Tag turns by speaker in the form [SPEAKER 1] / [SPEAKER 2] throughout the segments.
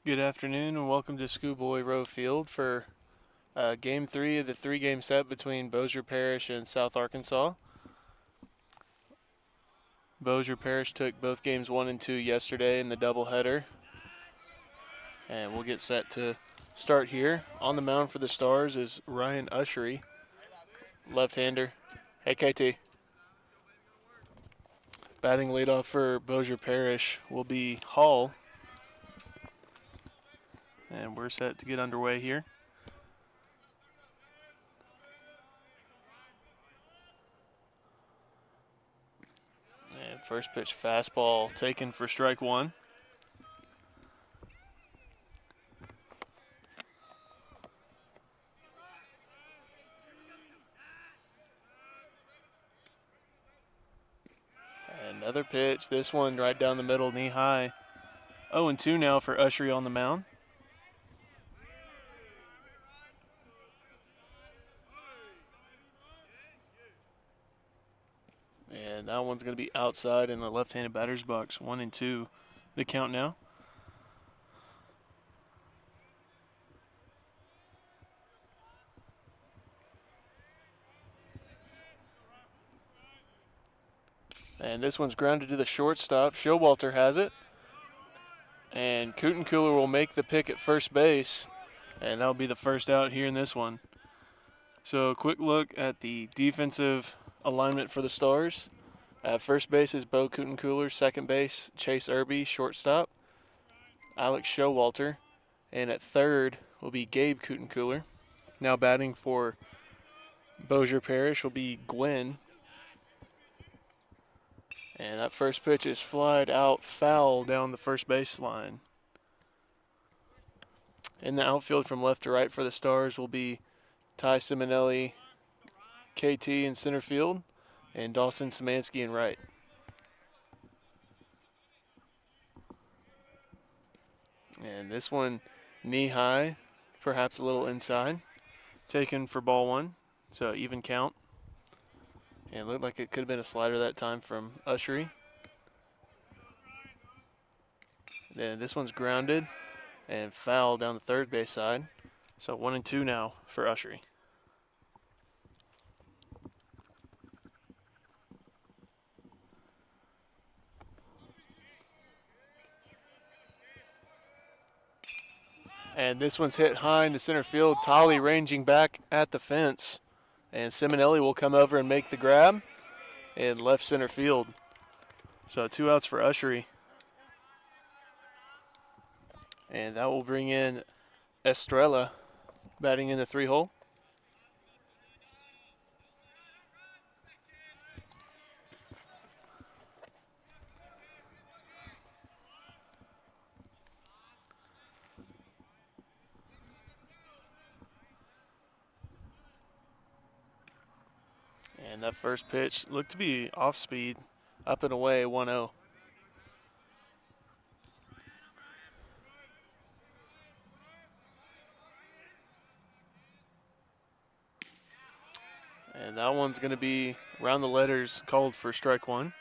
[SPEAKER 1] Good afternoon and welcome to Schoolboy Row Field for Game 3 of the three-game set between Bossier Parish and South Arkansas. Bossier Parish took both games 1 and 2 yesterday in the doubleheader. And we'll get set to start here. On the mound for the Stars is Ryan Ushery, left-hander. Hey, KT. Batting leadoff for Bossier Parish will be Hall. And we're set to get underway here. And first pitch fastball taken for strike one. Another pitch, this one right down the middle, knee high. 0-2 now for Ushery on the mound. And that one's going to be outside in the left-handed batter's box. 1-2 the count now. And this one's grounded to the shortstop. Showalter has it. And Cootencooler will make the pick at first base. And that'll be the first out here in this one. So a quick look at the defensive alignment for the Stars. At first base is Bo Cootencooler. Second base, Chase Irby. Shortstop, Alex Showalter. And at third will be Gabe Cootencooler. Now batting for Bossier Parish will be Gwen. And that first pitch is flied out foul down the first baseline. In the outfield from left to right for the Stars will be Ty Simonelli, KT in center field, and Dawson Szymanski in right. And this one knee high, perhaps a little inside, taken for ball one, so even count. And it looked like it could have been a slider that time from Ushery. Then this one's grounded and foul down the third base side. So 1-2 now for Ushery. And this one's hit high into center field. Tolley ranging back at the fence. And Simonelli will come over and make the grab in left center field. So 2 outs for Ushery. And that will bring in Estrella batting in the 3-hole. And that first pitch looked to be off speed, up and away, 1-0. And that one's going to be around the letters, called for strike one.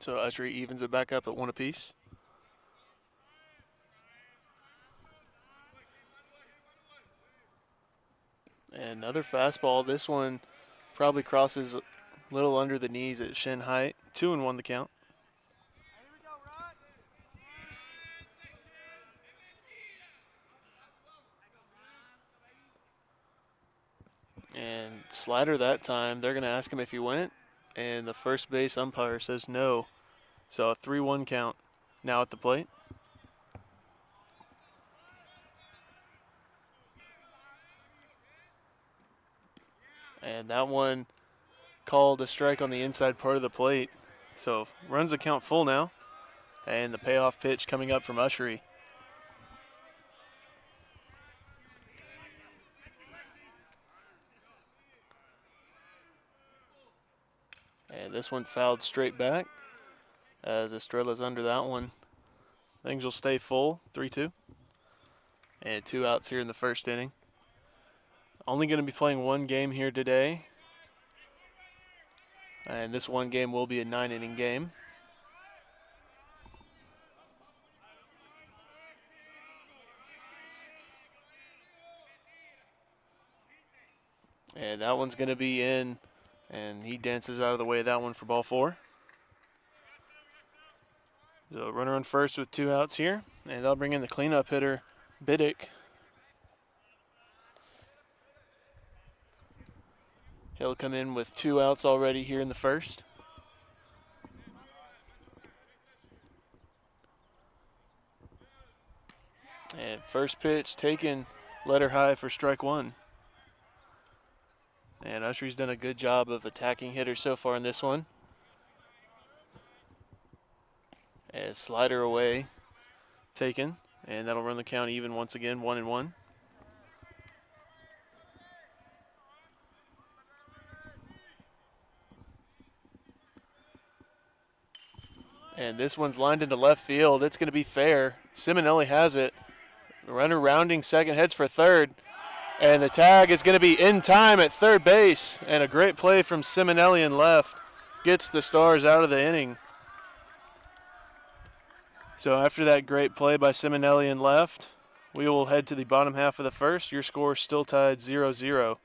[SPEAKER 1] So Ushery evens it back up at 1 apiece. And another fastball. This one probably crosses a little under the knees at shin height. 2-1 the count. And slider that time. They're going to ask him if he went. And the first base umpire says no. So a 3-1 count now at the plate. And that one called a strike on the inside part of the plate. So runs the count full now. And the payoff pitch coming up from Ushery. And this one fouled straight back as Estrella's under that one. Things will stay full, 3-2. And 2 outs here in the first inning. Only going to be playing one game here today. And this one game will be a 9-inning game. And that one's going to be in, and he dances out of the way of that one for ball 4. So runner on first with 2 outs here, and they'll bring in the cleanup hitter, Biddick. He'll come in with 2 outs already here in the first. And first pitch taken, letter high for strike 1. And Ushery's done a good job of attacking hitters so far in this one. And slider away, taken, and that'll run the count even once again, 1-1. And this one's lined into left field. It's going to be fair. Simonelli has it. The runner rounding second, heads for third. And the tag is going to be in time at third base. And a great play from Simonelli in left gets the Stars out of the inning. So after that great play by Simonelli in left, we will head to the bottom half of the first. Your score is still tied 0-0.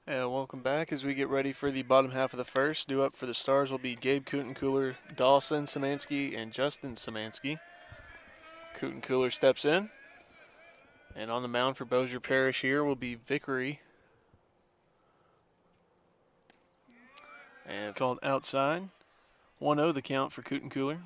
[SPEAKER 1] And welcome back as we get ready for the bottom half of the first. Due up for the Stars will be Gabe Kutencooler, Dawson Szymanski, and Justin Szymanski. Kutencooler steps in. And on the mound for Bossier Parish here will be Vickery. And called outside. 1-0 the count for Kutencooler.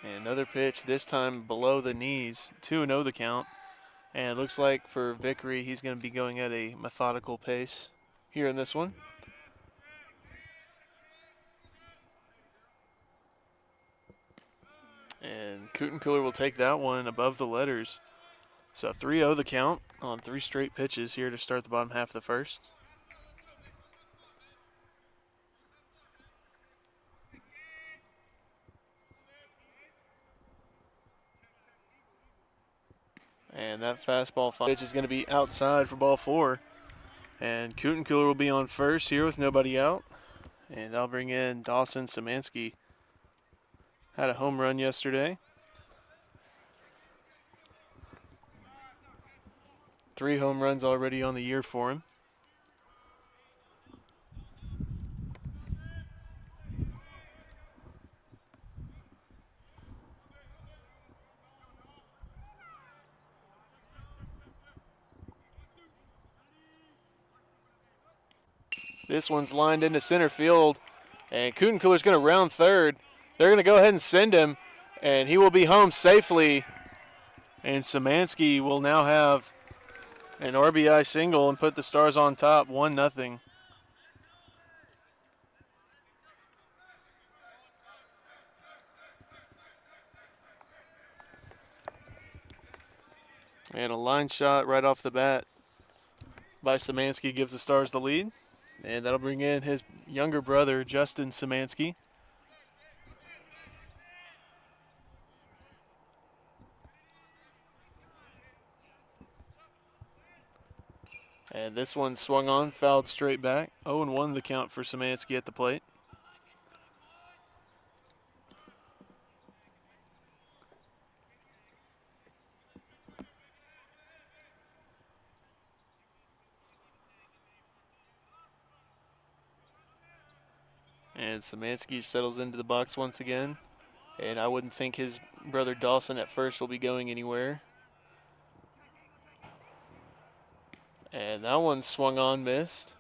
[SPEAKER 1] And another pitch, this time below the knees. 2-0 the count. And it looks like for Vickery, he's going to be going at a methodical pace here in this one. And Kutencooler will take that one above the letters. So 3-0 the count on 3 straight pitches here to start the bottom half of the first. And that fastball pitch is going to be outside for ball 4. And Kutencooler will be on first here with nobody out. And I'll bring in Dawson Szymanski. Had a home run yesterday. 3 home runs already on the year for him. This one's lined into center field, and Kutenkiller's going to round third. They're going to go ahead and send him, and he will be home safely. And Szymanski will now have an RBI single and put the Stars on top, 1-0. And a line shot right off the bat by Szymanski gives the Stars the lead. And that'll bring in his younger brother, Justin Szymanski. And this one swung on, fouled straight back. 0-1 the count for Szymanski at the plate. And Szymanski settles into the box once again. And I wouldn't think his brother Dawson at first will be going anywhere. And that one swung on, missed.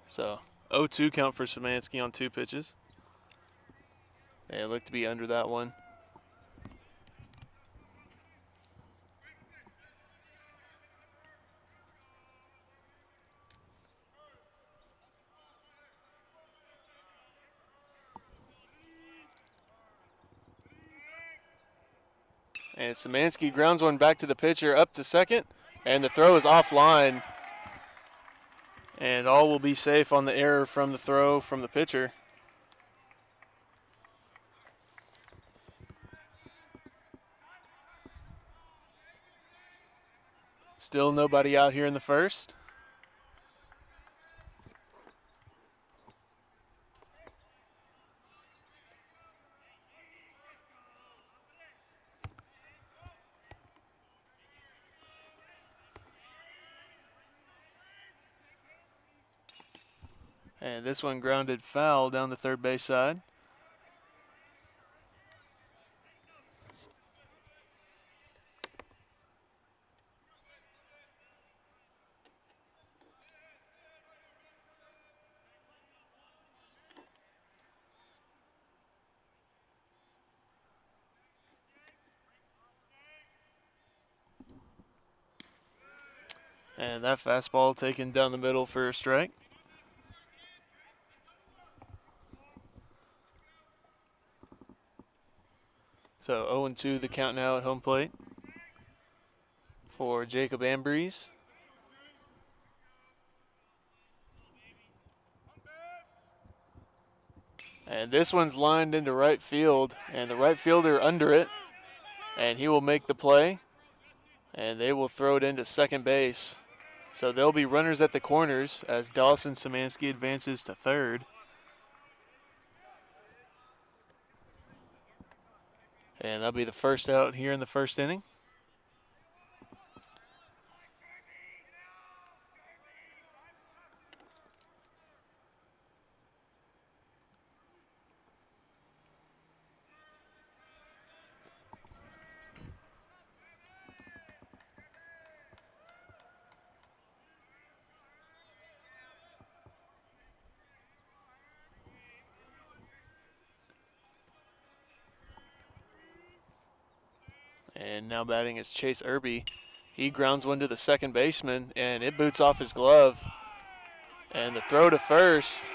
[SPEAKER 1] So 0-2 count for Szymanski on 2 pitches. And it looked to be under that one. And Szymanski grounds one back to the pitcher, up to second, and the throw is offline. And all will be safe on the error from the throw from the pitcher. Still nobody out here in the first. And this one grounded foul down the third base side. And that fastball taken down the middle for a strike. So 0-2 the count now at home plate for Jacob Ambrose. And this one's lined into right field, and the right fielder under it, and he will make the play, and they will throw it into second base. So there'll be runners at the corners as Dawson Szymanski advances to third. And that'll be the first out here in the first inning. And now batting is Chase Irby. He grounds one to the second baseman, and it boots off his glove. And the throw to first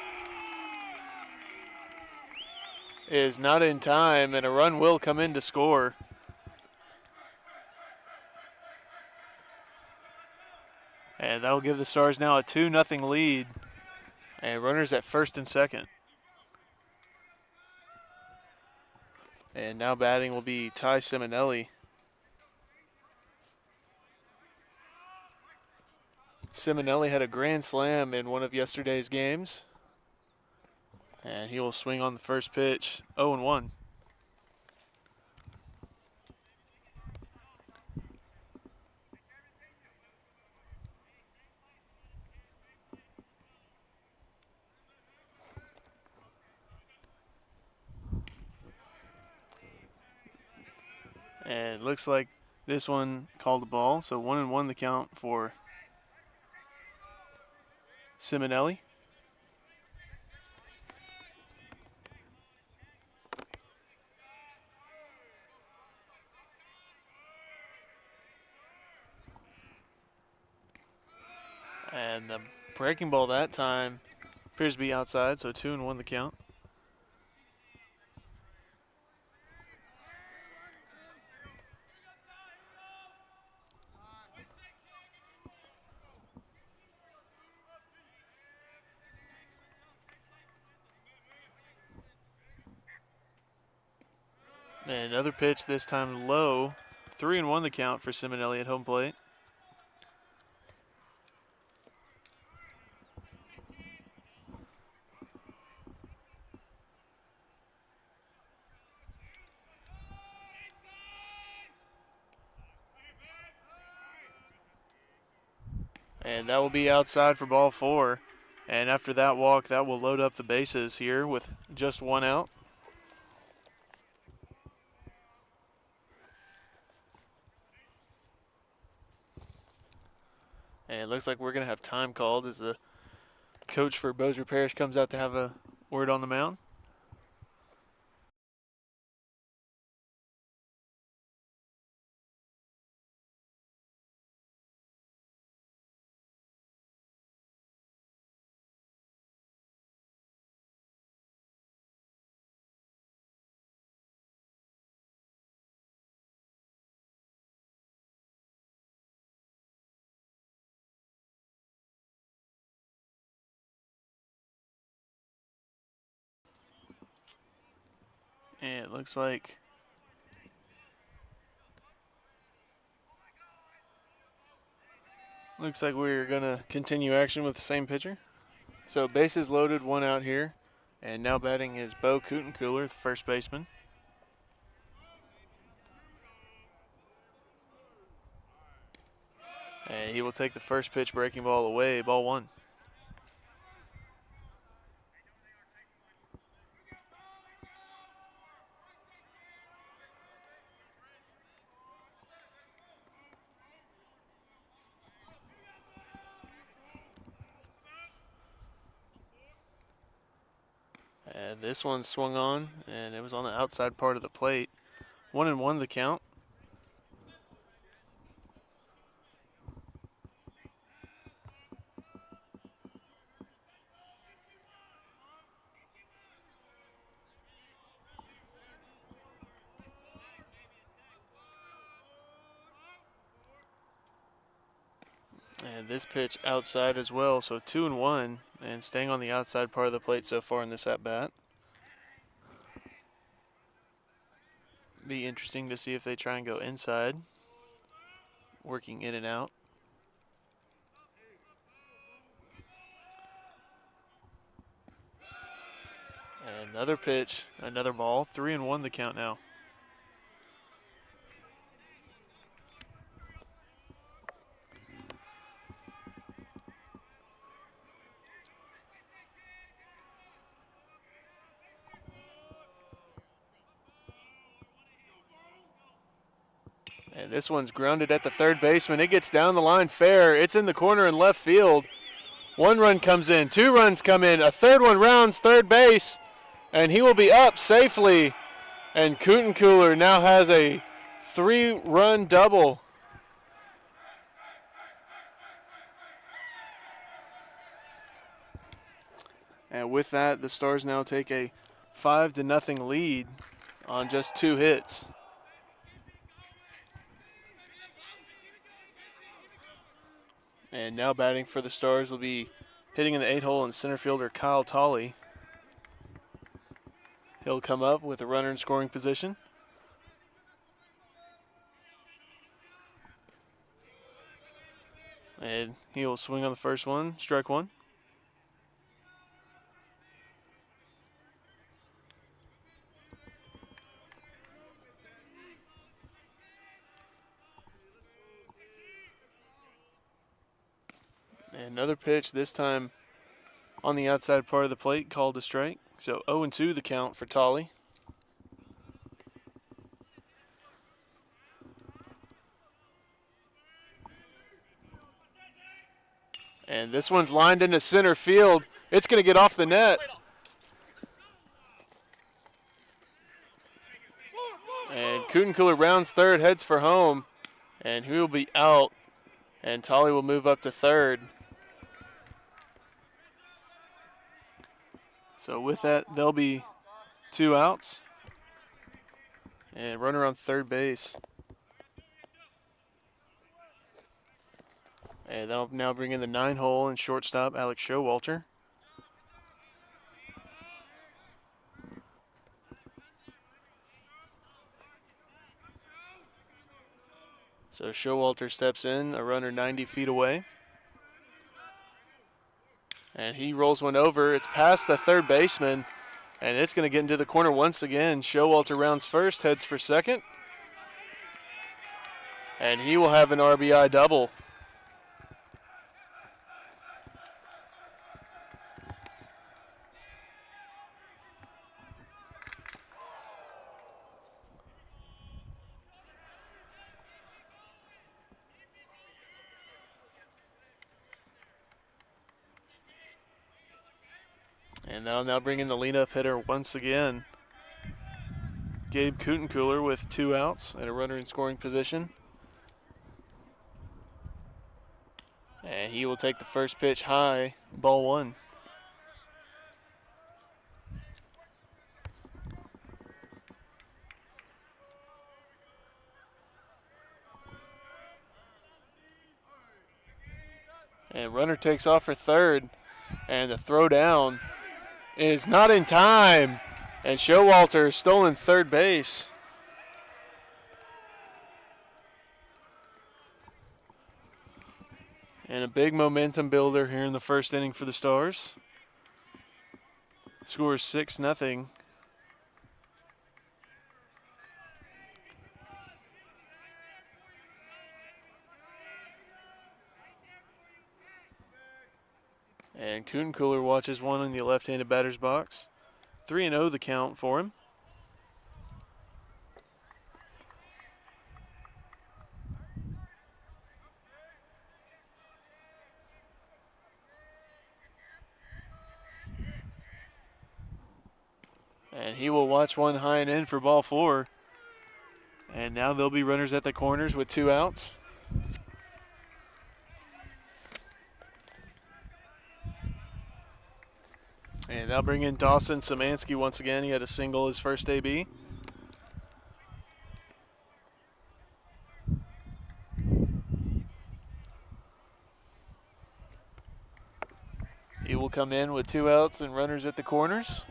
[SPEAKER 1] is not in time, and a run will come in to score. And that will give the Stars now a 2-0 lead. And runners at first and second. And now batting will be Ty Simonelli. Simonelli had a grand slam in one of yesterday's games. And he will swing on the first pitch, 0-1. And it looks like this one called a ball, so 1-1 the count for Simonelli. And the breaking ball that time appears to be outside, so 2-1 the count. And another pitch, this time low. 3-1 the count for Simonelli at home plate. And that will be outside for ball 4. And after that walk, that will load up the bases here with just 1 out. And it looks like we're going to have time called as the coach for Bossier Parish comes out to have a word on the mound. And it looks like we're going to continue action with the same pitcher. So bases loaded, 1 out here. And now batting is Bo Kutencooler, the first baseman. And he will take the first pitch breaking ball away, ball 1. And this one swung on, and it was on the outside part of the plate. 1-1 the count. And this pitch outside as well, so 2-1, and staying on the outside part of the plate so far in this at-bat. Be interesting to see if they try and go inside, working in and out. And another pitch, another ball, 3-1 the count now. And this one's grounded at the third baseman. It gets down the line fair. It's in the corner in left field. 1 run comes in, 2 runs come in, a third one rounds third base, and he will be up safely. And Kutencooler now has a 3-run double. And with that, the Stars now take a 5-0 lead on just 2 hits. And now batting for the Stars will be hitting in the 8 hole and center fielder Kyle Tolley. He'll come up with a runner in scoring position. And he will swing on the first one, strike 1. And another pitch, this time on the outside part of the plate, called a strike. So 0-2 the count for Tolley. And this one's lined into center field. It's going to get off the net. And Kutencooler rounds third, heads for home. And he will be out. And Tolley will move up to third. So with that, there'll be 2 outs. And runner on third base. And that'll now bring in the 9-hole and shortstop, Alex Showalter. So Showalter steps in, a runner 90 feet away. And he rolls one over. It's past the third baseman, and it's going to get into the corner once again. Showalter rounds first, heads for second. And he will have an RBI double. And that'll now bring in the lead-up hitter once again. Gabe Kutencooler with 2 outs and a runner in scoring position. And he will take the first pitch high, ball 1. And runner takes off for third, and the throw down is not in time. And Showalter stolen third base. And a big momentum builder here in the first inning for the Stars. Score is 6-0. And Kutencooler watches one in the left-handed batter's box. 3-0 the count for him. And he will watch one high and in for ball 4. And now there'll be runners at the corners with 2 outs. And they'll bring in Dawson Szymanski once again. He had a single his first AB. He will come in with 2 outs and runners at the corners.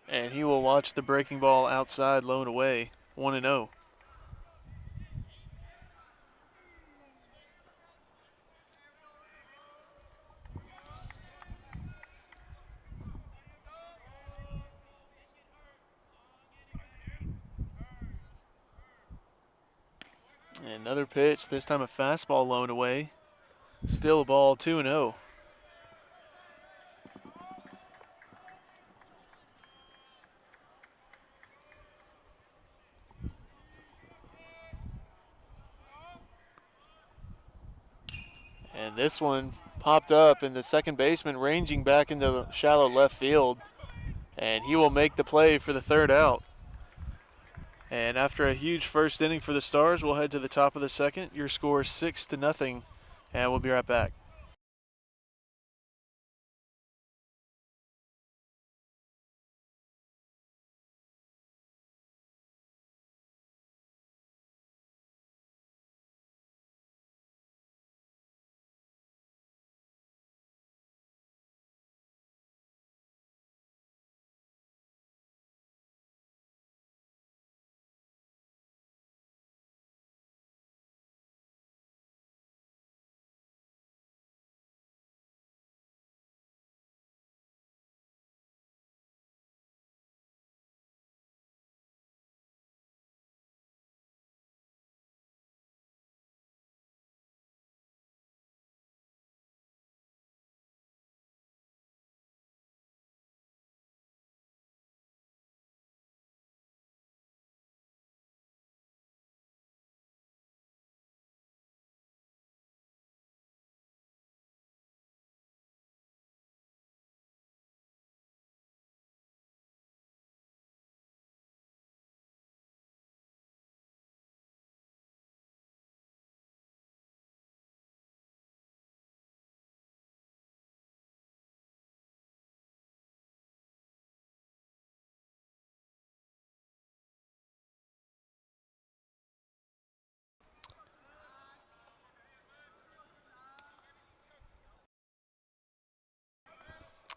[SPEAKER 1] And he will watch the breaking ball outside, low and away, 1-0. And another pitch, this time a fastball low and away. Still a ball, 2-0. And this one popped up, and the second baseman ranging back into shallow left field. And he will make the play for the third out. And after a huge first inning for the Stars, we'll head to the top of the second. Your score is 6-0, and we'll be right back.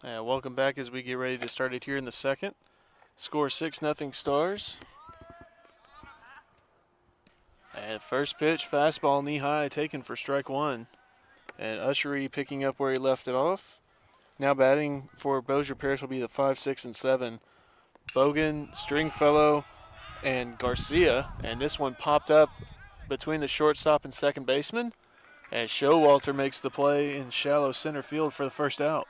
[SPEAKER 1] Welcome back as we get ready to start it here in the second. Score 6-0 Stars. And first pitch, fastball knee high, taken for strike one. And Ushery picking up where he left it off. Now batting for Bossier Parish will be the 5, 6, and 7. Bogan, Stringfellow, and Garcia. And this one popped up between the shortstop and second baseman. And Showalter makes the play in shallow center field for the first out.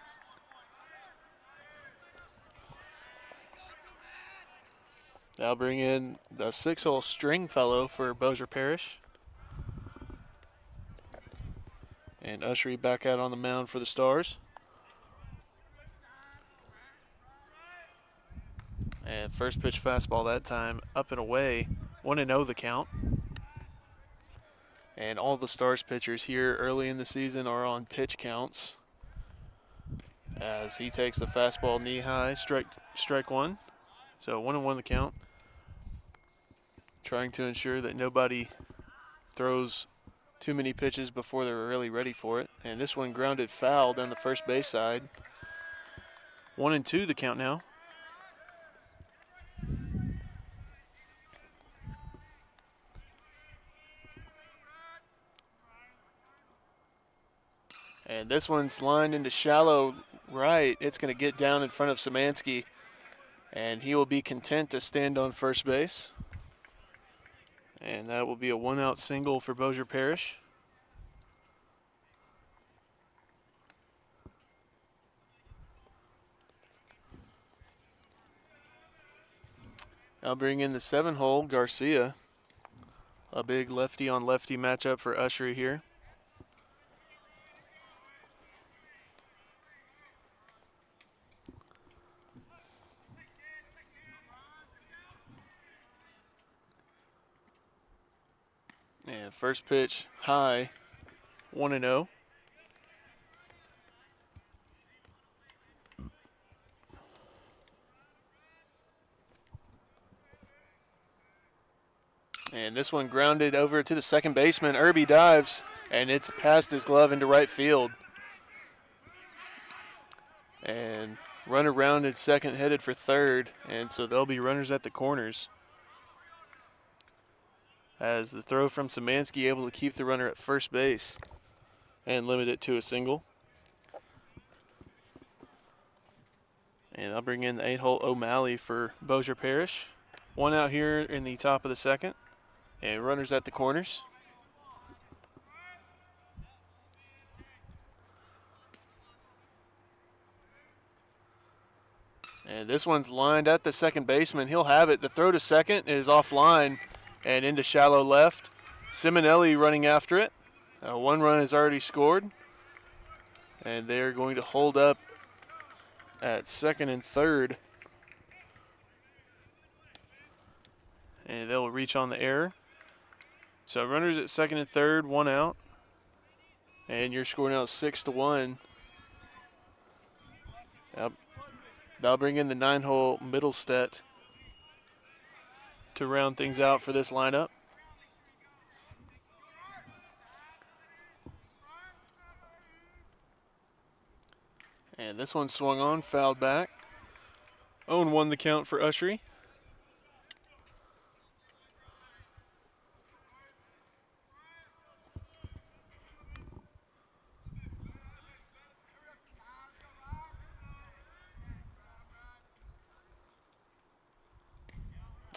[SPEAKER 1] Now bring in the 6-hole Stringfellow for Bossier Parish. And Ushery back out on the mound for the Stars. And first pitch fastball that time, up and away, 1-0 the count. And all the Stars pitchers here early in the season are on pitch counts. As he takes the fastball knee high, strike one. So 1-1 the count. Trying to ensure that nobody throws too many pitches before they're really ready for it. And this one grounded foul down the first base side. 1-2 the count now. And this one's lined into shallow right. It's going to get down in front of Szymanski. And he will be content to stand on first base. And that will be a one-out single for Bossier Parish. I'll bring in the 7-hole Garcia. A big lefty-on-lefty matchup for Ushery here. And first pitch high, 1-0. And this one grounded over to the second baseman. Irby dives, and it's past his glove into right field. And runner rounded second, headed for third, and so there'll be runners at the corners. As the throw from Szymanski able to keep the runner at first base and limit it to a single. And I'll bring in the 8-hole O'Malley for Bossier Parish. One out here in the top of the second, and runners at the corners. And this one's lined at the second baseman. He'll have it. The throw to second is offline and into shallow left. Simonelli running after it. One run is already scored. And they're going to hold up at second and third. And they'll reach on the error. So runners at second and third, one out. And your score now is 6-1. Yep. They'll bring in the 9-hole Middlestedt to round things out for this lineup. And this one swung on, fouled back. 0-1 the count for Ushery.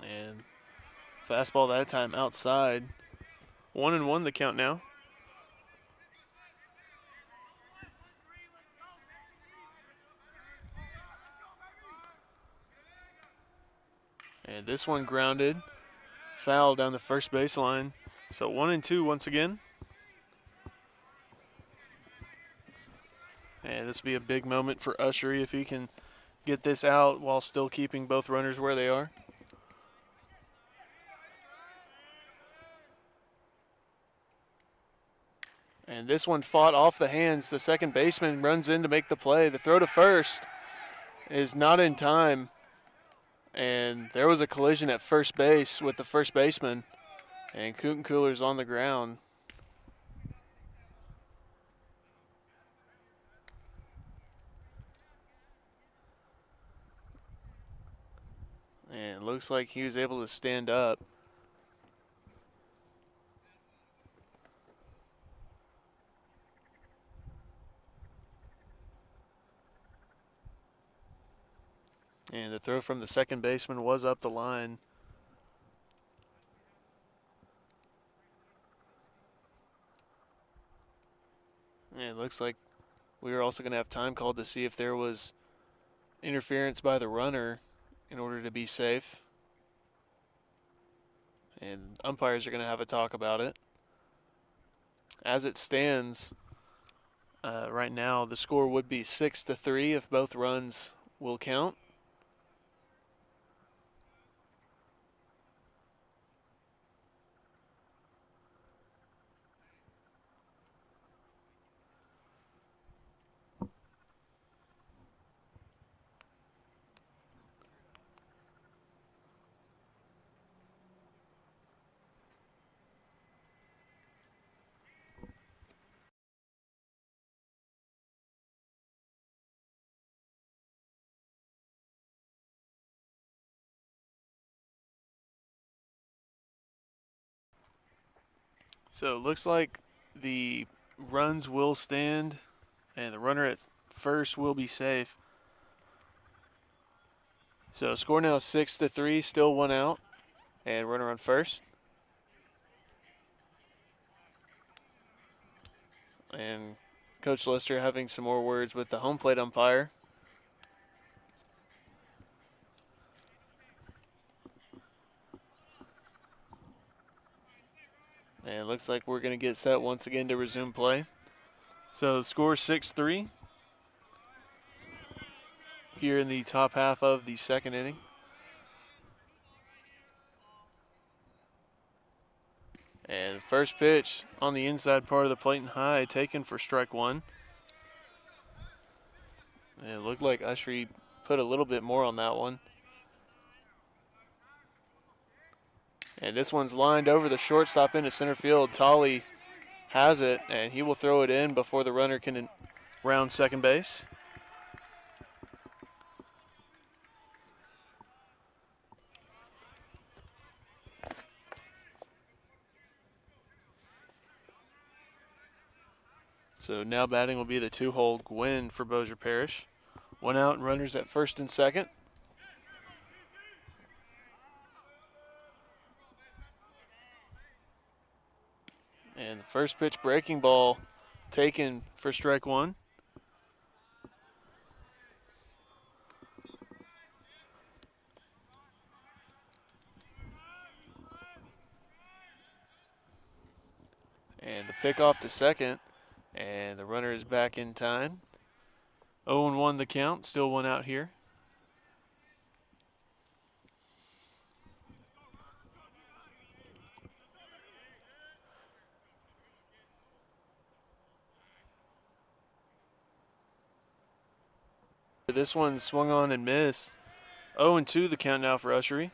[SPEAKER 1] And fastball that time outside. 1-1 the count now. And this one grounded. Foul down the first baseline. So 1-2 once again. And this will be a big moment for Ushery if he can get this out while still keeping both runners where they are. And this one fought off the hands. The second baseman runs in to make the play. The throw to first is not in time. And there was a collision at first base with the first baseman. And Kutencooler's on the ground. looks like he was able to stand up. And the throw from the second baseman was up the line. And it looks like we are also going to have time called to see if there was interference by the runner in order to be safe. And umpires are going to have a talk about it. As it stands right now, the score would be 6-3 if both runs will count. So it looks like the runs will stand and the runner at first will be safe. So score now 6-3, still one out, and runner on first. And Coach Lester having some more words with the home plate umpire. And it looks like we're going to get set once again to resume play. So the score 6-3 here in the top half of the second inning. And first pitch on the inside part of the plate and high, taken for strike one. And it looked like Ushery put a little bit more on that one. And this one's lined over the shortstop into center field. Tolley has it, and he will throw it in before the runner can round second base. So now batting will be the two-hole Gwynn for Bossier Parish. One out and runners at first and second. And the first pitch breaking ball taken for strike one. And the pickoff to second. And the runner is back in time. 0-1 the count, still one out here. This one swung on and missed. 0-2 the count now for Ushery.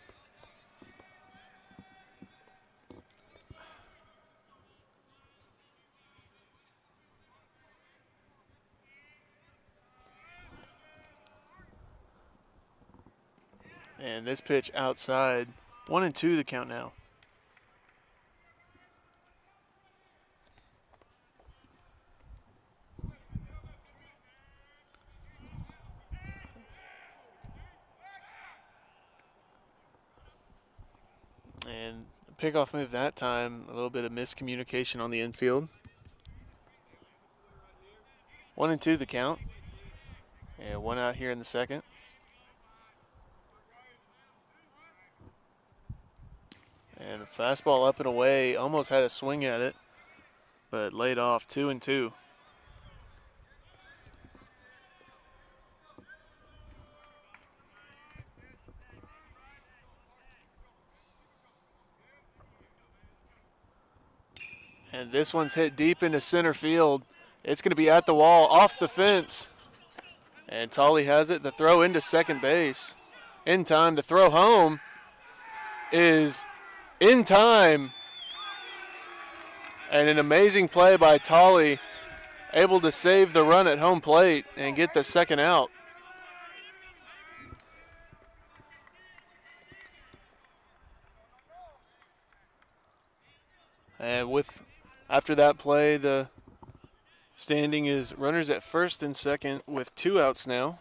[SPEAKER 1] And this pitch outside. 1-2 the count now. And pickoff move that time, a little bit of miscommunication on the infield. 1-2 the count. And one out here in the second. And a fastball up and away, almost had a swing at it, but laid off. 2-2. And this one's hit deep into center field. It's going to be at the wall, off the fence. And Tolley has it. The throw into second base. In time. The throw home is in time. And an amazing play by Tolley, able to save the run at home plate and get the second out. And after that play, the standing is runners at first and second with 2 outs now.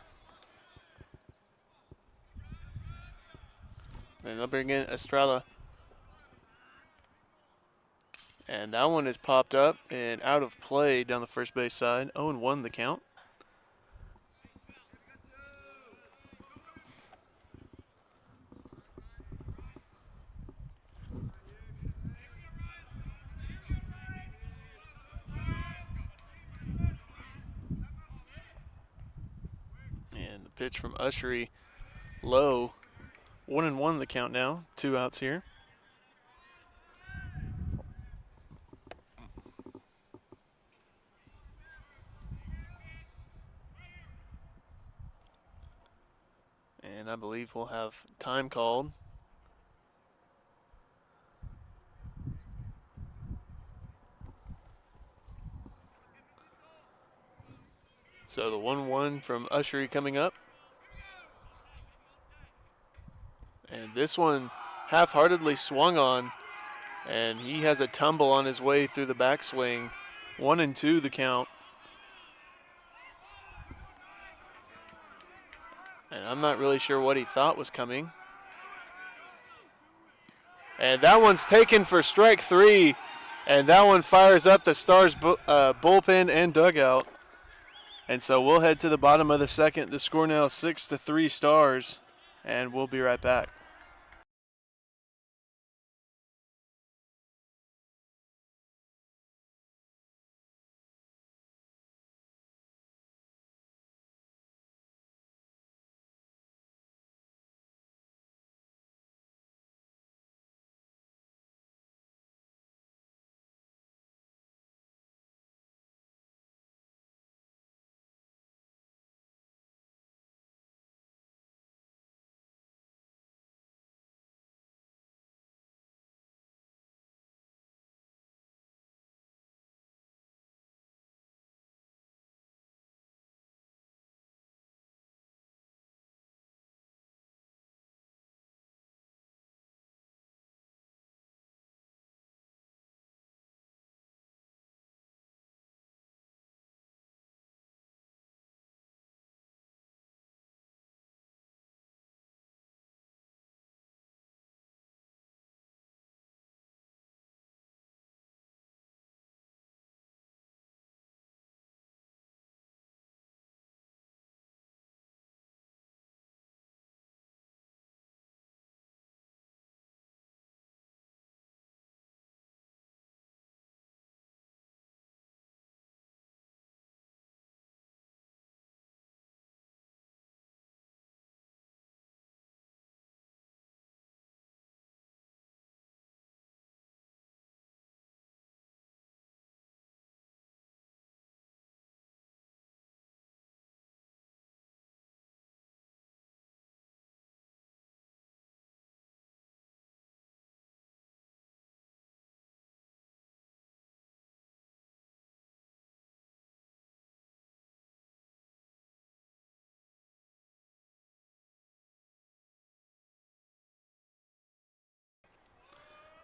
[SPEAKER 1] And they'll bring in Estrella. And that one is popped up and out of play down the first base side. 0-1 the count. And the pitch from Ushery, low. 1-1 the count now. 2 outs here. And I believe we'll have time called. So the 1-1 from Ushery coming up. And this one half-heartedly swung on, and he has a tumble on his way through the backswing. 1-2 the count. And I'm not really sure what he thought was coming. And that one's taken for strike 3, and that one fires up the Stars bullpen and dugout. And so we'll head to the bottom of the second. The score now 6-3 Stars, and we'll be right back.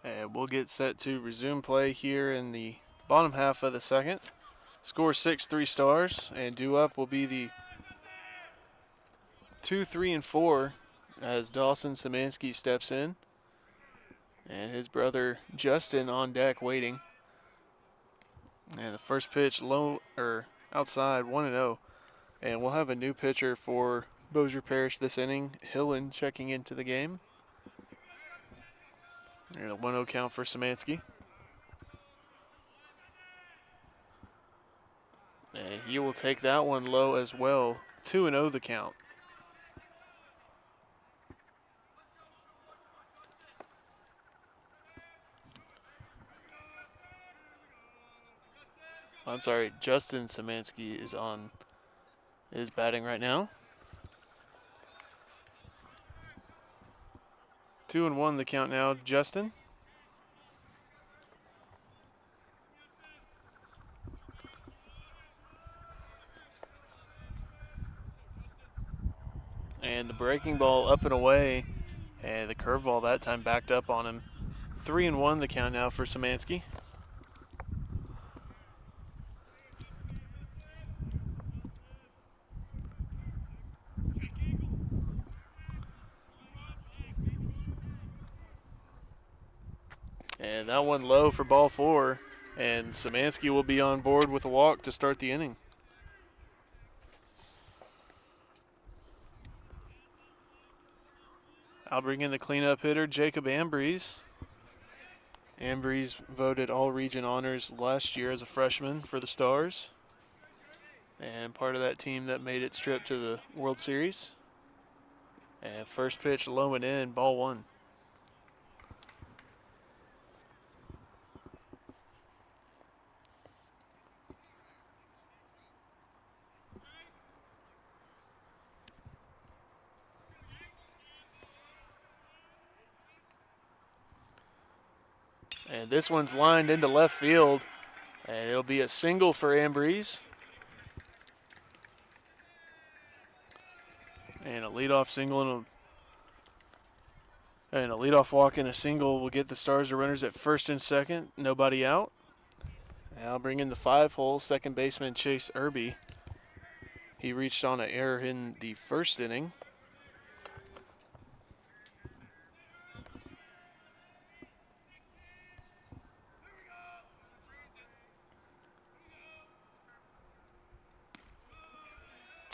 [SPEAKER 1] And we'll get set to resume play here in the bottom half of the second. Score 6-3 Stars, and due up will be the 2, 3, and 4 as Dawson Szymanski steps in. And his brother Justin on deck waiting. And the first pitch low or outside 1-0. And we'll have a new pitcher for Bossier Parish this inning. Hillen checking into the game. And a 1-0 count for Szymanski. And he will take that one low as well. 2-0 the count. I'm sorry, Justin Szymanski is batting right now. 2-1 the count now, Justin. And the breaking ball up and away, and the curveball that time backed up on him. 3-1 the count now for Szymanski. And that one low for ball 4. And Szymanski will be on board with a walk to start the inning. I'll bring in the cleanup hitter, Jacob Ambrose. Ambrose voted all-region honors last year as a freshman for the Stars. And part of that team that made its trip to the World Series. And first pitch low and in, ball 1. And this one's lined into left field. And it'll be a single for Ambrose. And a leadoff single and a leadoff walk and a single will get the Stars to runners at first and second. Nobody out. And I'll bring in the 5-hole second baseman Chase Irby. He reached on an error in the first inning.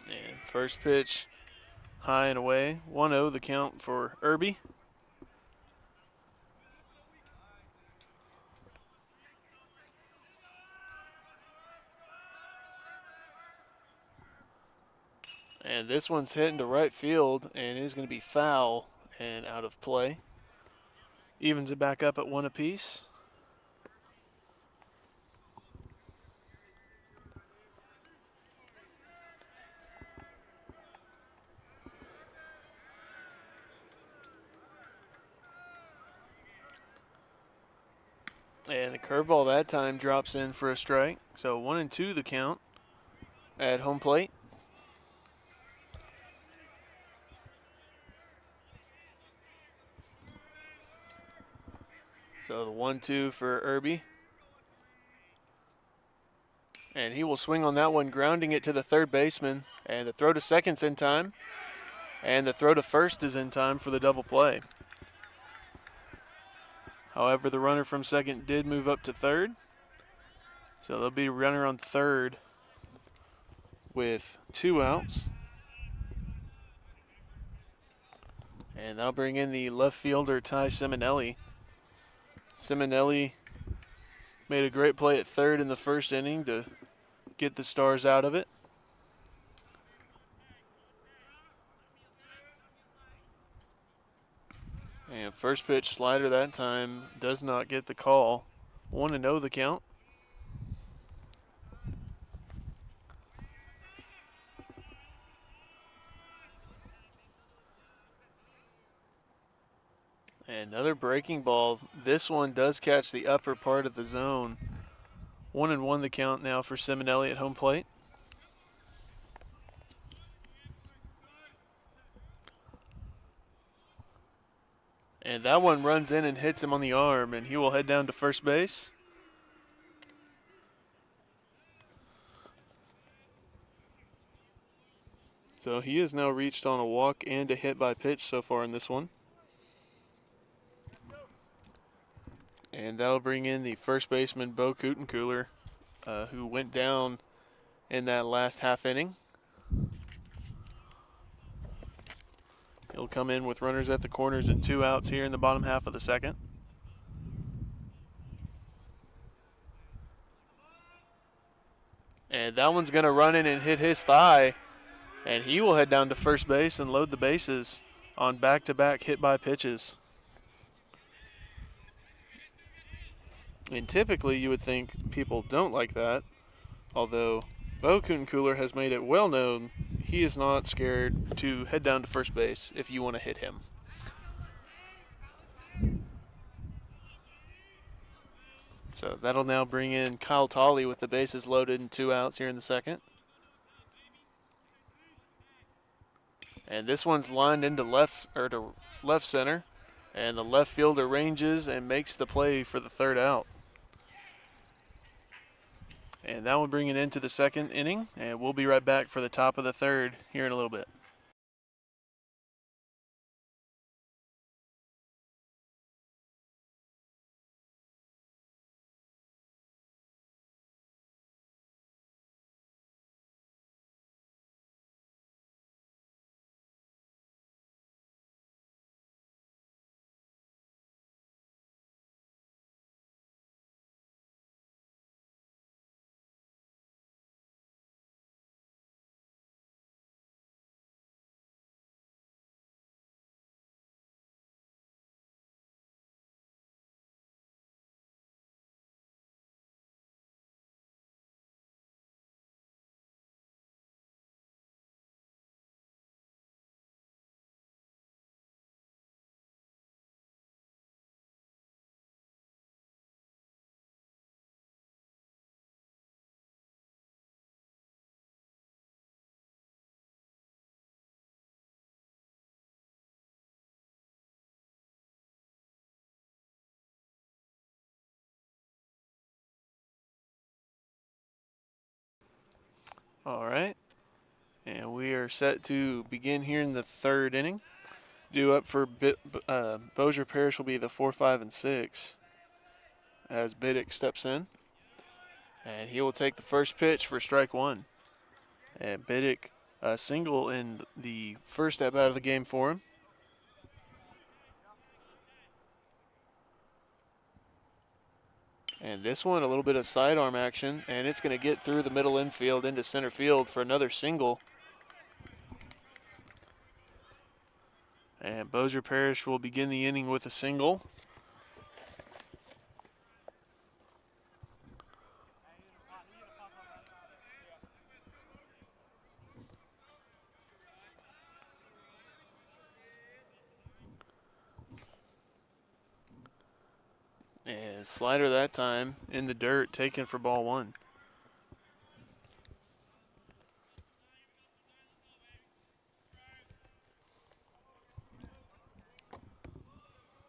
[SPEAKER 1] And first pitch high and away. 1-0 the count for Irby. And this one's heading to right field, and it is going to be foul and out of play. Evens it back up at 1 apiece. And the curveball that time drops in for a strike. So 1-2 the count at home plate. So the 1-2 for Irby. And he will swing on that one, grounding it to the third baseman. And the throw to second's in time. And the throw to first is in time for the double play. However, the runner from second did move up to third. So there'll be a runner on third with 2 outs. And that'll bring in the left fielder, Ty Simonelli. Simonelli made a great play at third in the first inning to get the Stars out of it. And first pitch slider that time does not get the call. 1-0 the count. Another breaking ball. This one does catch the upper part of the zone. 1-1 the count now for Simonelli at home plate. And that one runs in and hits him on the arm, and he will head down to first base. So he has now reached on a walk and a hit by pitch so far in this one. And that'll bring in the first baseman, Bo Kutenkooler, who went down in that last half inning. He'll come in with runners at the corners and 2 outs here in the bottom half of the second. And that one's going to run in and hit his thigh. And he will head down to first base and load the bases on back-to-back hit by pitches. And typically you would think people don't like that, although Bo Kutenkooler has made it well known he is not scared to head down to first base if you want to hit him. So that'll now bring in Kyle Tolley with the bases loaded and 2 outs here in the second. And this one's lined into left center, and the left fielder ranges and makes the play for the 3rd out. And that will bring it into the 2nd inning, and we'll be right back for the top of the 3rd here in a little bit. All right. And we are set to begin here in the third inning. Due up for Bossier Parish will be the 4, 5, and 6 as Biddick steps in. And he will take the first pitch for strike one. And Biddick a single in the first at bat of the game for him. And this one, a little bit of sidearm action, and it's going to get through the middle infield into center field for another single. And Bossier Parish will begin the inning with a single. And slider that time in the dirt, taken for ball one.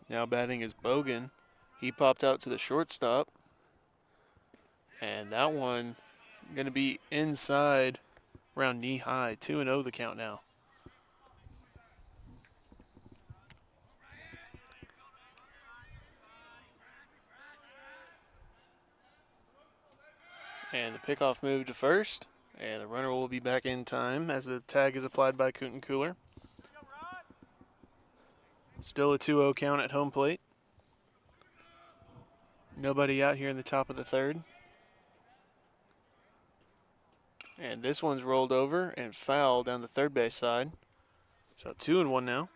[SPEAKER 1] Now batting is Bogan. He popped out to the shortstop. And that one going to be inside around knee high. 2-0 the count now. And the pickoff move to first. And the runner will be back in time as the tag is applied by Cooler. Still a 2-0 count at home plate. Nobody out here in the top of the third. And this one's rolled over and foul down the third base side. So 2-1 now.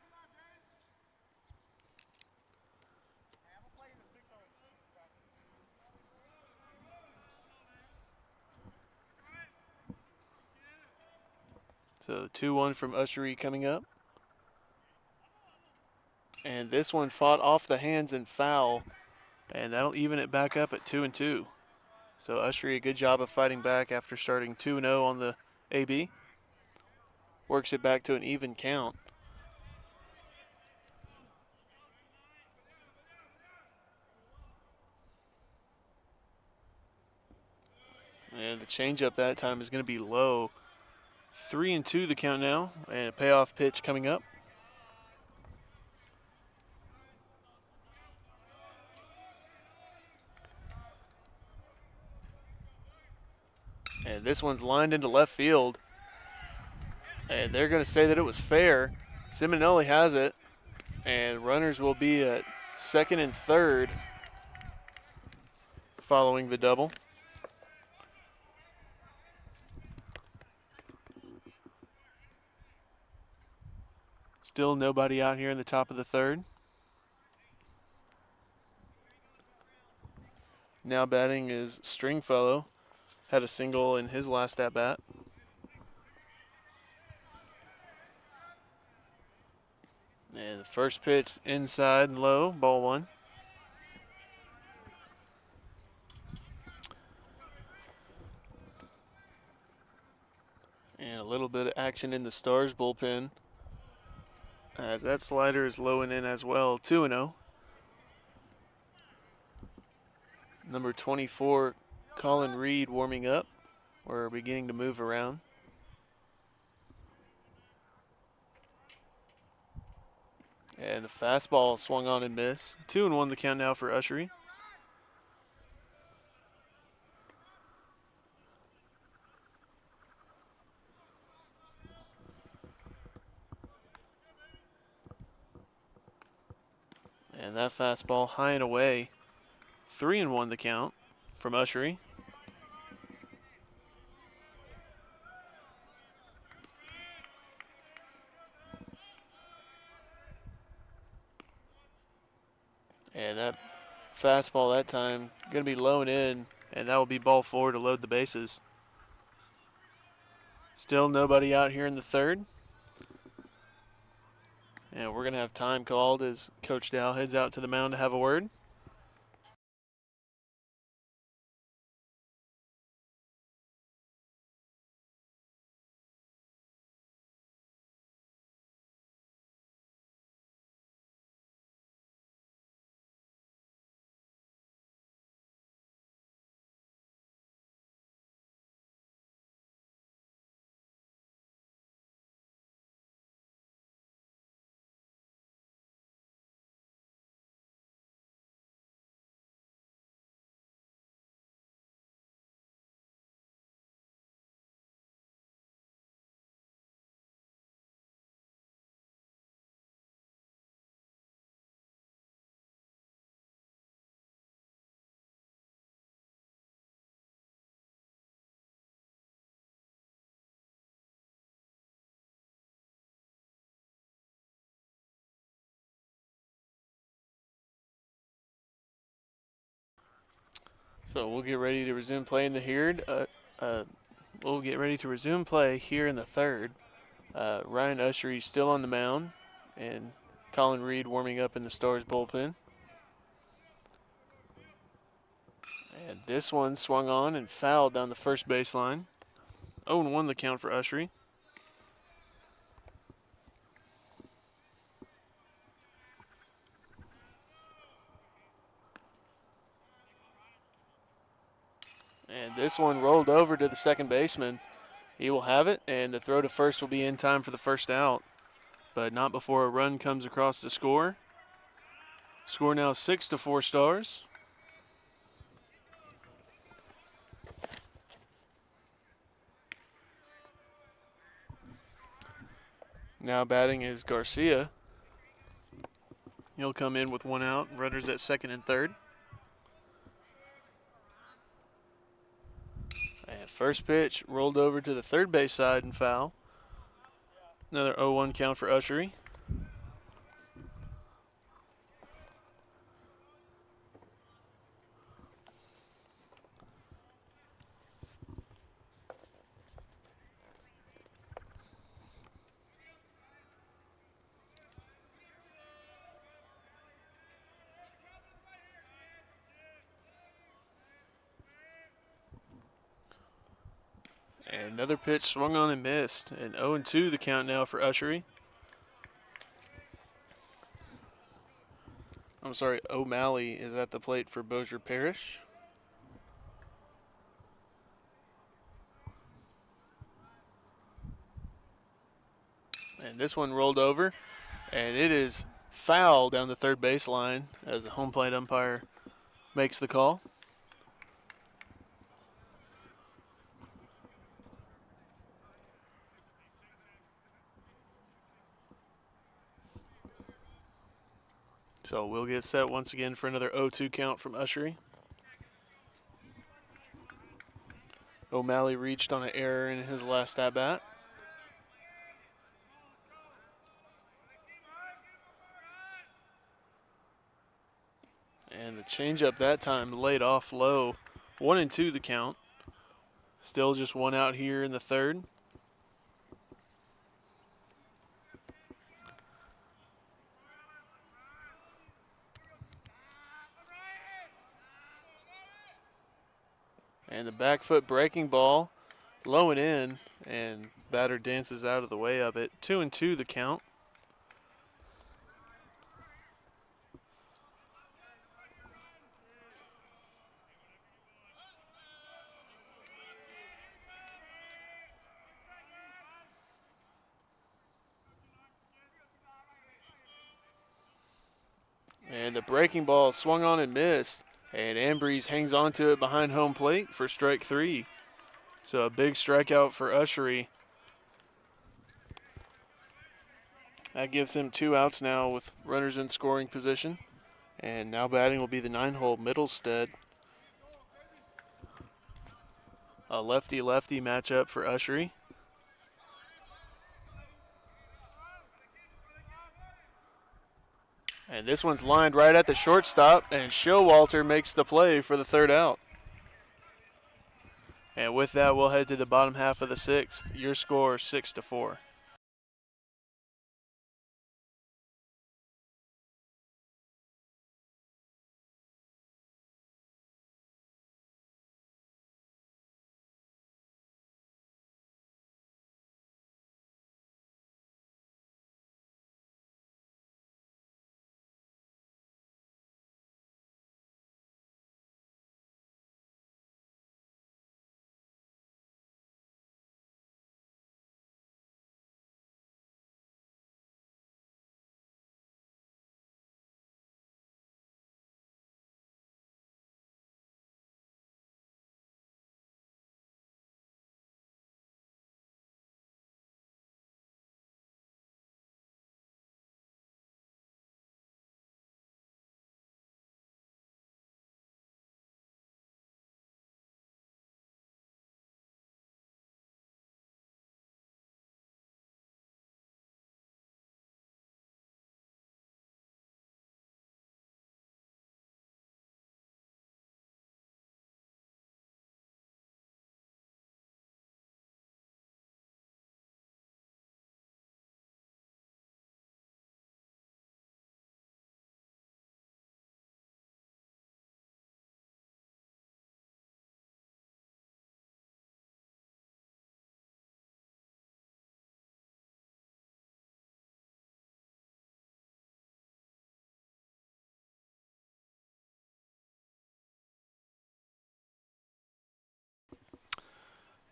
[SPEAKER 1] So the 2-1 from Ushery coming up. And this one fought off the hands and foul. And that'll even it back up at 2-2. So Ushery, a good job of fighting back after starting 2-0 on the AB. Works it back to an even count. And the changeup that time is going to be low. 3-2 the count now, and a payoff pitch coming up. And this one's lined into left field. And they're going to say that it was fair. Simonelli has it, and runners will be at second and third following the double. Still nobody out here in the top of the third. Now batting is Stringfellow. Had a single in his last at-bat. And the first pitch inside low, ball one. And a little bit of action in the Stars bullpen as that slider is low and in as well. 2-0. Number 24, Colin Reed warming up. We're beginning to move around. And the fastball swung on and missed. 2-1 the count now for Ushery. And that fastball high and away. 3-1 the count from Ushery. And that fastball that time going to be low and in, and that will be ball four to load the bases. Still nobody out here in the third. And we're going to have time called as Coach Dow heads out to the mound to have a word. So we'll get ready to resume play in the third. We'll get ready to resume play here in the third. Ryan Ushery still on the mound, and Colin Reed warming up in the Stars bullpen. And this one swung on and fouled down the first baseline. 0-1 the count for Ushery. And this one rolled over to the second baseman. He will have it, and the throw to first will be in time for the first out, but not before a run comes across to score. Score now 6-4 Stars. Now batting is Garcia. He'll come in with one out, runners at second and third. And first pitch rolled over to the third base side and foul. Another 0-1 count for Ushery. And another pitch swung on and missed. And 0-2 the count now for Ushery. I'm sorry, O'Malley is at the plate for Boer Parish. And this one rolled over, and it is foul down the third baseline as the home plate umpire makes the call. So we'll get set once again for another 0-2 count from Ushery. O'Malley reached on an error in his last at-bat. And the changeup that time laid off low. 1-2 the count. Still just one out here in the third. And the back foot breaking ball, low and in, and batter dances out of the way of it. 2-2 the count. And the breaking ball swung on and missed. And Ambrose hangs on to it behind home plate for strike three. So a big strikeout for Ushery. That gives him 2 outs now with runners in scoring position. And now batting will be the 9-hole Middlestead. A lefty-lefty matchup for Ushery. And this one's lined right at the shortstop, and Showalter makes the play for the third out. And with that, we'll head to the bottom half of the sixth. Your score, 6-4.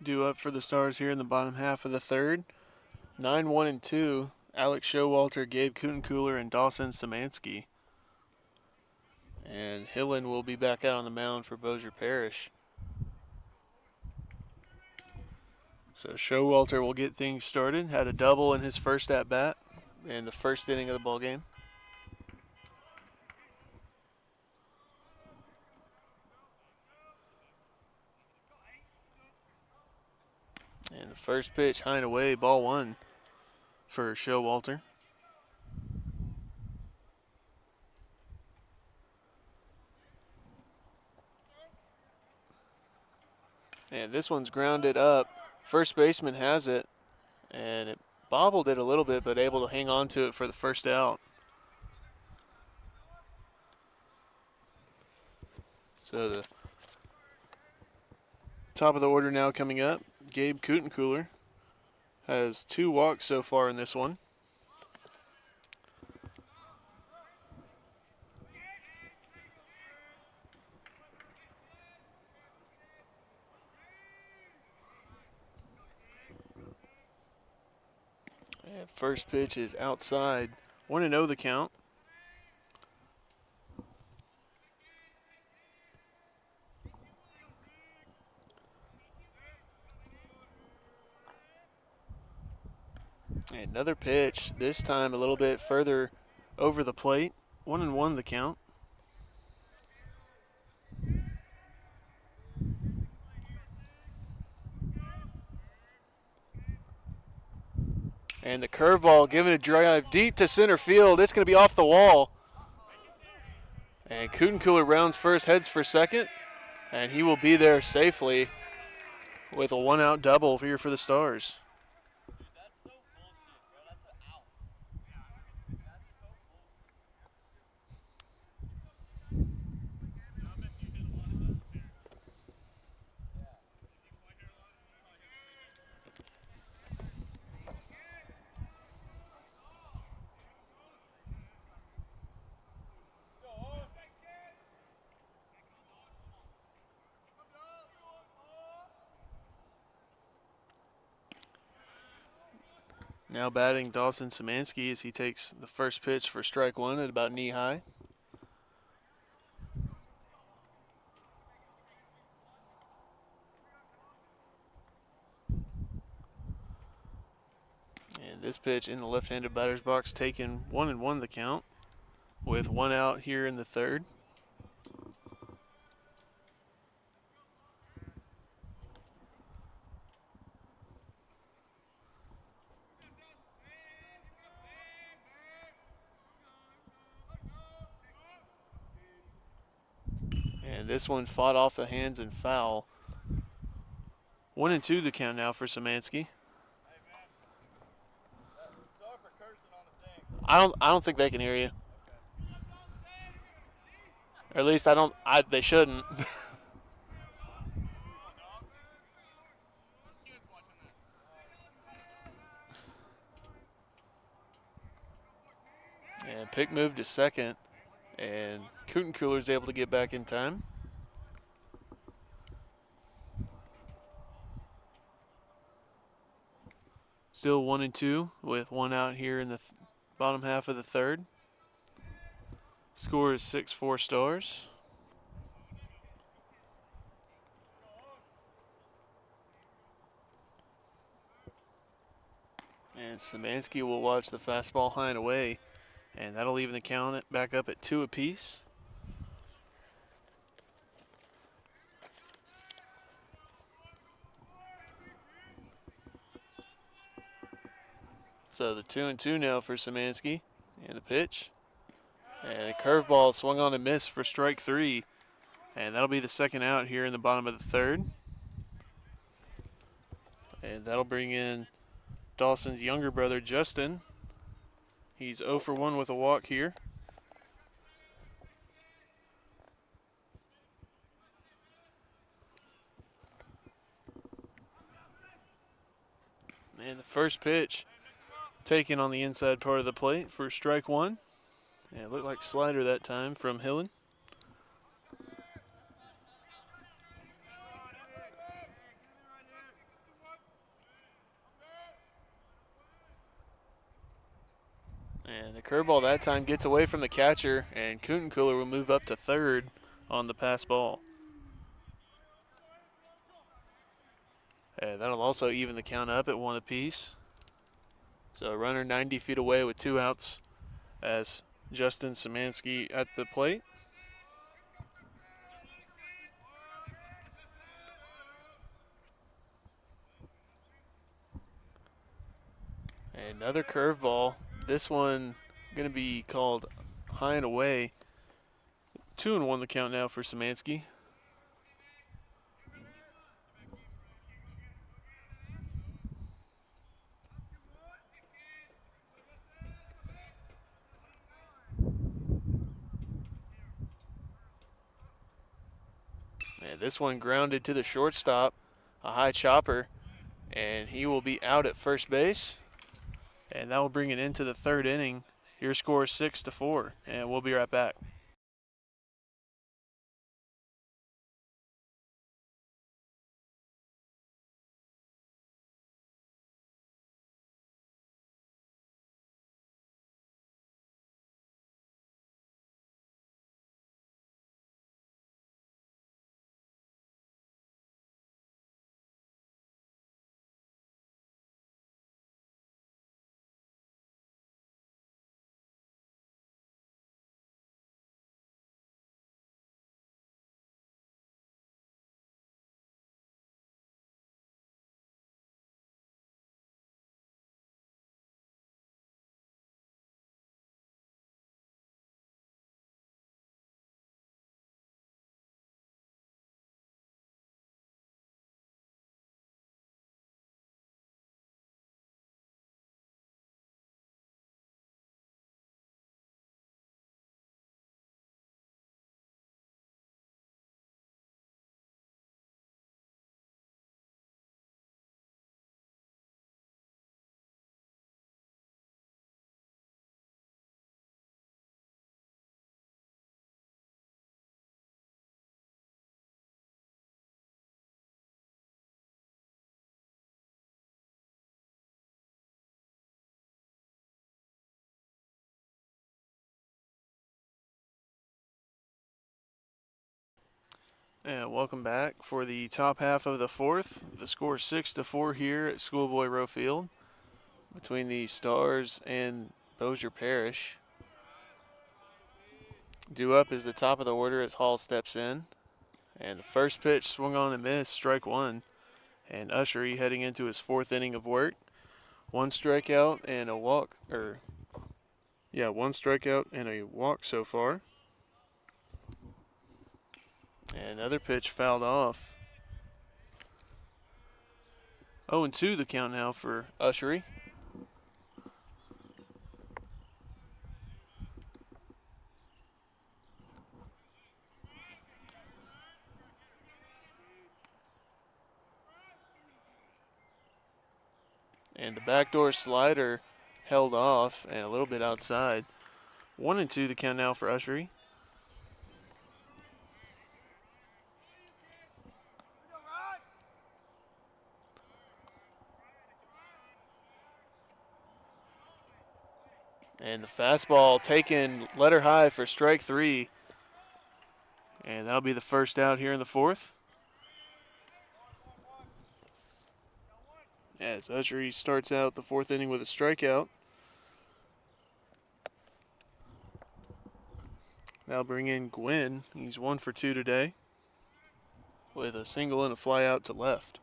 [SPEAKER 1] due up for the Stars here in the bottom half of the third. 9-1-2. Alex Showalter, Gabe Kutenkooler, and Dawson Szymanski. And Hillen will be back out on the mound for Bossier Parish. So Showalter will get things started. Had a double in his first at-bat in the first inning of the ball game. And the first pitch, high and away, ball one for Showalter. And this one's grounded up. First baseman has it, and it bobbled it a little bit, but able to hang on to it for the first out. So the top of the order now coming up. Gabe Kutenkooler has 2 walks so far in this one. And first pitch is outside. 1-0 the count. Another pitch, this time a little bit further over the plate. 1-1 the count. And the curveball giving a drive deep to center field. It's going to be off the wall. And Kutenkooler rounds first, heads for second. And he will be there safely with a 1-out double here for the Stars. Now batting Dawson Szymanski as he takes the first pitch for strike one at about knee high. And this pitch in the left-handed batter's box taken 1-1 the count with 1 out here in the third. And this one fought off the hands and foul. 1-2 the count now for Szymanski. I don't think they can hear you. Or at least they shouldn't. And pick move to second. And Kutenkooler is able to get back in time. Still 1-2 with 1 out here in the bottom half of the third. Score is 6-4 Stars. And Szymanski will watch the fastball high and away. And that'll even the count back up at 2 apiece. So the 2-2 now for Szymanski. And the pitch. And the curveball swung on and missed for strike 3. And that'll be the second out here in the bottom of the third. And that'll bring in Dawson's younger brother, Justin. He's 0 for 1 with a walk here. And the first pitch taken on the inside part of the plate for strike 1. And it looked like slider that time from Hillen. And the curveball that time gets away from the catcher, and Kutenkeuler will move up to third on the pass ball. And that'll also even the count up at 1 apiece. So a runner 90 feet away with 2 outs as Justin Szymanski at the plate. Another curveball. This one going to be called high and away. 2-1 the count now for Szymanski. And this one grounded to the shortstop, a high chopper, and he will be out at first base. And that will bring it into the 3rd inning. Your score is 6-4, and we'll be right back. And welcome back for the top half of the 4th. The score is 6-4 here at Schoolboy Rowe Field between the Stars and Bossier Parish. Due up is the top of the order as Hall steps in. And the first pitch swung on and missed, strike 1. And Ushery heading into his 4th inning of work. 1 strikeout and a walk, 1 strikeout and a walk so far. And another pitch fouled off. 0-2 the count now for Ushery. And the backdoor slider held off and a little bit outside. 1-2 the count now for Ushery. And the fastball taken letter high for strike 3. And that'll be the first out here in the 4th. As Ushery starts out the 4th inning with a strikeout. Now bring in Gwynn. He's 1 for 2 today with a single and a fly out to left.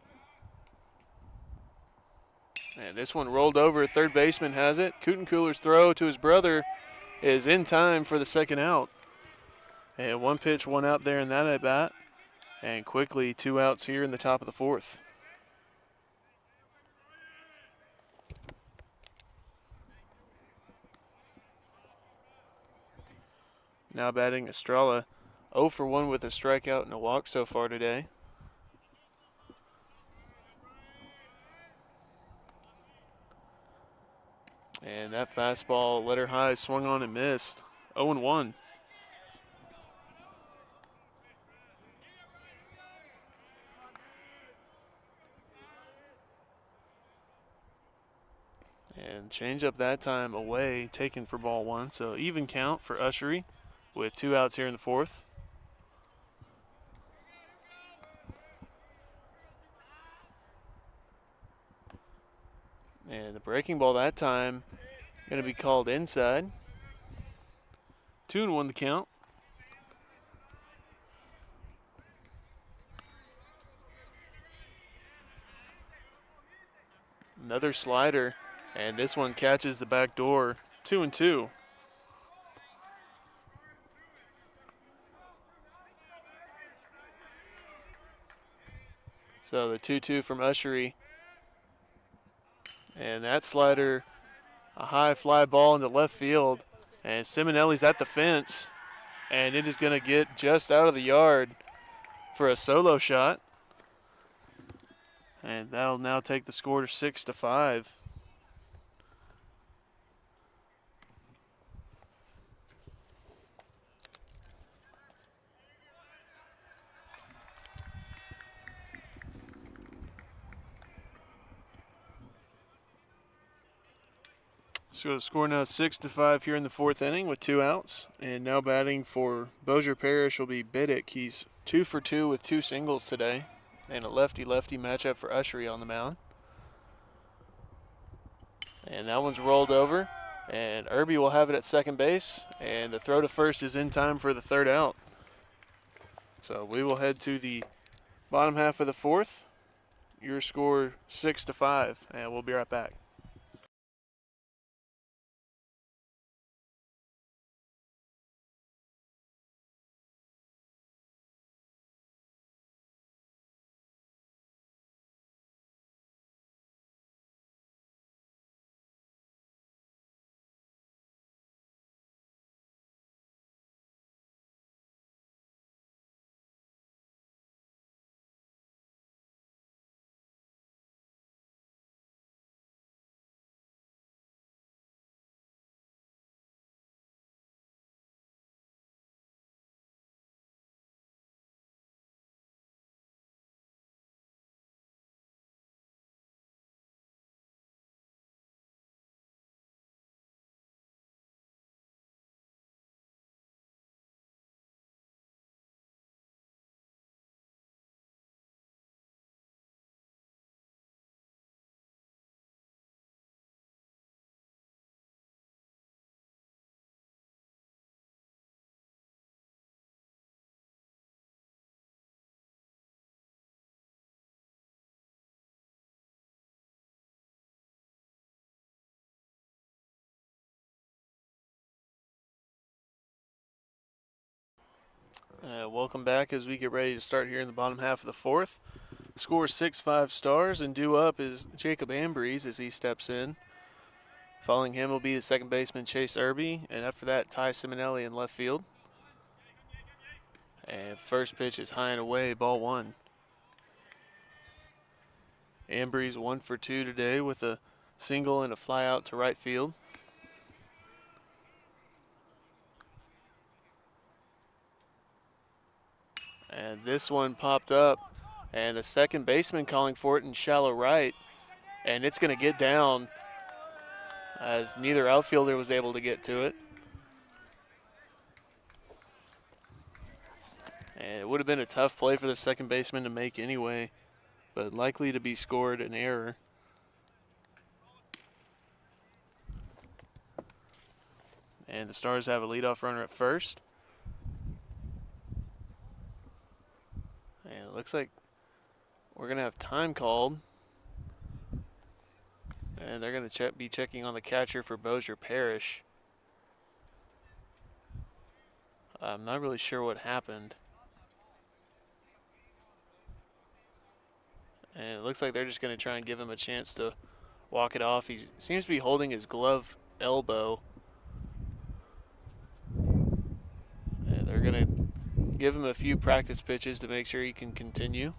[SPEAKER 1] And this one rolled over. 3rd baseman has it. Kutenkeuler's throw to his brother is in time for the 2nd out. And 1 pitch, 1 out there in that at bat. And quickly 2 outs here in the top of the 4th. Now batting Estrella, 0 for 1 with a strikeout and a walk so far today. And that fastball letter high swung on and missed. 0-1. And change up that time away, taken for ball one. So even count for Ushery with 2 outs here in the fourth. And the breaking ball that time going to be called inside. 2-1 the count. Another slider, and this one catches the back door. 2-2. So the 2-2 from Ushery. And that slider, a high fly ball into left field. And Simonelli's at the fence, and it is going to get just out of the yard for a solo shot. And that'll now take the score to 6-5. So the score now 6-5 here in the fourth inning with 2 outs. And now batting for Bossier Parish will be Biddick. He's 2 for 2 with 2 singles today. And a lefty-lefty matchup for Ushery on the mound. And that one's rolled over. And Irby will have it at second base. And the throw to first is in time for the 3rd out. So we will head to the bottom half of the fourth. Your score 6-5. And we'll be right back. Welcome back as we get ready to start here in the bottom half of the fourth. Score 6-5 Stars, and due up is Jacob Ambrose as he steps in. Following him will be the second baseman Chase Irby, and after that Ty Simonelli in left field. And first pitch is high and away, ball one. Ambrose 1 for 2 today with a single and a fly out to right field. And this one popped up, and the second baseman calling for it in shallow right, and it's going to get down as neither outfielder was able to get to it. And it would have been a tough play for the second baseman to make anyway, but likely to be scored an error. And the Stars have a leadoff runner at first. And it looks like we're going to have time called. And they're going to be checking on the catcher for Bossier Parish. I'm not really sure what happened. And it looks like they're just going to try and give him a chance to walk it off. He seems to be holding his glove elbow. And they're going to give him a few practice pitches to make sure he can continue.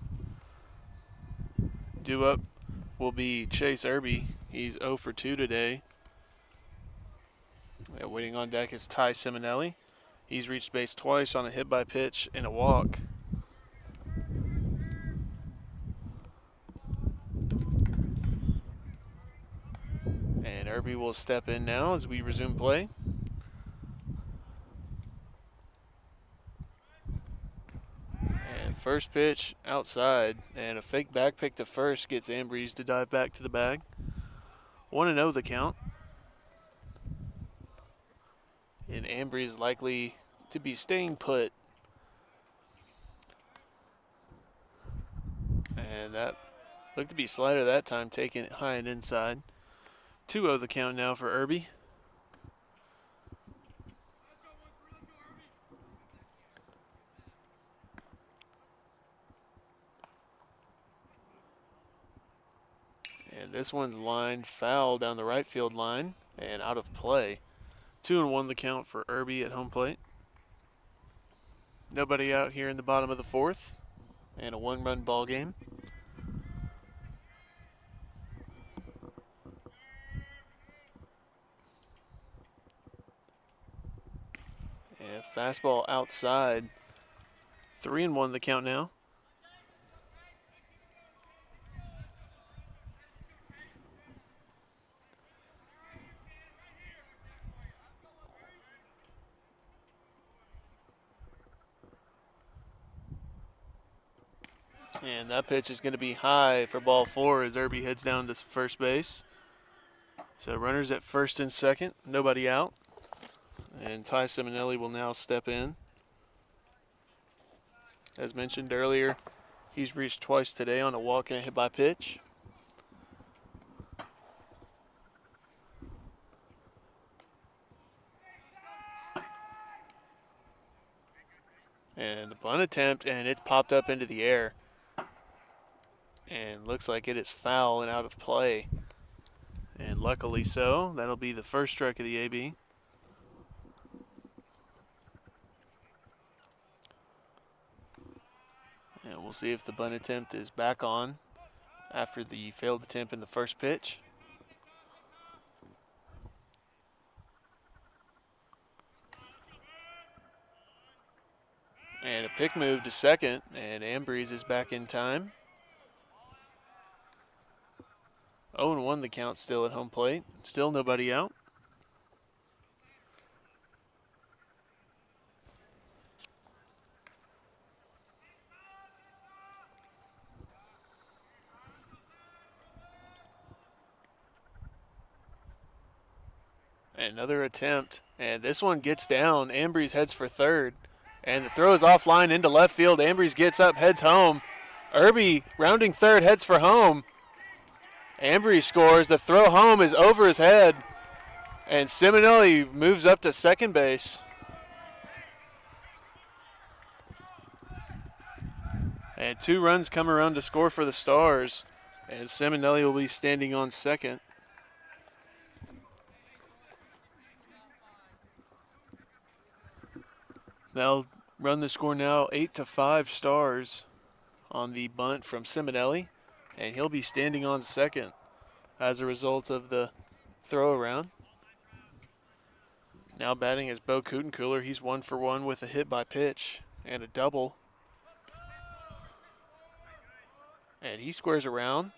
[SPEAKER 1] Due up will be Chase Irby. He's 0 for 2 today. Waiting on deck is Ty Simonelli. He's reached base twice on a hit by pitch and a walk. And Irby will step in now as we resume play. And first pitch outside, and a fake back pick to first gets Ambrose to dive back to the bag. 1-0 the count. And Ambrose likely to be staying put. And that looked to be slider that time, taking it high and inside. 2-0 the count now for Irby. And this one's lined foul down the right field line and out of play. 2-1 the count for Irby at home plate. Nobody out here in the bottom of the fourth, and a one-run ball game. And fastball outside. 3-1 the count now. And that pitch is going to be high for ball 4 as Irby heads down to first base. So runners at first and second, nobody out. And Ty Simonelli will now step in. As mentioned earlier, he's reached twice today on a walk and a hit by pitch. And the bunt attempt, and it's popped up into the air. And looks like it is foul and out of play. And luckily so. That'll be the first strike of the AB. And we'll see if the bunt attempt is back on after the failed attempt in the first pitch. And a pick move to second, and Ambrose is back in time. 0-1 the count still at home plate. Still nobody out. Another attempt, and this one gets down. Ambrose heads for third, and the throw is offline into left field. Ambrose gets up, heads home. Irby rounding third, heads for home. Ambrose scores. The throw home is over his head, and Simonelli moves up to second base. And 2 runs come around to score for the Stars, and Simonelli will be standing on second. They'll run the score now 8-5 Stars on the bunt from Simonelli. And he'll be standing on second as a result of the throw around. Now batting is Bo Kutenkeuler. He's 1 for 1 with a hit by pitch and a double. And he squares around.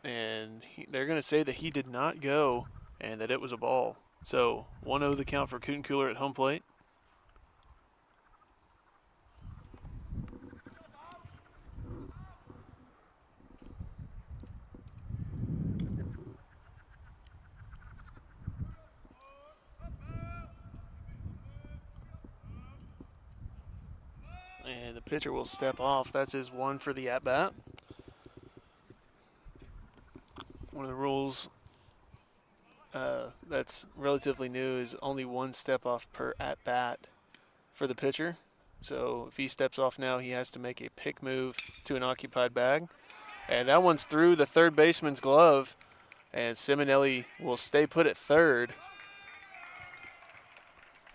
[SPEAKER 1] And they're going to say that he did not go and that it was a ball. So 1-0 the count for Kutenkeuler at home plate. And the pitcher will step off. That's his 1 for the at-bat. One of the rules that's relatively new is only 1 step off per at-bat for the pitcher. So if he steps off now, he has to make a pick move to an occupied bag. And that one's through the third baseman's glove. And Simonelli will stay put at third.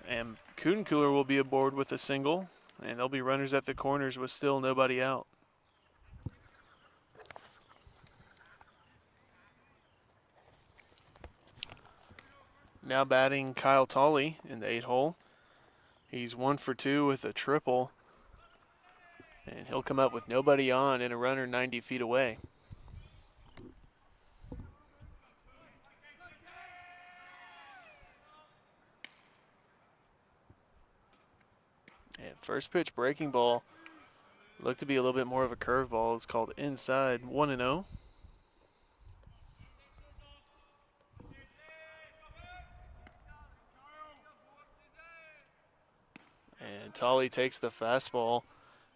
[SPEAKER 1] And Kutenkeuler will be aboard with a single. And there'll be runners at the corners with still nobody out. Now batting Kyle Tolley in the 8-hole. He's 1 for 2 with a triple. And he'll come up with nobody on and a runner 90 feet away. And first pitch breaking ball looked to be a little bit more of a curveball. It's called inside, 1-0. And Tolley takes the fastball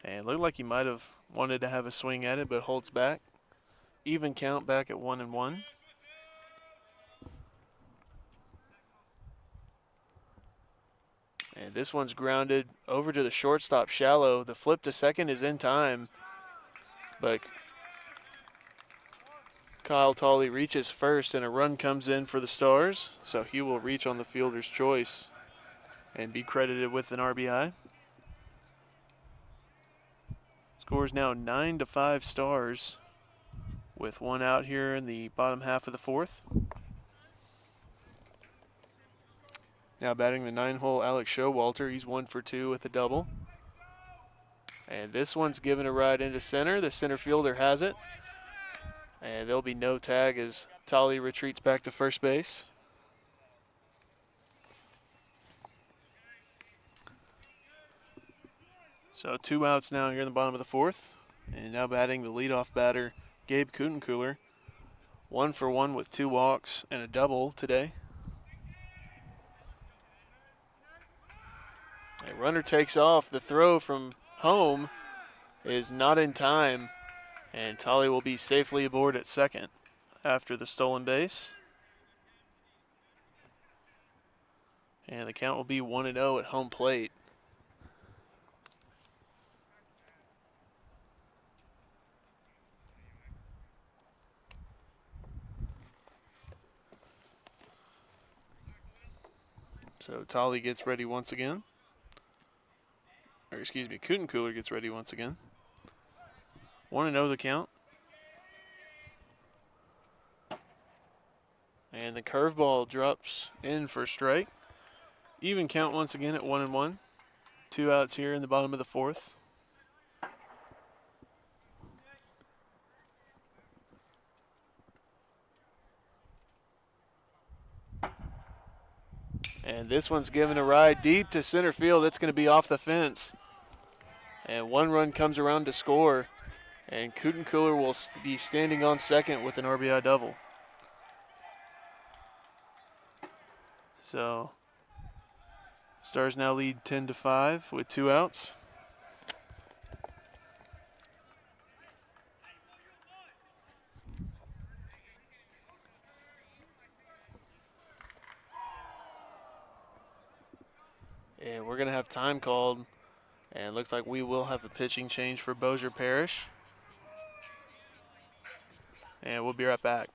[SPEAKER 1] and looked like he might have wanted to have a swing at it, but holds back. Even count back at 1-1. And this one's grounded over to the shortstop shallow. The flip to second is in time, but Kyle Tolley reaches first and a run comes in for the Stars, so he will reach on the fielder's choice and be credited with an RBI. Score is now 9-5 Stars with one out here in the bottom half of the fourth. Now batting the 9-hole Alex Showalter. He's 1 for 2 with a double. And this one's given a ride into center. The center fielder has it. And there'll be no tag as Tolley retreats back to first base. So 2 outs now here in the bottom of the fourth. And now batting the leadoff batter, Gabe Kutenkeuler. 1 for 1 with 2 walks and a double today. A runner takes off. The throw from home is not in time, and Tolley will be safely aboard at second after the stolen base. And the count will be 1-0 at home plate. So Tolley gets ready once again. Or excuse me, Kutenkeuler gets ready once again. 1-0 the count. And the curveball drops in for strike. Even count once again at 1-1. 2 outs here in the bottom of the fourth. And this one's given a ride deep to center field. It's going to be off the fence. And 1 run comes around to score. And Kutenkeuler will be standing on second with an RBI double. So Stars now lead 10-5 with 2 outs. And we're going to have time called. And it looks like we will have a pitching change for Boer Parish. And we'll be right back.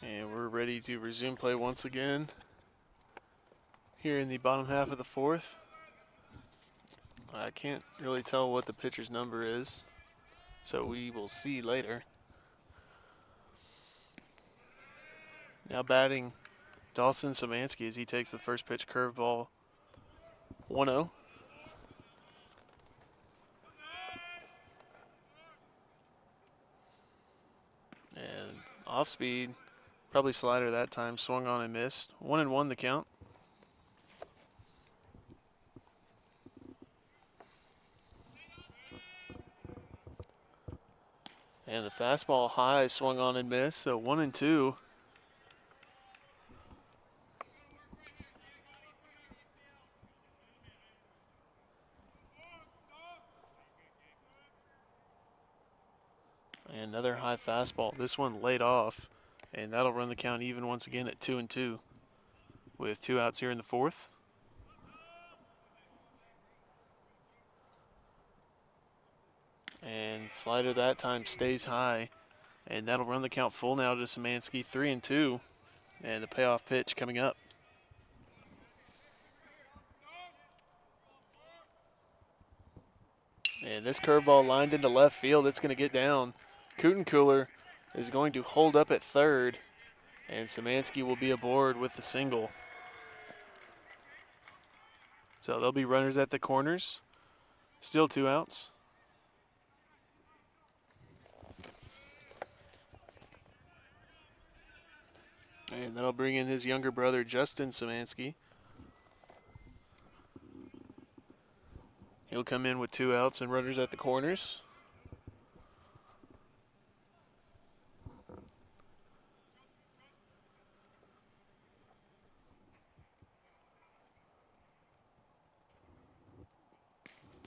[SPEAKER 1] And we're ready to resume play once again here in the bottom half of the fourth. I can't really tell what the pitcher's number is, so we will see later. Now batting Dawson Szymanski as he takes the first pitch curveball. 1-0. Off speed, probably slider that time, swung on and missed. 1-1 the count. And the fastball high, swung on and missed, so 1-2. And another high fastball. This one laid off, and that'll run the count even once again at 2-2 with 2 outs here in the fourth. And slider that time stays high, and that'll run the count full now to Szymanski, 3-2, and the payoff pitch coming up. And this curveball lined into left field. It's going to get down. Kutencooler is going to hold up at third, and Szymanski will be aboard with the single. So there'll be runners at the corners. Still 2 outs. And that'll bring in his younger brother, Justin Szymanski. He'll come in with 2 outs and runners at the corners.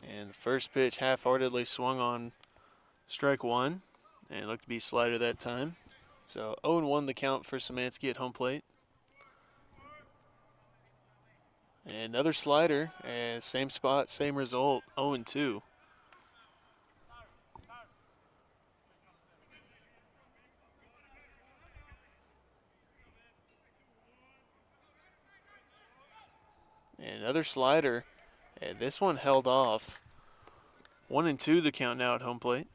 [SPEAKER 1] And the first pitch half-heartedly swung on strike 1, and it looked to be slider that time. So 0-1 the count for Szymanski at home plate. And another slider, and same spot, same result, 0-2. And another slider, and this one held off. 1-2 the count now at home plate.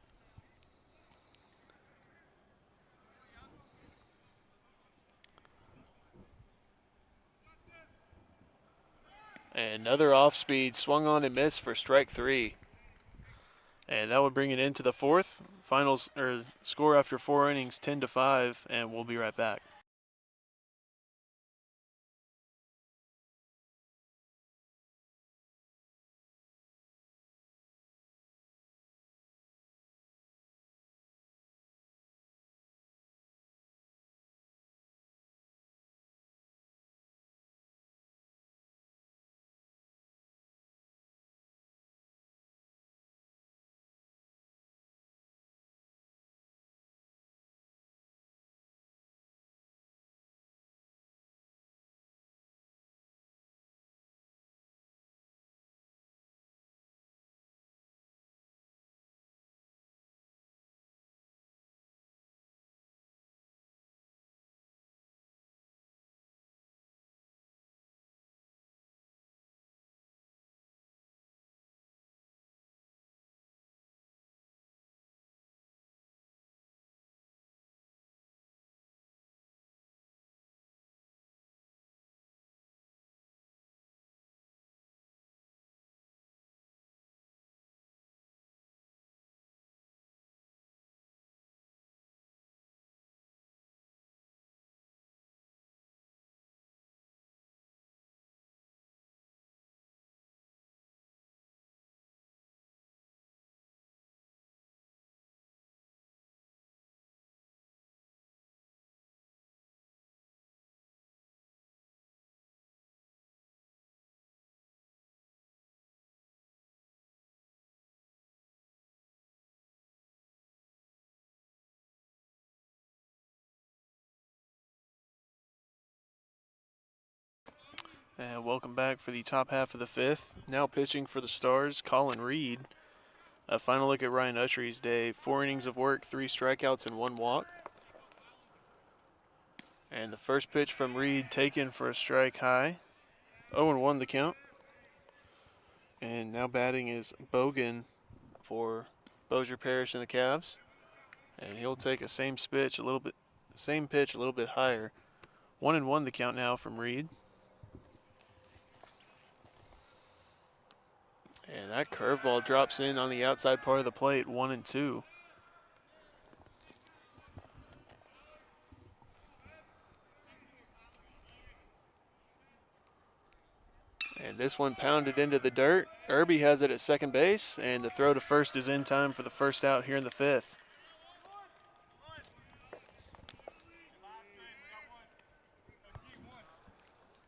[SPEAKER 1] And another off-speed, swung on and missed for strike 3. And that would bring it into the fourth. Finals or score after 4 innings, 10-5, and we'll be right back. And welcome back for the top half of the fifth. Now pitching for the Stars, Colin Reed. A final look at Ryan Ushery's day. 4 innings of work, 3 strikeouts, and 1 walk. And the first pitch from Reed taken for a strike high. 0-1 the count. And now batting is Bogan for Boer Parish and the Cavs. And he'll take a same pitch a little bit higher. 1-1 the count now from Reed. And that curveball drops in on the outside part of the plate, 1-2. And this one pounded into the dirt. Irby has it at second base, and the throw to first is in time for the first out here in the fifth.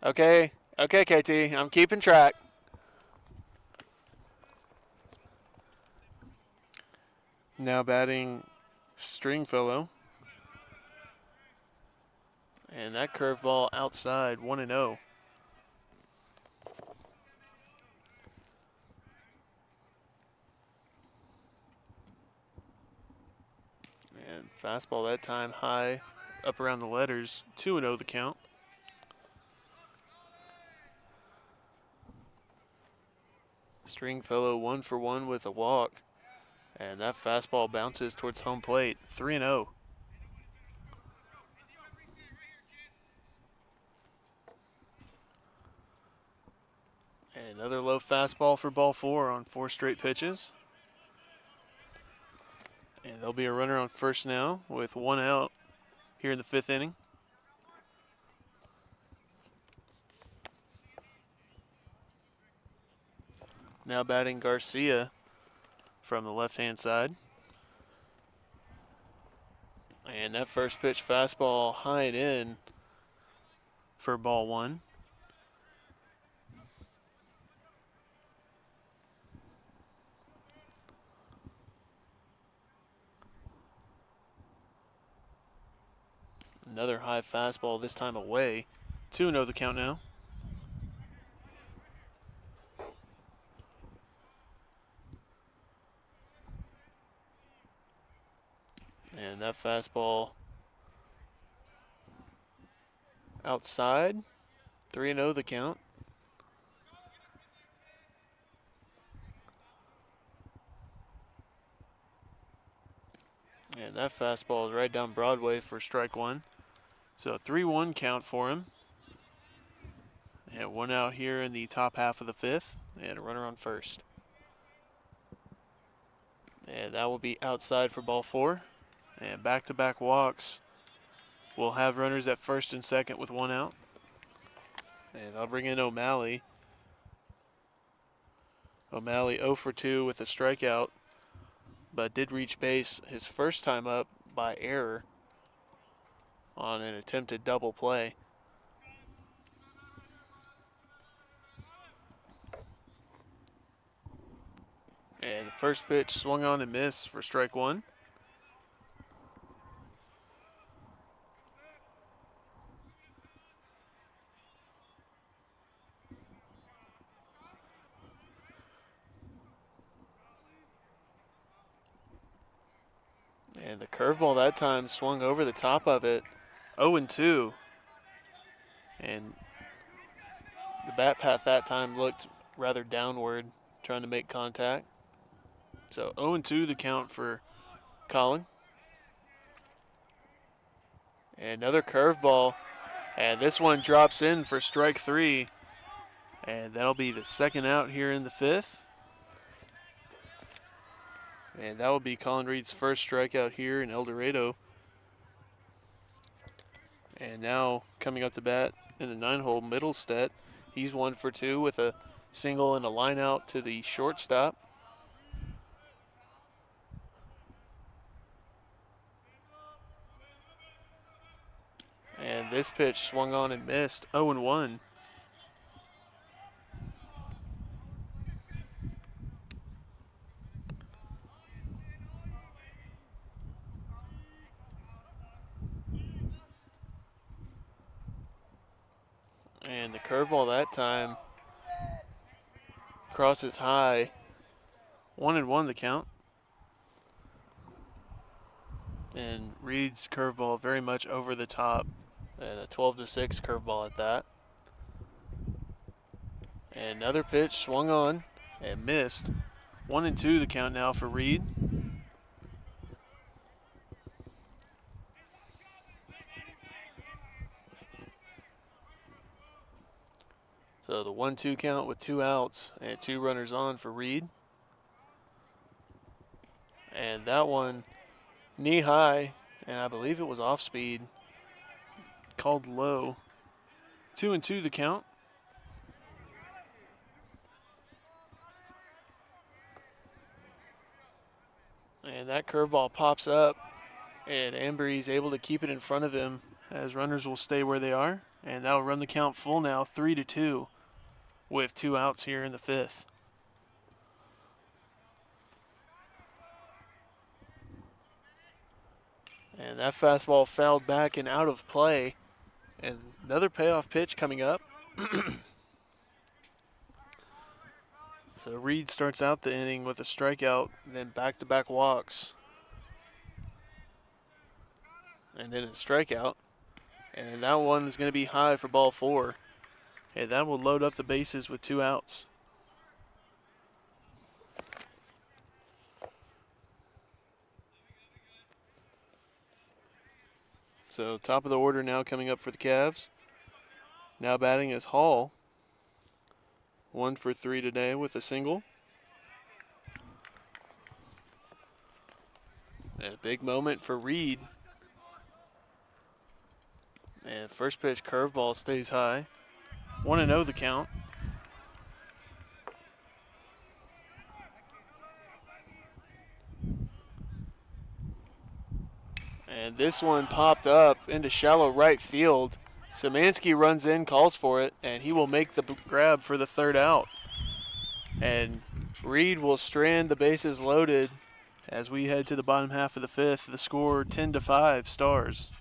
[SPEAKER 1] Okay, KT, I'm keeping track. Now batting Stringfellow. And that curveball outside, 1-0. And fastball that time high, up around the letters, 2-0 the count. Stringfellow 1 for 1 with a walk. And that fastball bounces towards home plate, 3-0. Another low fastball for ball 4 on 4 straight pitches. And there'll be a runner on first now with 1 out here in the 5th inning. Now batting Garcia from the left-hand side. And that first pitch fastball high and in for ball 1. Another high fastball, this time away. 2-0 the count now. And that fastball outside. 3-0 the count. And that fastball is right down Broadway for strike 1. So a 3-1 count for him. And 1 out here in the top half of the 5th. And a runner on first. And that will be outside for ball 4. And back-to-back walks. We'll have runners at first and second with 1 out. And I'll bring in O'Malley. O'Malley 0 for 2 with a strikeout, but did reach base his first time up by error on an attempted double play. And the first pitch swung on and missed for strike 1. And the curveball that time swung over the top of it, 0-2. And the bat path that time looked rather downward, trying to make contact. So 0-2 the count for Colin. And another curveball, and this one drops in for strike 3. And that'll be the second out here in the 5th. And that will be Colin Reed's first strikeout here in El Dorado. And now coming up to bat in the 9-hole, Middlestead. He's 1 for 2 with a single and a line out to the shortstop. And this pitch swung on and missed, 0-1. And the curveball that time crosses high. 1-1 the count. And Reed's curveball very much over the top. And a 12-6 curveball at that. And another pitch swung on and missed. 1-2 the count now for Reed. So the 1-2 count with 2 outs and 2 runners on for Reed. And that one knee high, and I believe it was off speed, called low. 2-2 the count. that curveball pops up, and Ambry's able to keep it in front of him as runners will stay where they are, and that'll run the count full now, 3-2, with 2 outs here in the 5th. And that fastball fouled back and out of play. And another payoff pitch coming up. So Reed starts out the inning with a strikeout, then back-to-back walks. And then a strikeout. And that one is going to be high for ball 4. And that will load up the bases with 2 outs. So top of the order now coming up for the Cavs. Now batting is Hall. 1 for 3 today with a single. And a big moment for Reed. And first pitch curveball stays high. 1-0 the count. And this one popped up into shallow right field. Szymanski runs in, calls for it, and he will make the grab for the 3rd out. And Reed will strand the bases loaded as we head to the bottom half of the 5th. The score 10-5 Stars.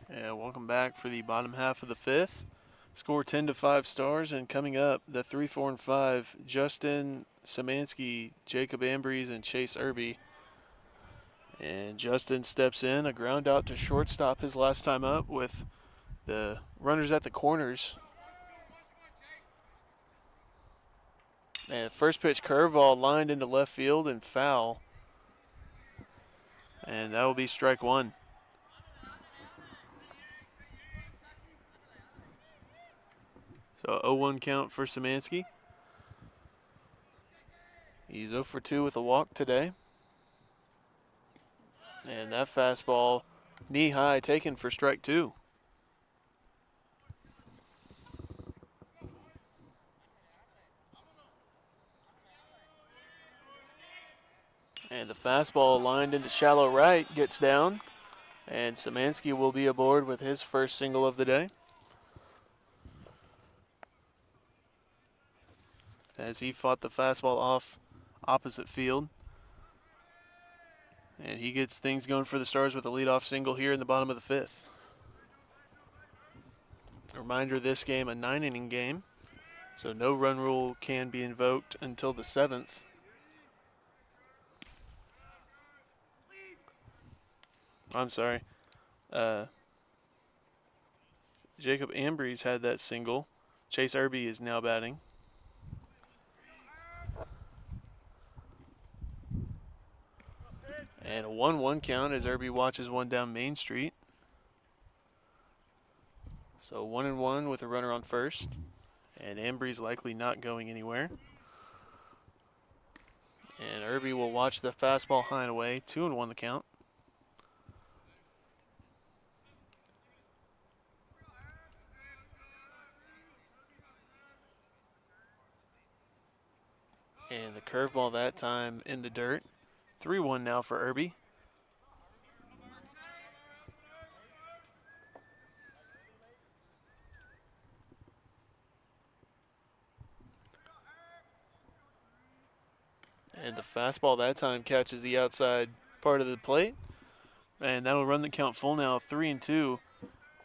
[SPEAKER 1] And welcome back for the bottom half of the 5th. Score 10-5 Stars, and coming up, the 3, 4, and 5, Justin Szymanski, Jacob Ambrose, and Chase Irby. And Justin steps in, a ground out to shortstop his last time up with the runners at the corners. And first pitch curveball lined into left field and foul. And that will be strike 1. So 0-1 count for Szymanski. He's 0 for 2 with a walk today. And that fastball knee high taken for strike 2. And the fastball lined into shallow right gets down. And Szymanski will be aboard with his first single of the day, as he fought the fastball off opposite field. And he gets things going for the Stars with a leadoff single here in the bottom of the 5th. A reminder, this game a 9-inning game, so no run rule can be invoked until the 7th. I'm sorry. Jacob Ambrose had that single. Chase Irby is now batting. And a 1-1 count as Irby watches one down Main Street. So 1-1 with a runner on first. And Embry's likely not going anywhere. And Irby will watch the fastball high and away. 2-1 the count. And the curveball that time in the dirt. 3-1 now for Irby. And the fastball that time catches the outside part of the plate. And that'll run the count full now, 3-2.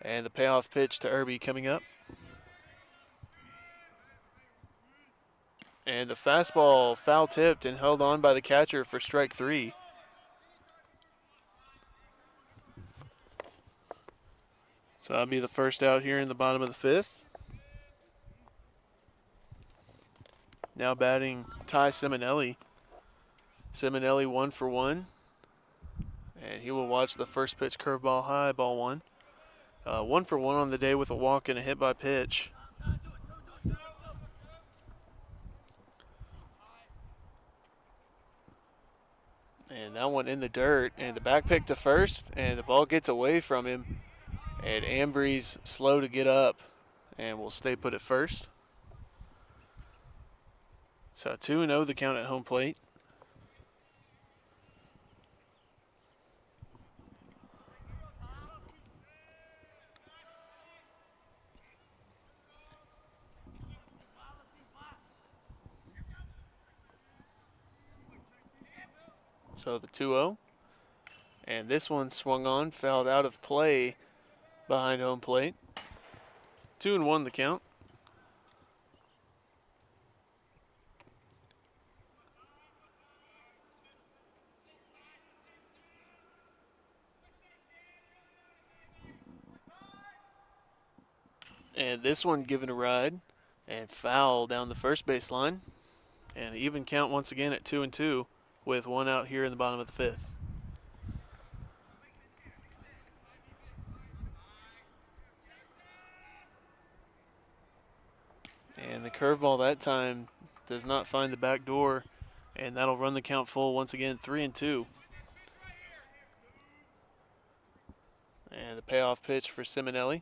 [SPEAKER 1] And the payoff pitch to Irby coming up. And the fastball foul tipped and held on by the catcher for strike 3. So that'll be the first out here in the bottom of the 5th. Now batting Ty Simonelli. Simonelli 1 for 1. And he will watch the first pitch curveball high, ball 1. 1 for 1 on the day with a walk and a hit by pitch. And that one in the dirt. And the back pick to first. And the ball gets away from him. And Embry's slow to get up. And will stay put at first. So 2-0 the count at home plate. So the 2-0. And this one swung on, fouled out of play behind home plate. 2-1 the count. And this one given a ride and foul down the first baseline. And even count once again at 2-2 with 1 out here in the bottom of the 5th. And the curveball that time does not find the back door, and that'll run the count full once again, 3-2. And the payoff pitch for Simonelli.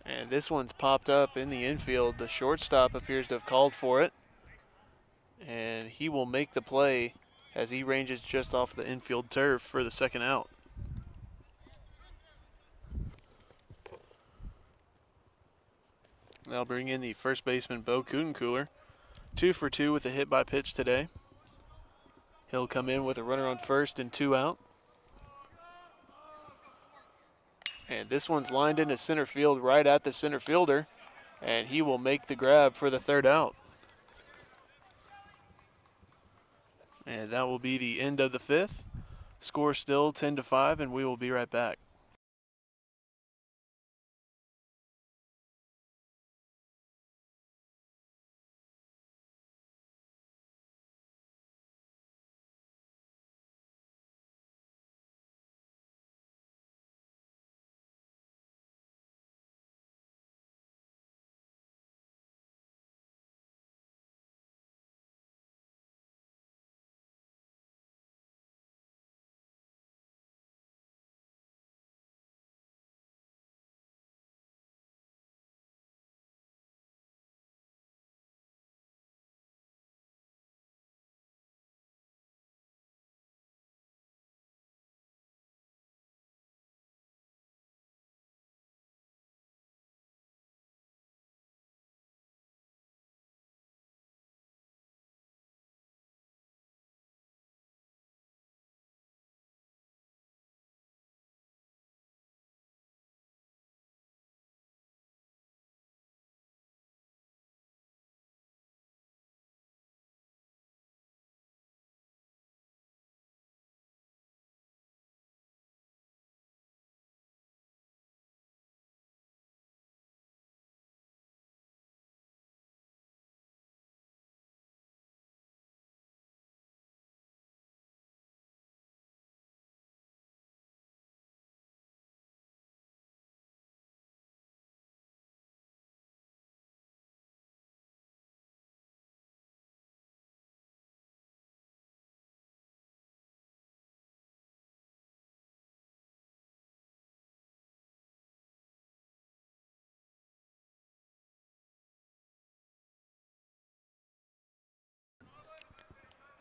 [SPEAKER 1] And this one's popped up in the infield. The shortstop appears to have called for it. And he will make the play as he ranges just off the infield turf for the second out. They'll bring in the first baseman, Bo Kutencooler. 2 for 2 with a hit by pitch today. He'll come in with a runner on first and 2 out. And this one's lined into center field right at the center fielder. And he will make the grab for the third out. And that will be the end of the 5th. Score still 10-5, and we will be right back.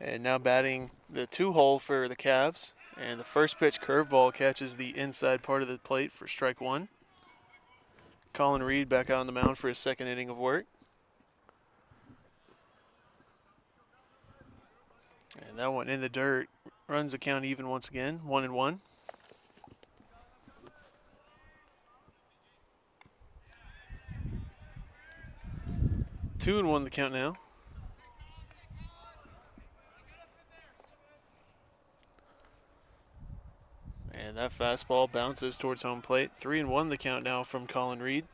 [SPEAKER 1] And now batting the 2-hole for the Cavs. And the first pitch curveball catches the inside part of the plate for strike 1. Colin Reed back out on the mound for his second inning of work. And that one in the dirt. Runs the count even once again, 1-1. 2-1 the count now. And that fastball bounces towards home plate. 3-1 the count now from Colin Reed.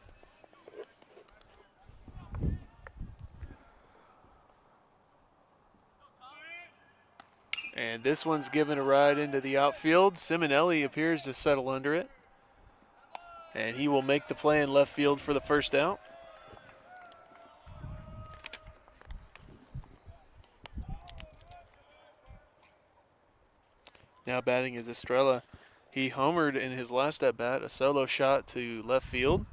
[SPEAKER 1] And this one's given a ride into the outfield. Simonelli appears to settle under it. And he will make the play in left field for the first out. Now batting is Estrella. He homered in his last at-bat, a solo shot to left field.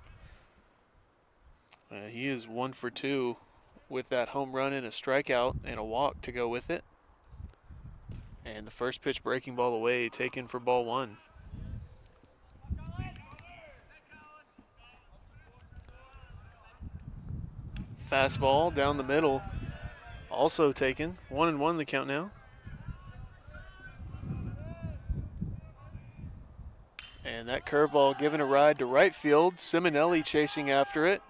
[SPEAKER 1] He is 1 for 2 with that home run and a strikeout and a walk to go with it. And the first pitch breaking ball away, taken for ball 1. Fastball down the middle, also taken. 1-1 the count now. And that curveball given a ride to right field. Simonelli chasing after it.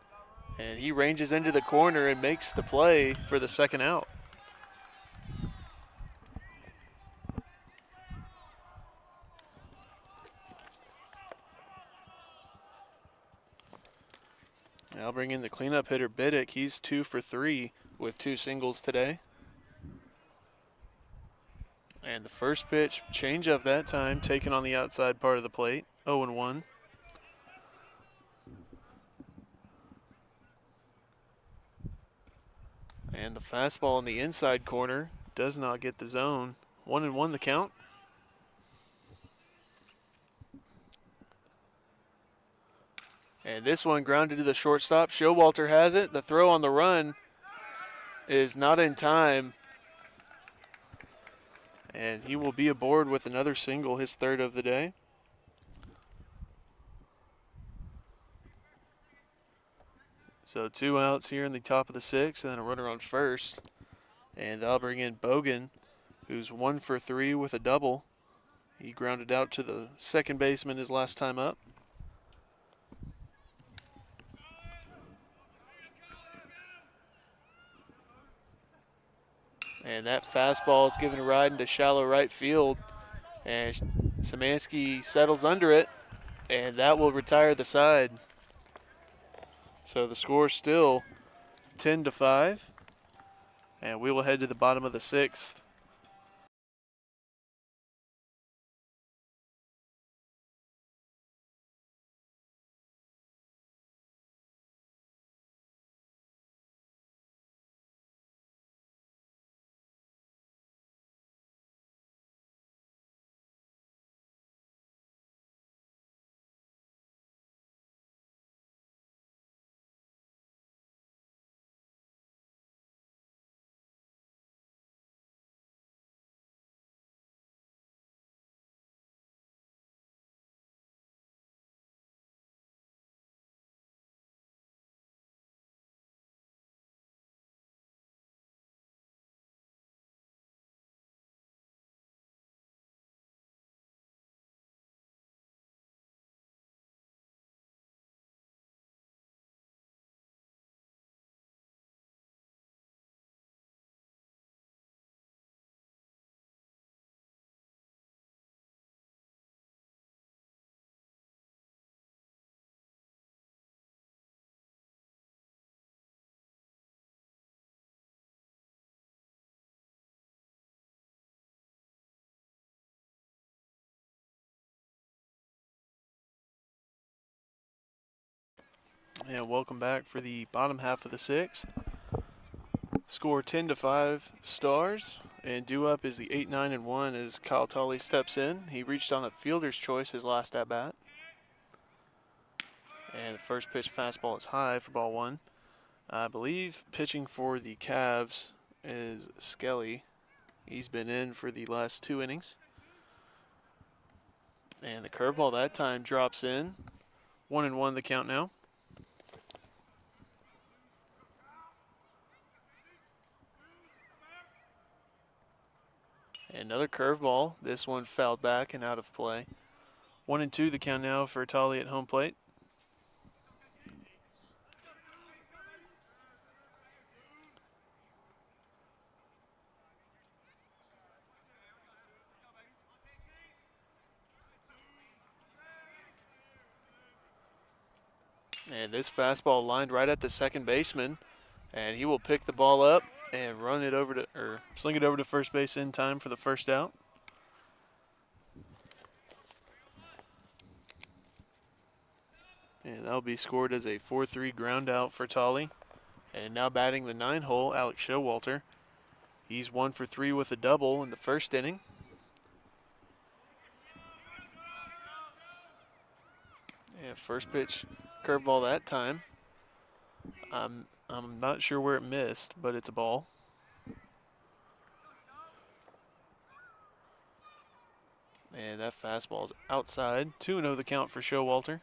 [SPEAKER 1] And he ranges into the corner and makes the play for the second out. I'll bring in the cleanup hitter, Biddick. He's 2 for 3 with 2 singles today. And the first pitch, change up that time, taken on the outside part of the plate, 0-1. And the fastball in the inside corner does not get the zone. 1-1 the count. And this one grounded to the shortstop. Showalter has it. The throw on the run is not in time. And he will be aboard with another single, his third of the day. So 2 outs here in the top of the 6th and then a runner on first. And I'll bring in Bogan, who's 1 for 3 with a double. He grounded out to the second baseman his last time up. And that fastball is given a ride into shallow right field. And Szymanski settles under it, and that will retire the side. So the score is still 10-5. And we will head to the bottom of the 6th. And welcome back for the bottom half of the 6th. Score 10-5 Stars. And due up is the 8-9-1 as Kyle Tully steps in. He reached on a fielder's choice his last at bat. And the first pitch fastball is high for ball 1. I believe pitching for the Cavs is Skelly. He's been in for the last 2 innings. And the curveball that time drops in. 1-1 the count now. Another curveball. This one fouled back and out of play. 1-2 the count now for Tolly at home plate. And this fastball lined right at the second baseman, and he will pick the ball up and run it over to, or sling it over to first base in time for the first out. And that'll be scored as a 4-3 ground out for Tolly. And now batting the 9-hole, Alex Showalter. He's 1 for 3 with a double in the first inning. And first pitch curveball that time. I'm not sure where it missed, but it's a ball. And that fastball's outside. 2-0 the count for Showalter.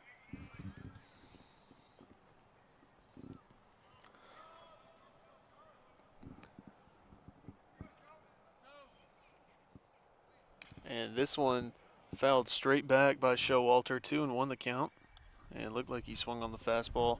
[SPEAKER 1] And this one fouled straight back by Showalter. 2-1 the count. And it looked like he swung on the fastball.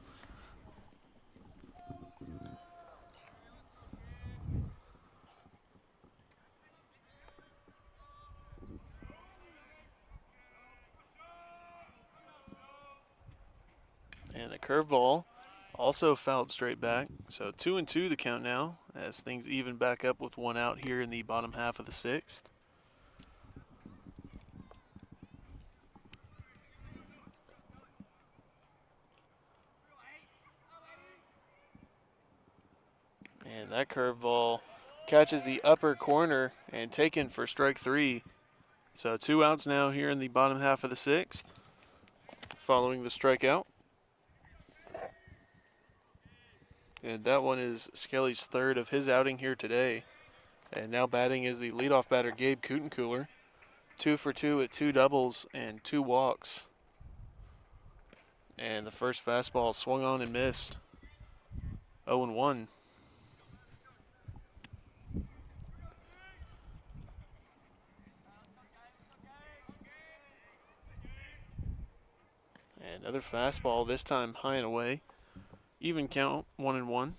[SPEAKER 1] And the curveball also fouled straight back. So 2-2 the count now as things even back up with 1 out here in the bottom half of the 6th. And that curveball catches the upper corner and taken for strike 3. So 2 outs now here in the bottom half of the 6th following the strikeout. And that one is Skelly's 3rd of his outing here today. And now batting is the leadoff batter, Gabe Kutencooler. 2 for 2 at 2 doubles and 2 walks. And the first fastball swung on and missed. 0-1. And another fastball, this time high and away. Even count, 1-1.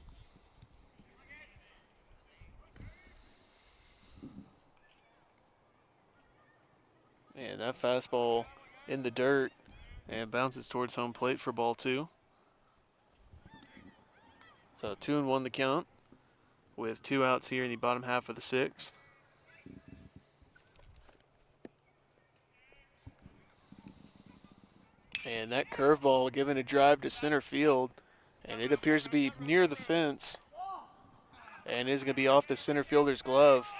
[SPEAKER 1] And that fastball in the dirt and bounces towards home plate for ball 2. So 2-1 the count with 2 outs here in the bottom half of the 6th. And that curveball given a drive to center field, and it appears to be near the fence, and is going to be off the center fielder's glove.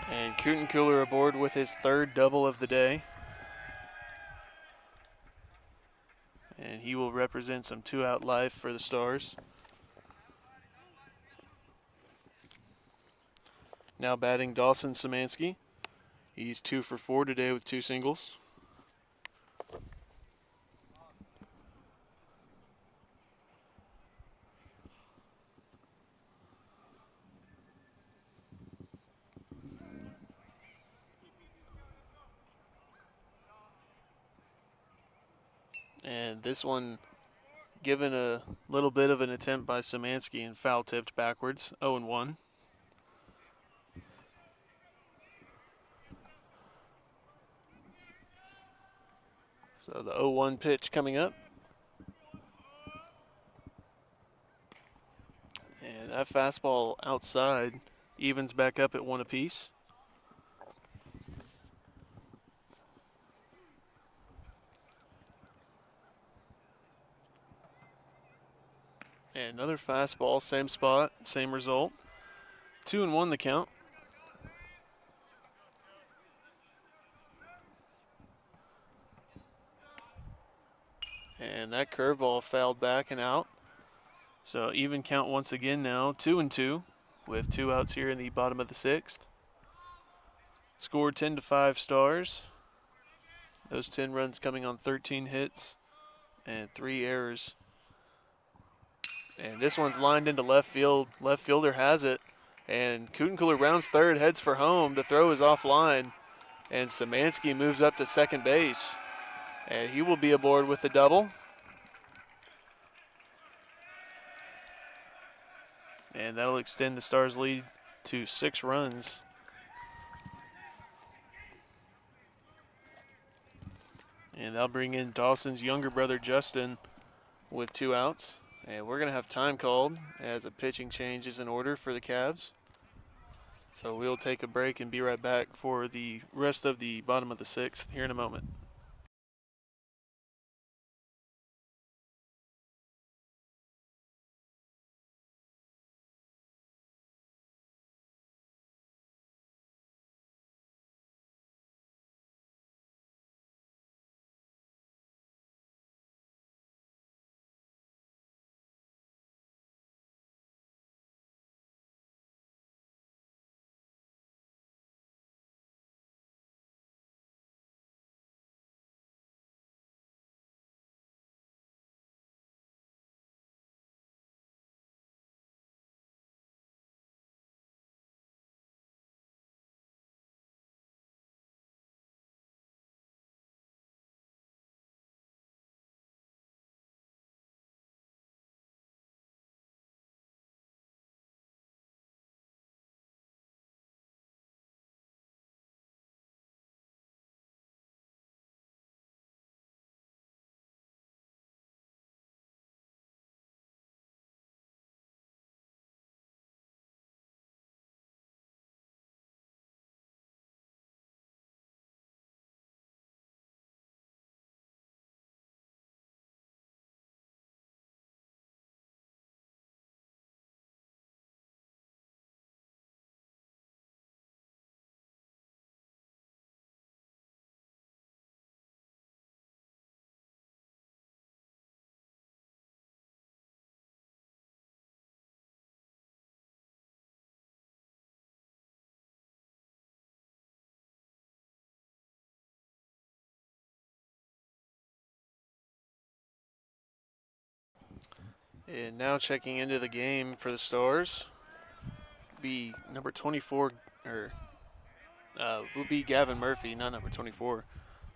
[SPEAKER 1] And Kutencooler aboard with his 3rd double of the day. And he will represent some 2-out life for the Stars. Now batting Dawson Szymanski. He's 2 for 4 today with 2 singles. And this one given a little bit of an attempt by Szymanski and foul tipped backwards, 0-1. So the 0-1 pitch coming up. And that fastball outside evens back up at 1 apiece. And another fastball, same spot, same result. 2-1 the count. And that curveball fouled back and out. So even count once again now, 2-2 with 2 outs here in the bottom of the 6th. Scored 10-5 Stars. Those 10 runs coming on 13 hits and 3 errors. And this one's lined into left field. Left fielder has it. And Kutenkula rounds third, heads for home. The throw is offline. And Szymanski moves up to second base. And he will be aboard with the double. And that'll extend the Stars' lead to 6 runs. And they'll bring in Dawson's younger brother, Justin, with 2 outs. And we're going to have time called as a pitching change is in order for the Cavs. So we'll take a break and be right back for the rest of the bottom of the 6th here in a moment. And now checking into the game for the Stars, be number 24, or will be Gavin Murphy, not number 24.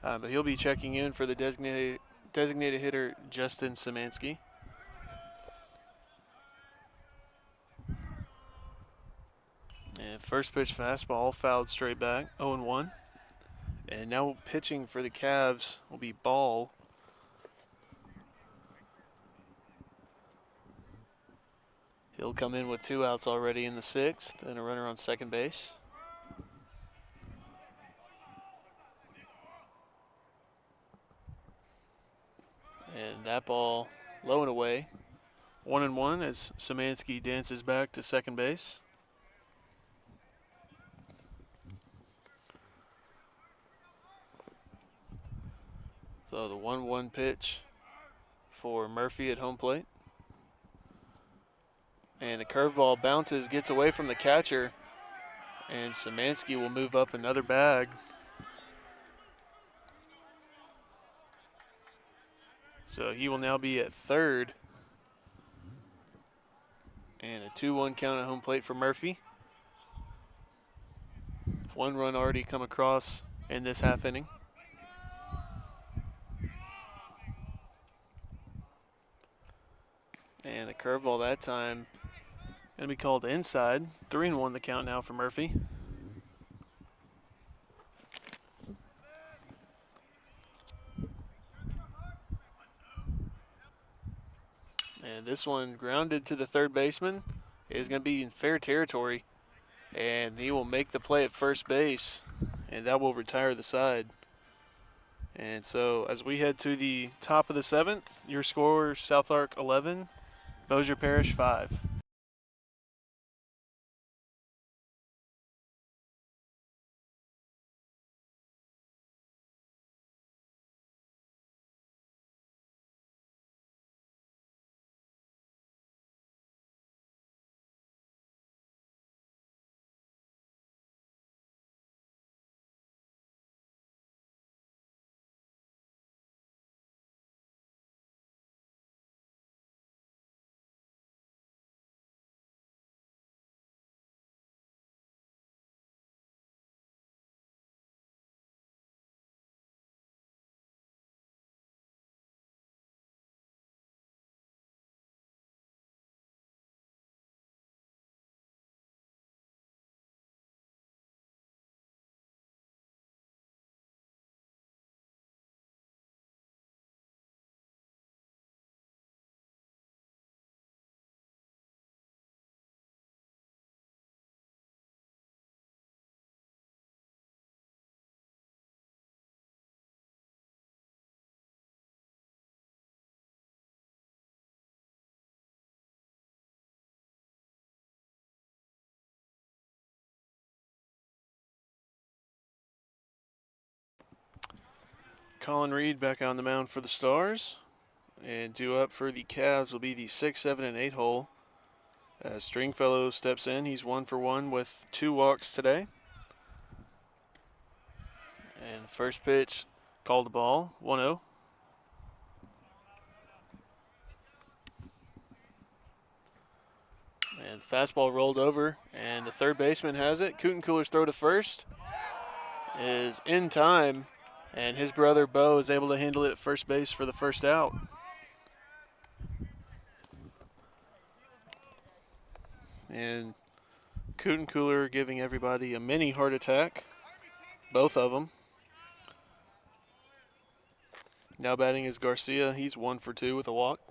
[SPEAKER 1] But he'll be checking in for the designated hitter, Justin Szymanski. And first pitch fastball fouled straight back, 0-1. And now pitching for the Cavs will be Ball. He'll come in with 2 outs already in the 6th and a runner on second base. And that ball low and away. 1-1 as Szymanski dances back to second base. So the 1-1 pitch for Murphy at home plate. And the curveball bounces, gets away from the catcher, and Szymanski will move up another bag. So he will now be at third. And a 2-1 count at home plate for Murphy. 1 run already come across in this half inning. And the curveball that time going to be called inside. 3-1 the count now for Murphy. And this one grounded to the third baseman is going to be in fair territory. And he will make the play at first base, and that will retire the side. And so as we head to the top of the 7th, your score, SouthArk 11, Bossier Parish 5. Colin Reed back on the mound for the Stars. And due up for the Cavs will be the 6, 7, and 8 hole. As Stringfellow steps in, he's 1 for 1 with 2 walks today. And first pitch, called the ball, 1-0. And fastball rolled over, and the third baseman has it. Kutencooler's throw to first is in time, and his brother Bo is able to handle it at first base for the first out. And Kutencooler giving everybody a mini heart attack, both of them. Now batting is Garcia. He's 1 for 2 with a walk.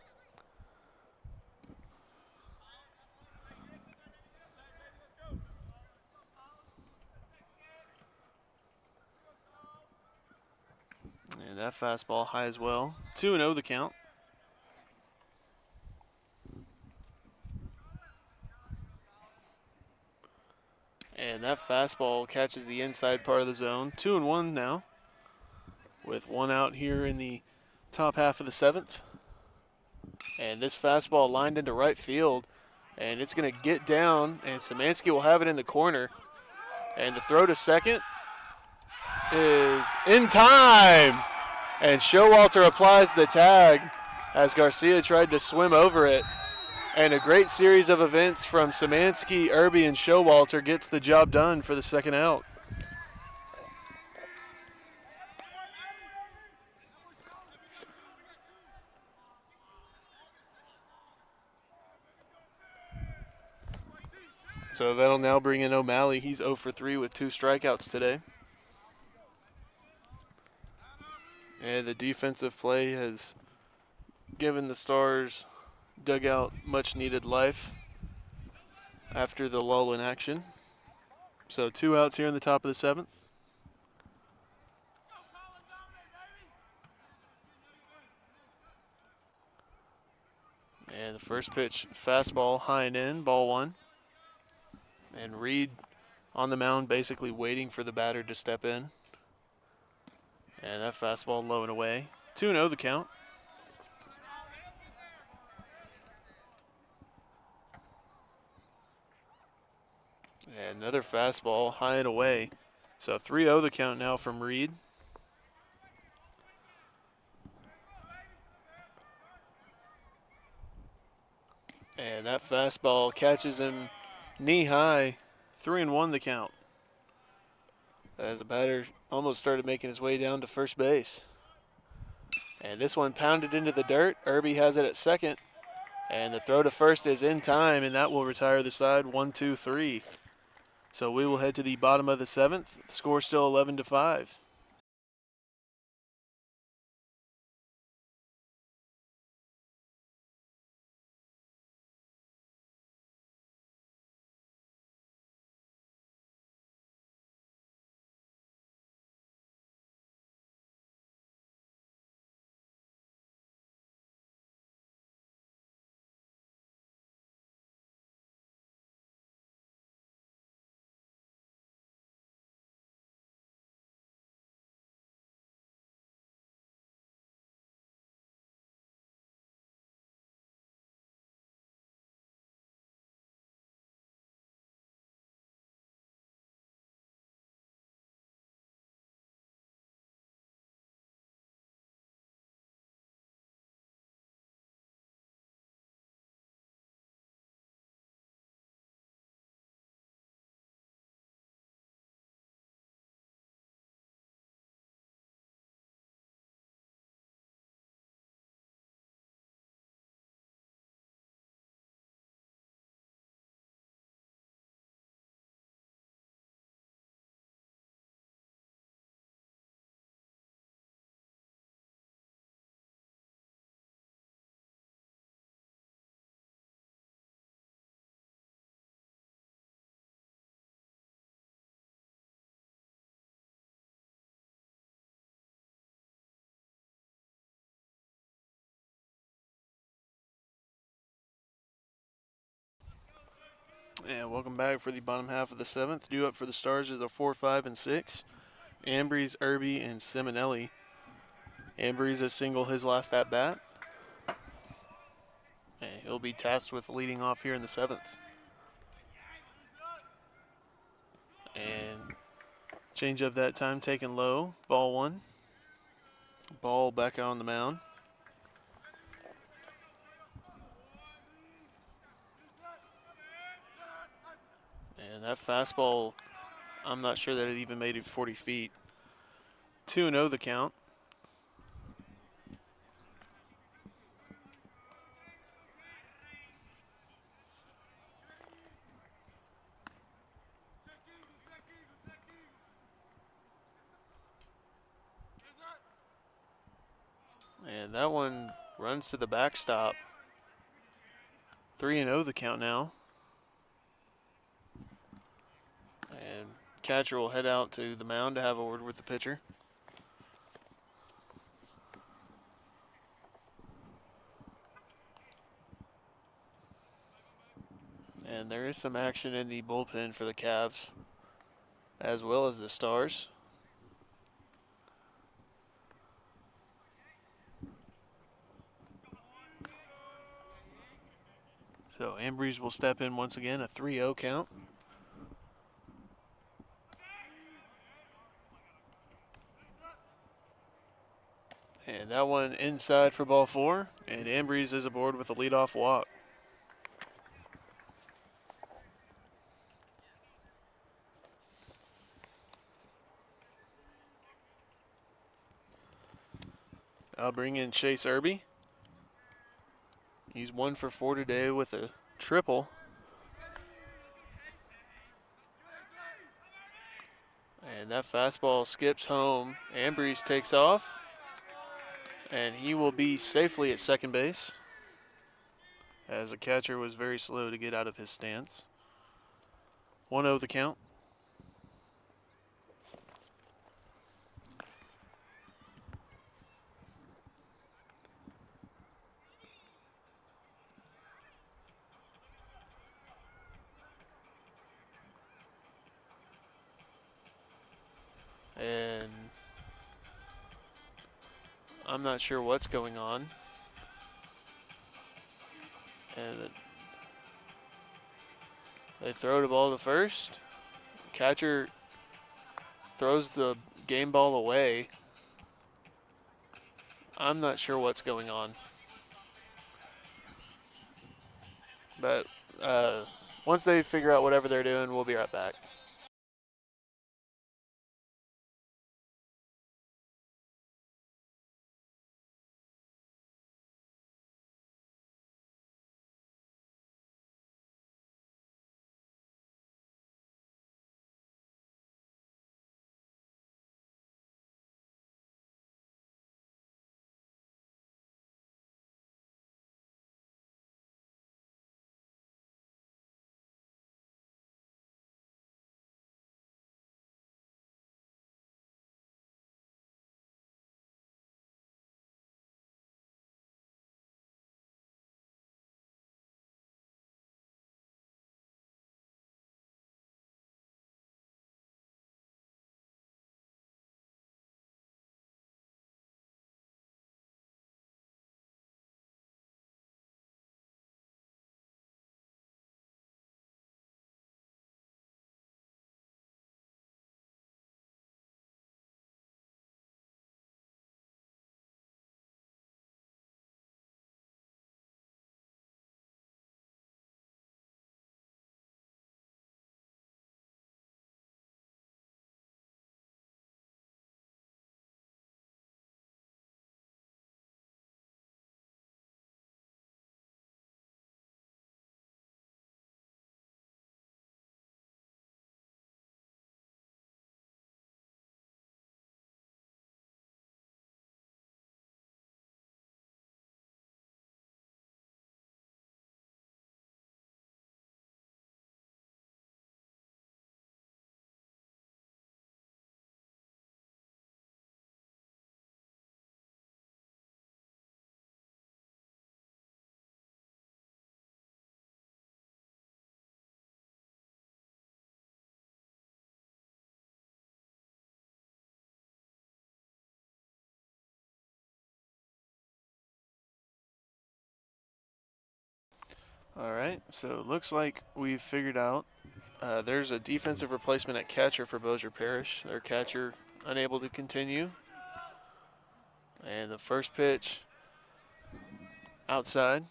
[SPEAKER 1] And that fastball high as well. 2-0 the count. And that fastball catches the inside part of the zone. 2-1 now, with 1 out here in the top half of the 7th. And this fastball lined into right field, and it's going to get down, and Szymanski will have it in the corner. And the throw to second is in time. And Showalter applies the tag as Garcia tried to swim over it. And a great series of events from Szymanski, Irby, and Showalter gets the job done for the second out. So that'll now bring in O'Malley. He's 0 for 3 with 2 strikeouts today. And the defensive play has given the Stars dugout much needed life after the lull in action. So 2 outs here in the top of the 7th. And the first pitch, fastball high and in, ball 1. And Reed on the mound basically waiting for the batter to step in. And that fastball low and away. 2-0 the count. And another fastball high and away. So 3-0 the count now from Reed. And that fastball catches him knee high. 3-1 the count, as the batter almost started making his way down to first base. And this one pounded into the dirt. Irby has it at second. And the throw to first is in time, and that will retire the side 1-2-3. So we will head to the bottom of the 7th. The score still 11-5. And welcome back for the bottom half of the 7th. Due up for the Stars is the 4, 5, and 6. Ambrose, Irby, and Simonelli. Ambry's a single his last at bat. And he'll be tasked with leading off here in the 7th. And change up that time taken low. Ball 1. Ball back out on the mound. And that fastball, I'm not sure that it even made it 40 feet. 2-0 the count. And that one runs to the backstop. 3-0 the count now. And catcher will head out to the mound to have a word with the pitcher. And there is some action in the bullpen for the Cavs, as well as the Stars. So Ambry's will step in once again, a 3-0 count. And that one inside for ball 4, and Ambry's is aboard with a leadoff walk. I'll bring in Chase Irby. He's 1 for 4 today with a triple. And that fastball skips home. Ambry's takes off, and he will be safely at second base, as the catcher was very slow to get out of his stance. 1-0 the count. And I'm not sure what's going on. And they throw the ball to first. Catcher throws the game ball away. I'm not sure what's going on. But once they figure out whatever they're doing, we'll be right back. All right, so it looks like we've figured out there's a defensive replacement at catcher for Bossier Parish. Their catcher unable to continue. And the first pitch outside.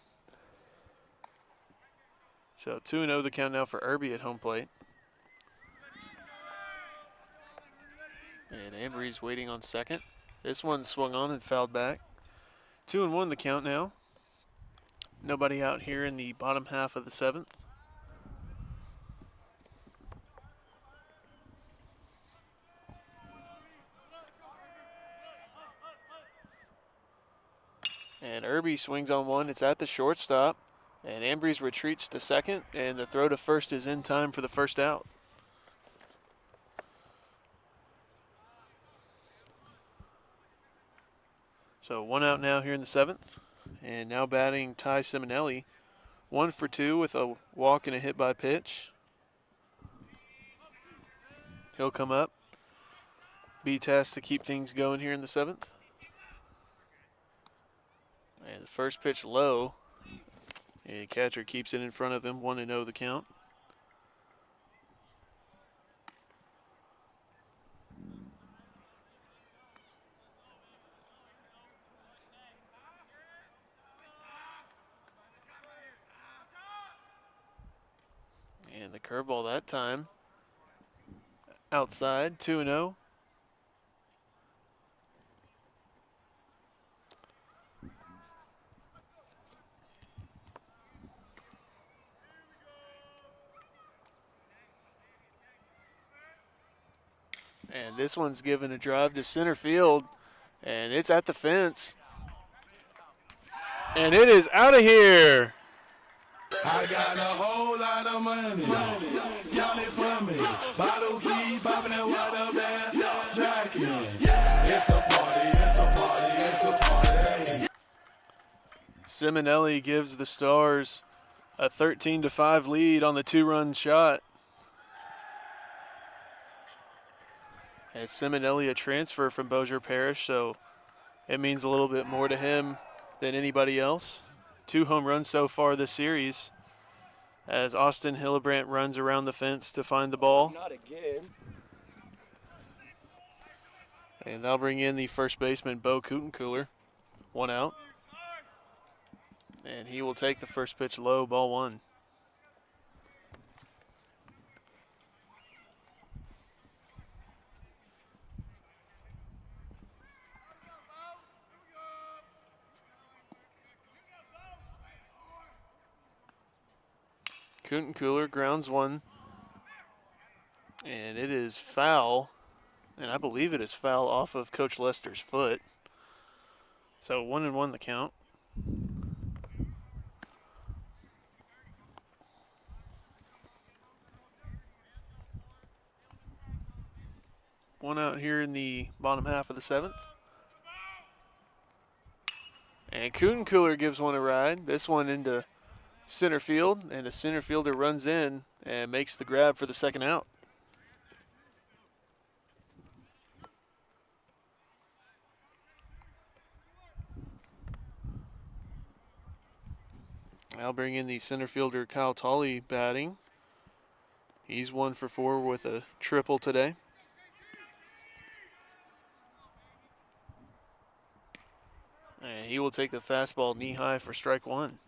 [SPEAKER 1] So 2-0 the count now for Irby at home plate. And Embry's waiting on second. This one swung on and fouled back. 2-1 the count now. Nobody out here in the bottom half of the seventh. And Irby swings on one. It's at the shortstop. And Embry's retreats to second. And the throw to first is in time for the first out. So 1 out now here in the seventh. And now batting Ty Simonelli. 1 for 2 with a walk and a hit by pitch. He'll come up. Be tasked to keep things going here in the seventh. And the first pitch low. And catcher keeps it in front of him. 1-0 the count. And the curveball that time. Outside, 2-0. And this one's given a drive to center field. And it's at the fence. And it is out of here.
[SPEAKER 2] I got a whole lot of money. Y'all it for me. Bottle key popping that water band. Jacking. It's a party, it's a party, it's a party.
[SPEAKER 1] Simonelli gives the Stars a 13-5 lead on the 2-run shot. And Simonelli a transfer from Bossier Parish, so it means a little bit more to him than anybody else. 2 home runs so far this series as Austin Hillebrandt runs around the fence to find the ball.
[SPEAKER 3] Not again.
[SPEAKER 1] And they'll bring in the first baseman, Bo Kutencooler. 1 out. And he will take the first pitch low, ball 1. Kutencooler grounds one. And it is foul. And I believe it is foul off of Coach Lester's foot. So 1-1 the count. One out here in the bottom half of the seventh. And Kutencooler gives one a ride. This one into center field, and the center fielder runs in and makes the grab for the second out. I'll bring in the center fielder Kyle Tolley batting. He's 1 for 4 with a triple today. And he will take the fastball knee high for strike 1.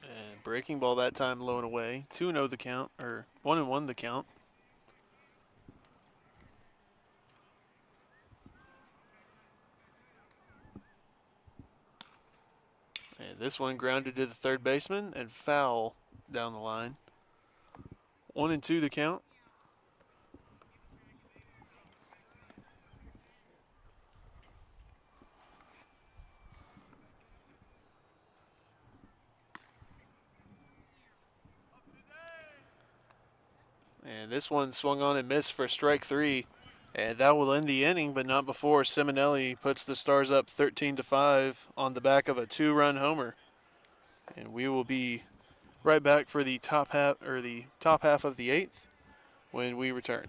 [SPEAKER 1] And breaking ball that time low and away. 2-0 the count, or 1-1 the count. And this one grounded to the third baseman and foul down the line. 1-2 the count. And this one swung on and missed for strike 3. And that will end the inning, but not before Simonelli puts the Stars up 13-5 on the back of a 2-run homer. And we will be right back for the top half of the 8th when we return.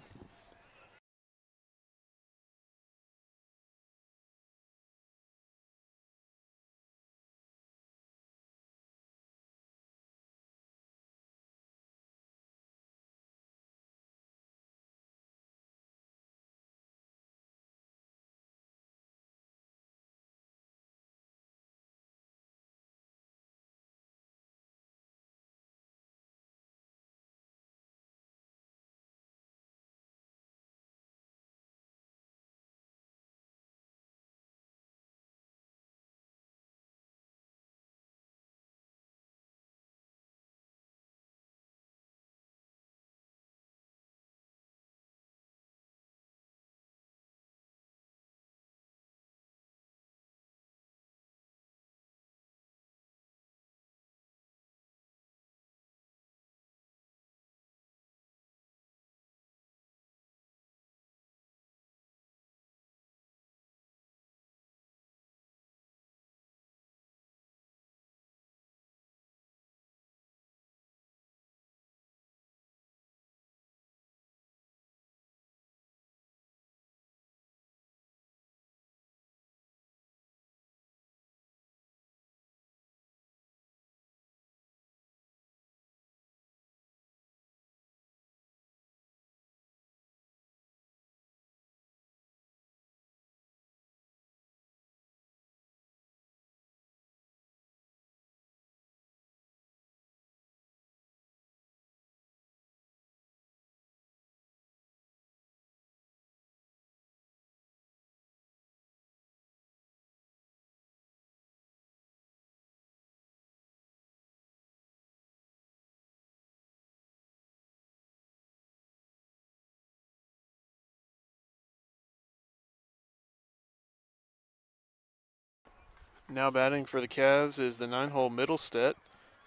[SPEAKER 1] Now batting for the Cavs is the 9-hole Middlestead.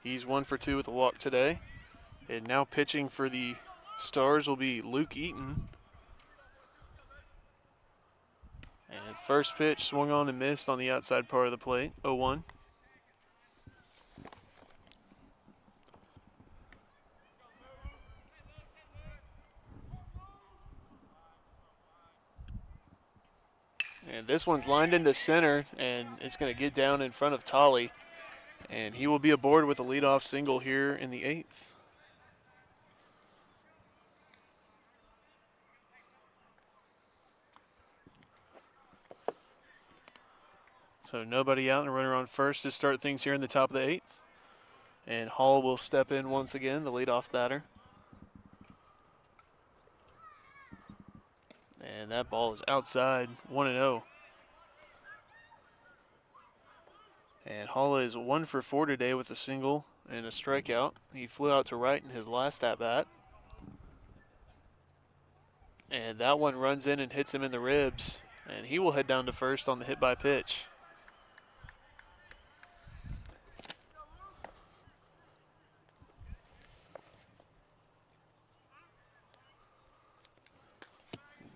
[SPEAKER 1] He's 1 for 2 with a walk today. And now pitching for the Stars will be Luke Eaton. And first pitch swung on and missed on the outside part of the plate, 0-1. And this one's lined into center, and it's going to get down in front of Tolley. And he will be aboard with a leadoff single here in the 8th. So nobody out and a runner on first to start things here in the top of the 8th. And Hall will step in once again, the leadoff batter. And that ball is outside, 1-0. And Hall is 1 for 4 today with a single and a strikeout. He flew out to right in his last at-bat. And that one runs in and hits him in the ribs. And he will head down to first on the hit by pitch.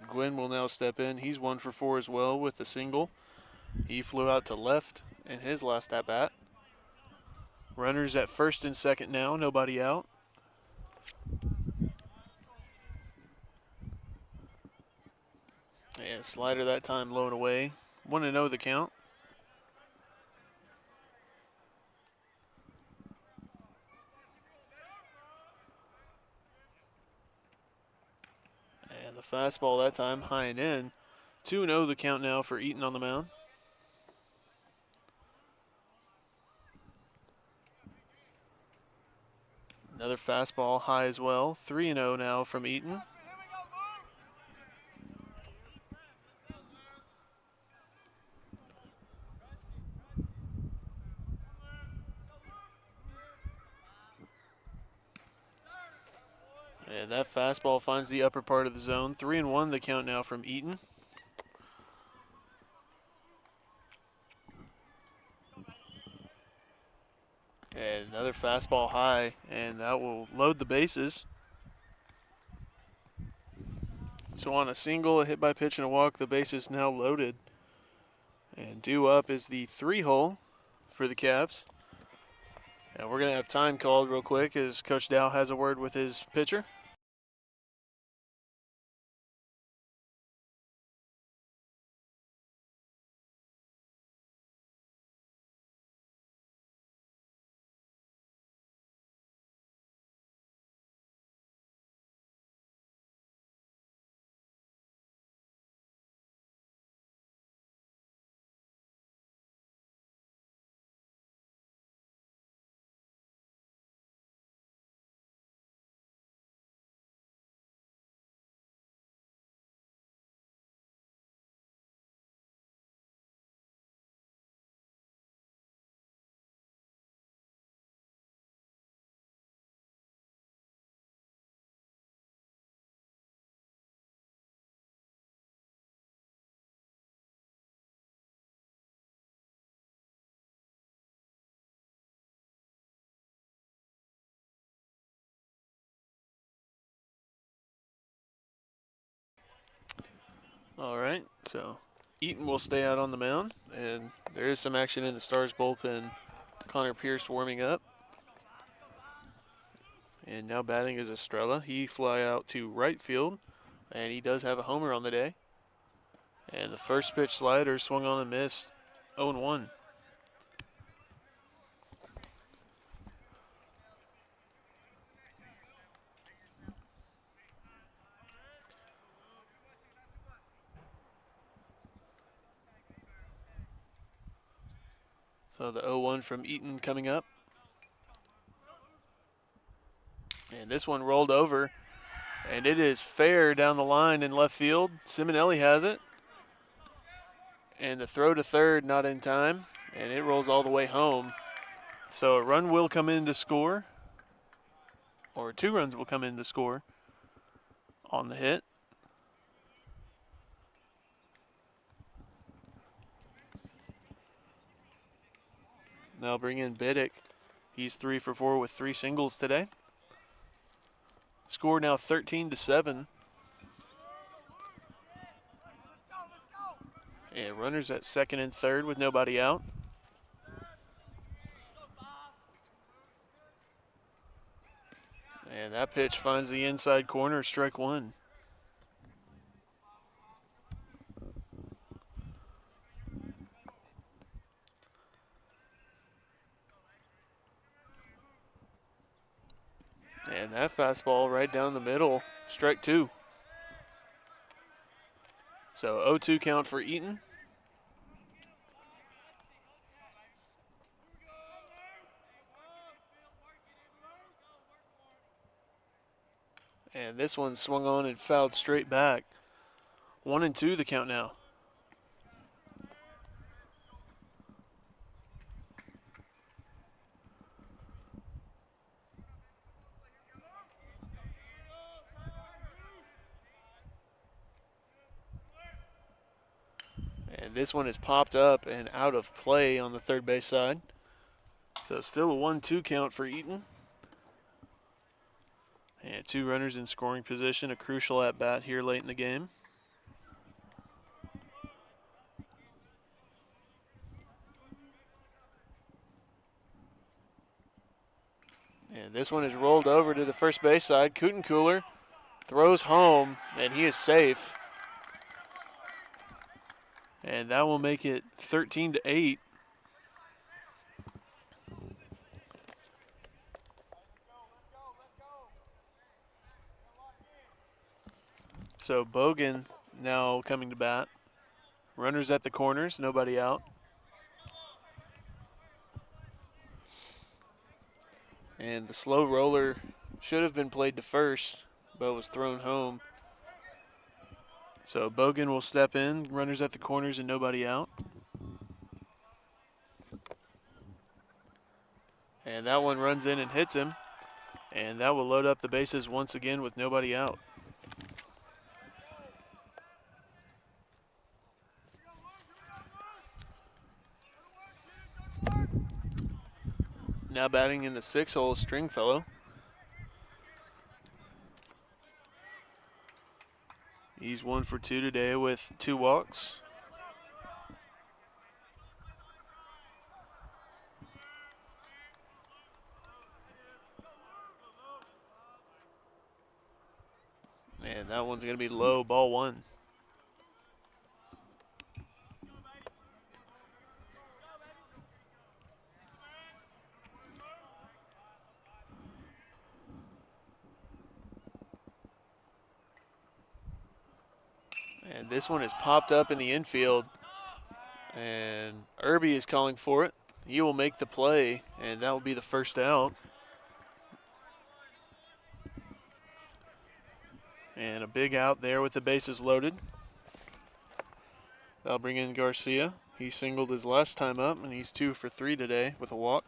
[SPEAKER 1] Gwynn will now step in. He's 1 for 4 as well with the single. He flew out to left in his last at-bat. Runners at first and second now, nobody out. And slider that time low and away. 1-0 the count. And the fastball that time high and in. 2-0 the count now for Eaton on the mound. Another fastball high as well. 3-0 now from Eaton. And that fastball finds the upper part of the zone. 3-1 the count now from Eaton. And another fastball high, and that will load the bases. So on a single, a hit by pitch, and a walk, the base is now loaded. And due up is the 3-hole for the Cavs. And we're going to have time called real quick as Coach Dow has a word with his pitcher. All right, so Eaton will stay out on the mound, and there is some action in the Stars bullpen. Connor Pierce warming up. And now batting is Estrella. He fly out to right field, and he does have a homer on the day. And the first pitch slider swung on and missed. 0-1. So the 0-1 from Eaton coming up. And this one rolled over, and it is fair down the line in left field. Simonelli has it. And the throw to third not in time, and it rolls all the way home. So a run will come in to score, or 2 runs will come in to score on the hit. They'll bring in Biddick. He's 3 for 4 with 3 singles today. Score now 13-7. And runners at second and third with nobody out. And that pitch finds the inside corner, strike 1. And that fastball right down the middle, strike 2. So 0-2 count for Eaton. And this one swung on and fouled straight back. 1-2 the count now. And this one is popped up and out of play on the third base side. So still a 1-2 count for Eaton. And 2 runners in scoring position, a crucial at bat here late in the game. And this one is rolled over to the first base side. Kutencooler throws home, and he is safe. And that will make it 13-8. So Bogan now coming to bat. Runners at the corners, nobody out. And the slow roller should have been played to first, but was thrown home. So Bogan will step in, runners at the corners and nobody out. And that one runs in and hits him. And that will load up the bases once again with nobody out. Now batting in the 6-hole, Stringfellow. He's 1 for 2 today with 2 walks. And that one's going to be low, ball 1. And this one is popped up in the infield. And Irby is calling for it. He will make the play, and that will be the first out. And a big out there with the bases loaded. That'll bring in Garcia. He singled his last time up, and he's 2 for 3 today with a walk.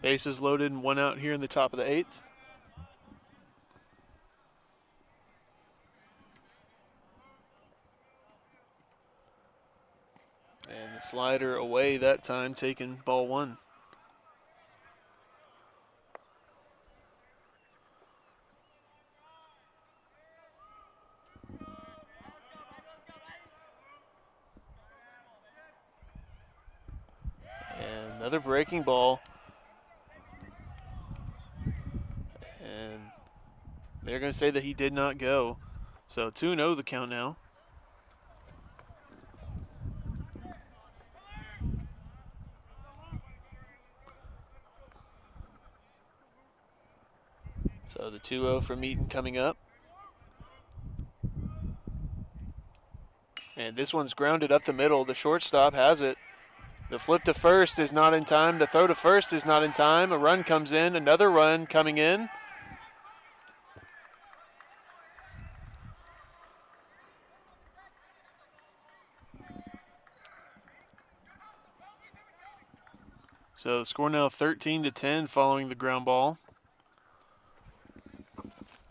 [SPEAKER 1] Bases loaded and 1 out here in the top of the 8th. And the slider away that time, taking ball 1. And another breaking ball. And they're going to say that he did not go. So 2-0 the count now. So the 2-0 from Eaton coming up. And this one's grounded up the middle. The shortstop has it. The flip to first is not in time. The throw to first is not in time. A run comes in. Another run coming in. So the score now 13-10 following the ground ball.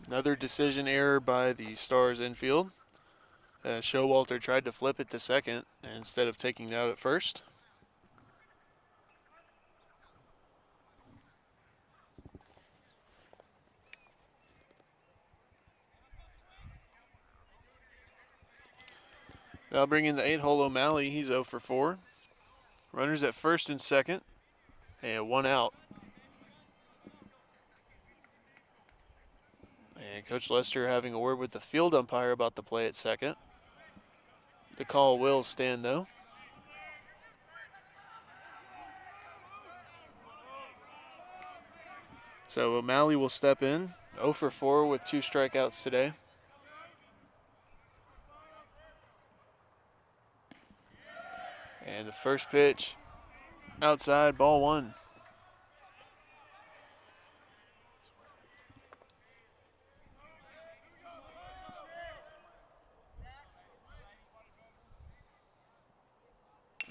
[SPEAKER 1] Another decision error by the Stars infield. Showalter tried to flip it to second instead of taking it out at first. That'll bring in the 8-hole O'Malley. He's 0 for 4. Runners at first and second, and 1 out. And Coach Lester having a word with the field umpire about the play at second. The call will stand, though. So O'Malley will step in, 0 for 4 with 2 strikeouts today. And the first pitch, outside, ball 1.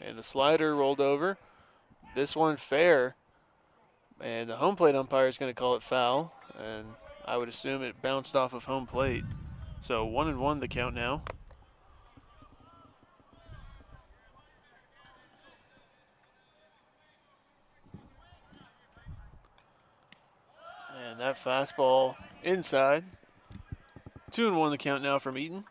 [SPEAKER 1] And the slider rolled over. This one fair. And the home plate umpire is going to call it foul. And I would assume it bounced off of home plate. So 1-1 the count now. And that fastball inside. 2-1 the count now from Eaton.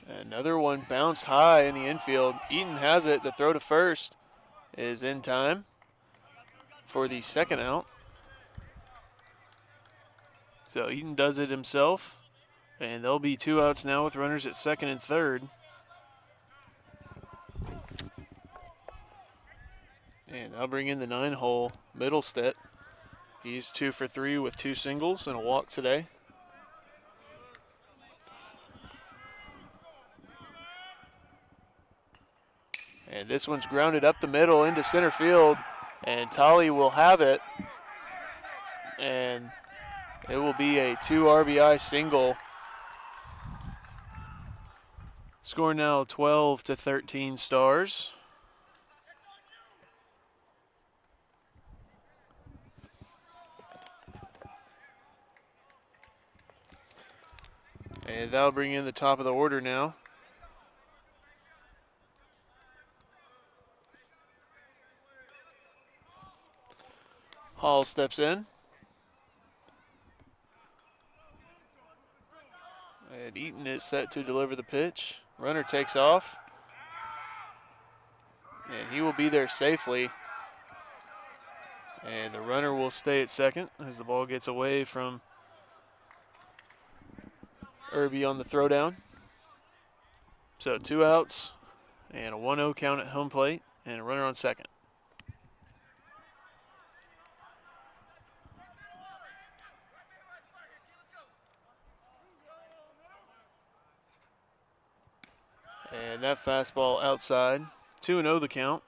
[SPEAKER 1] Another one bounced high in the infield. Eaton has it. The throw to first is in time for the second out. So Eaton does it himself. And there'll be 2 outs now with runners at second and third. And I'll bring in the 9-hole Middlestead. He's 2 for 3 with 2 singles and a walk today. And this one's grounded up the middle into center field. And Tolly will have it. And it will be a 2 RBI single. Score now 12-13 Stars. And that'll bring in the top of the order now. Hall steps in. And Eaton is set to deliver the pitch. Runner takes off, and he will be there safely. And the runner will stay at second as the ball gets away from Irby on the throwdown. So 2 outs and a 1-0 count at home plate and a runner on second. And that fastball outside. 2-0 the count.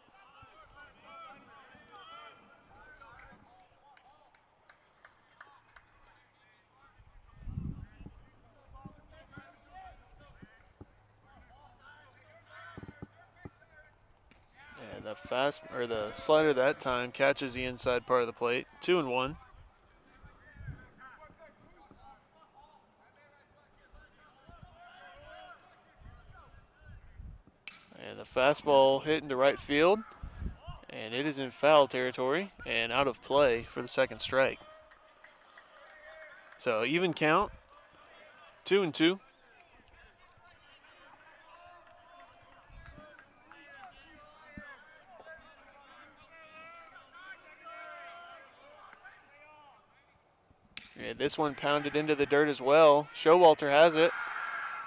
[SPEAKER 1] And the slider that time catches the inside part of the plate. 2-1. And the fastball hit into right field. And it is in foul territory and out of play for the second strike. So even count, 2-2. And this one pounded into the dirt as well. Showalter has it,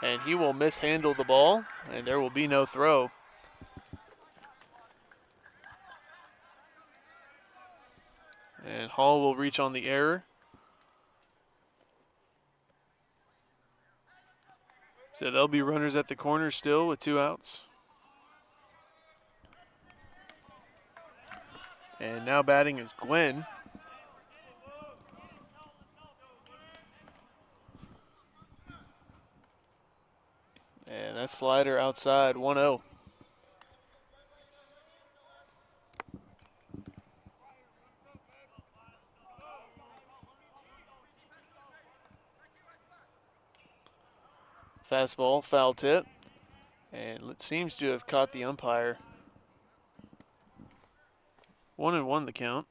[SPEAKER 1] and he will mishandle the ball, and there will be no throw. And Hall will reach on the error. So there'll be runners at the corner still with 2 outs. And now batting is Gwen. And that slider outside, 1-0. Fastball, foul tip. And it seems to have caught the umpire. 1-1 the count.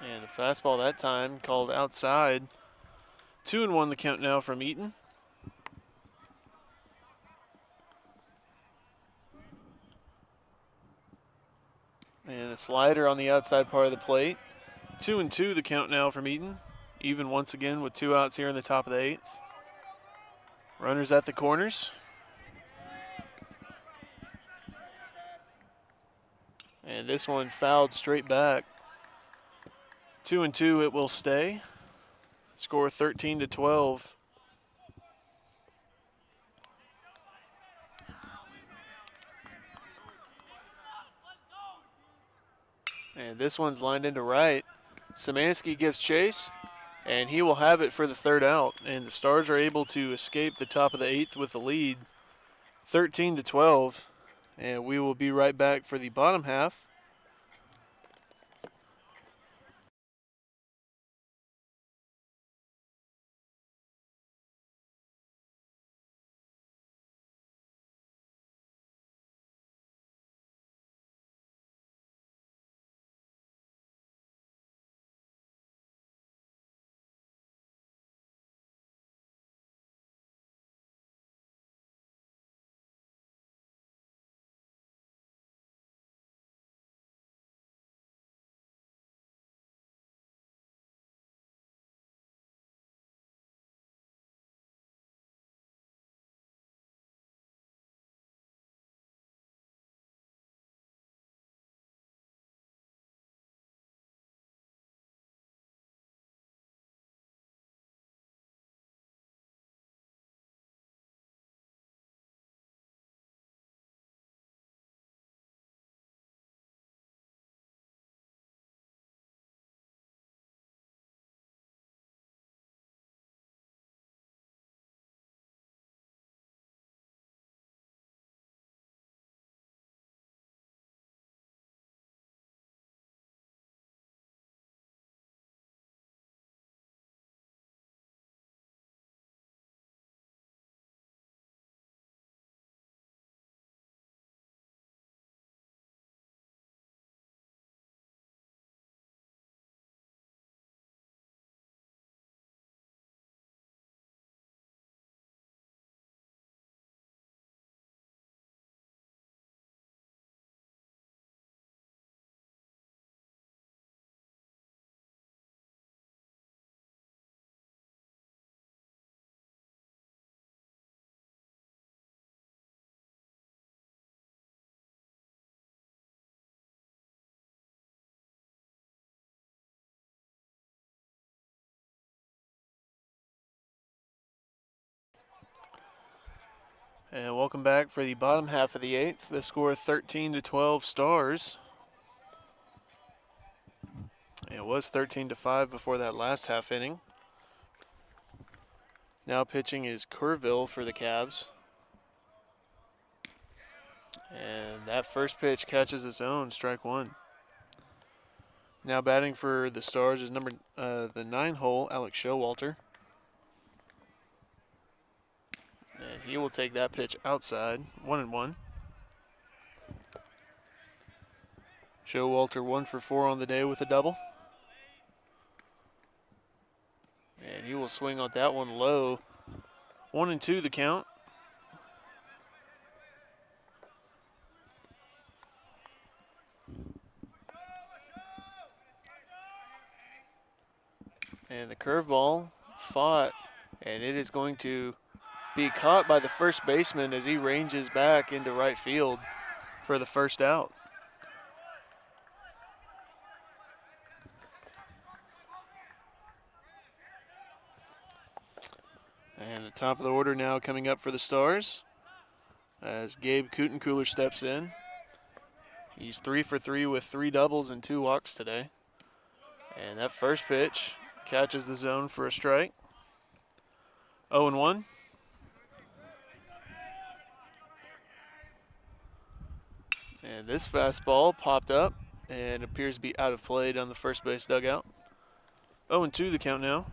[SPEAKER 1] And the fastball that time called outside. 2-1 the count now from Eaton. And a slider on the outside part of the plate. 2-2 the count now from Eaton. Even once again with 2 outs here in the top of the 8th. Runners at the corners. And this one fouled straight back. 2-2 it will stay. Score 13-12. And this one's lined into right. Szymanski gives chase, and he will have it for the 3rd out. And the Stars are able to escape the top of the 8th with the lead, 13-12. And we will be right back for the bottom half. And welcome back for the bottom half of the 8th. The score 13-12 Stars. It was 13-5 before that last half inning. Now pitching is Kerrville for the Cavs. And that first pitch catches its own, strike one. Now batting for the Stars is the 9 hole, Alex Showalter. And he will take that pitch outside, 1-1. Showalter 1 for 4 on the day with a double. And he will swing on that one low. 1-2 the count. And the curveball fought, and it is going to be caught by the first baseman as he ranges back into right field for the first out. And the top of the order now coming up for the Stars as Gabe Kutencooler steps in. He's 3 for 3 with 3 doubles and 2 walks today. And that first pitch catches the zone for a strike. 0-1. And this fastball popped up and appears to be out of play down the first base dugout. 0-2 the count now.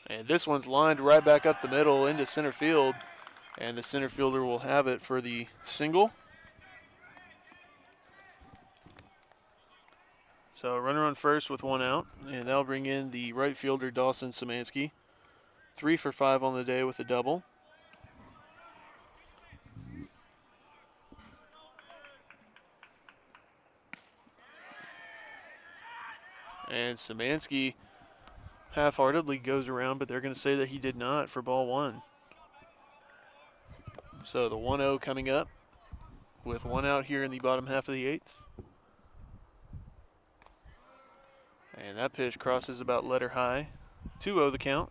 [SPEAKER 1] And this one's lined right back up the middle into center field. And the center fielder will have it for the single. So runner on first with 1 out. And that'll bring in the right fielder, Dawson Szymanski. 3 for 5 on the day with a double. And Szymanski half-heartedly goes around, but they're going to say that he did not for ball 1. So the 1-0 coming up with 1 out here in the bottom half of the 8th. And that pitch crosses about letter high. 2-0 the count.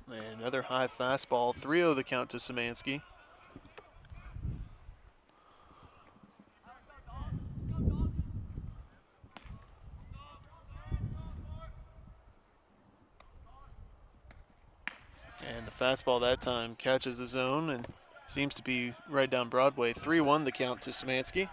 [SPEAKER 1] And another high fastball. 3-0 the count to Szymanski. And the fastball that time catches the zone and seems to be right down Broadway. 3-1 the count to Szymanski.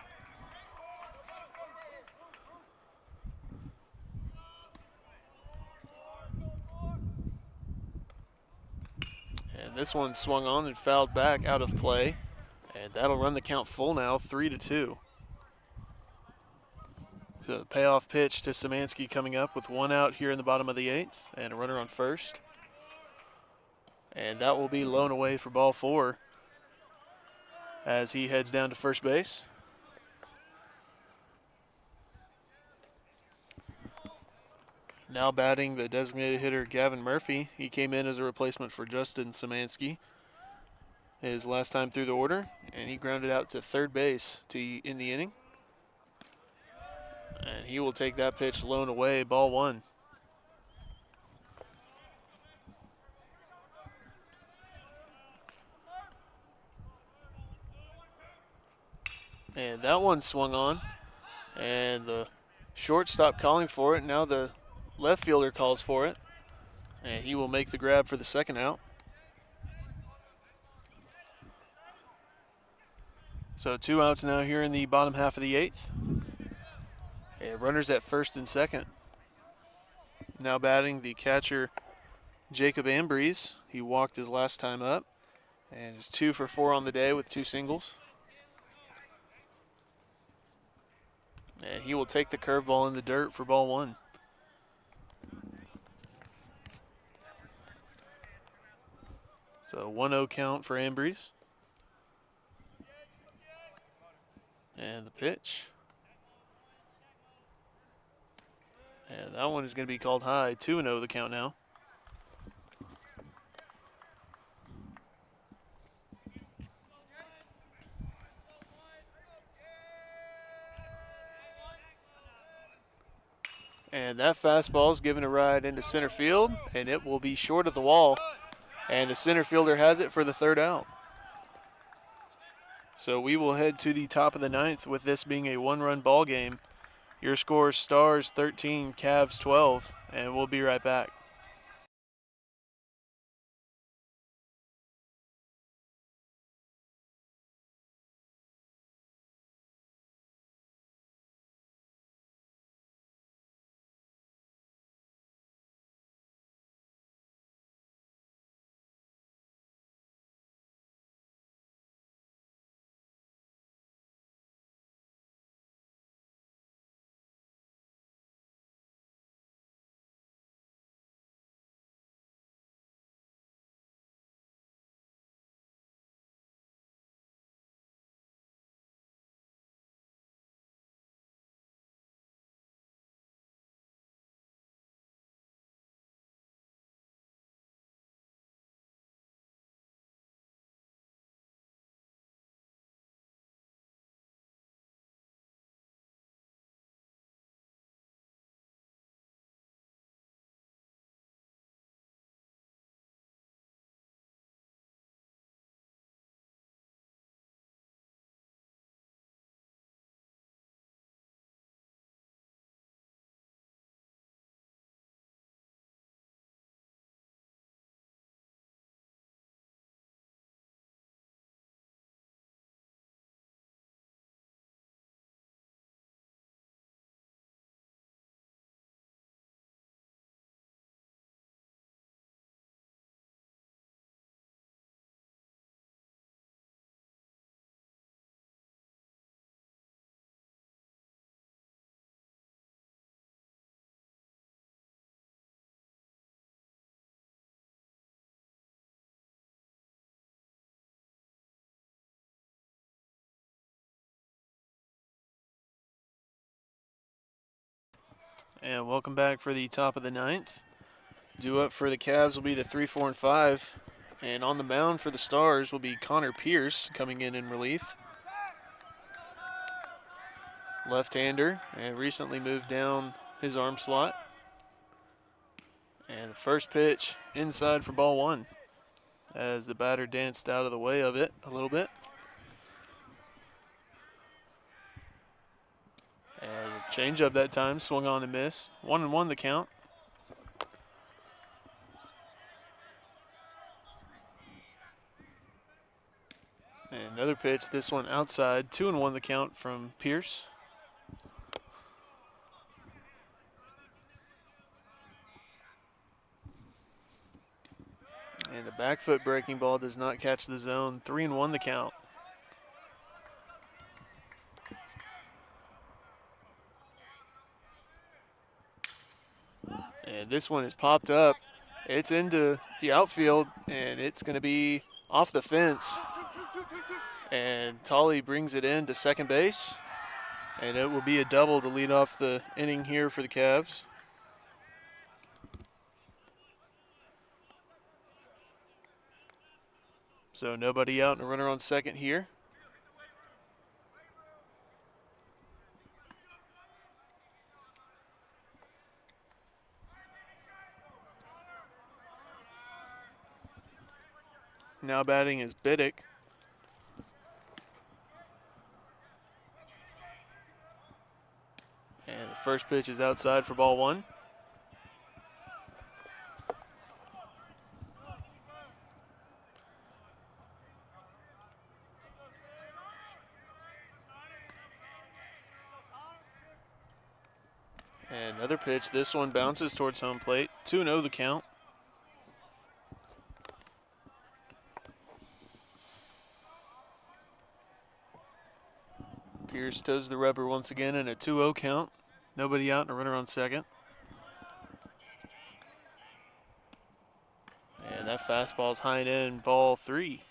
[SPEAKER 1] And this one swung on and fouled back out of play. And that'll run the count full now, 3-2. So the payoff pitch to Szymanski coming up with 1 out here in the bottom of the 8th and a runner on first. And that will be lown away for ball 4 as he heads down to first base. Now batting the designated hitter Gavin Murphy. He came in as a replacement for Justin Szymanski his last time through the order, and he grounded out to third base in the inning. And he will take that pitch low and away, ball 1. And that one swung on, and the shortstop calling for it. Now the left fielder calls for it, and he will make the grab for the second out. So 2 outs now here in the bottom half of the 8th. And runners at first and second. Now batting the catcher Jacob Ambrose. He walked his last time up and is 2 for 4 on the day with 2 singles. And he will take the curveball in the dirt for ball 1. So 1-0 count for Ambrose. And the pitch. And that one is going to be called high. 2-0 the count now. And that fastball is given a ride into center field, and it will be short of the wall. And the center fielder has it for the third out. So we will head to the top of the ninth with this being a one-run ball game. Your score is Stars 13, Cavs 12, and we'll be right back. And welcome back for the top of the ninth. Due up for the Cavs will be the 3, 4, and 5. And on the mound for the Stars will be Connor Pierce coming in relief. Left-hander, and recently moved down his arm slot. And the first pitch inside for ball 1 as the batter danced out of the way of it a little bit. And change up that time, swung on and missed. 1-1 the count. And another pitch, this one outside. 2-1 the count from Pierce. And the back foot breaking ball does not catch the zone. 3-1 the count. And this one is popped up. It's into the outfield, and it's going to be off the fence. And Tolley brings it in to second base. And it will be a double to lead off the inning here for the Cavs. So nobody out and a runner on second here. Now batting is Biddick. And the first pitch is outside for ball 1. And another pitch. This one bounces towards home plate. 2-0 the count. Pierce toes the rubber once again in a 2-0 count. Nobody out and a runner on second. And that fastball's high and in, ball 3.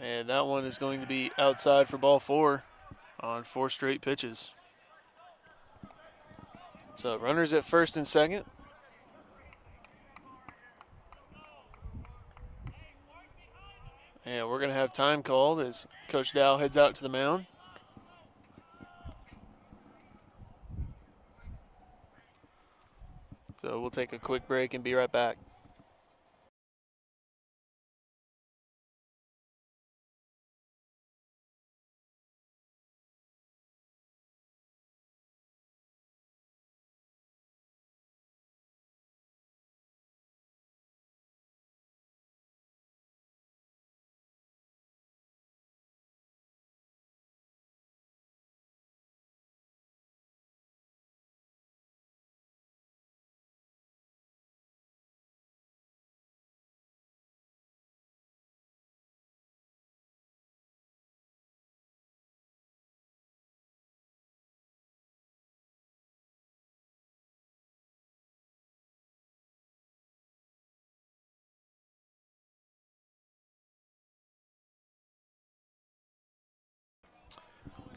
[SPEAKER 1] And that one is going to be outside for ball 4 on 4 straight pitches. So runners at first and second. And we're going to have time called as Coach Dow heads out to the mound. So we'll take a quick break and be right back.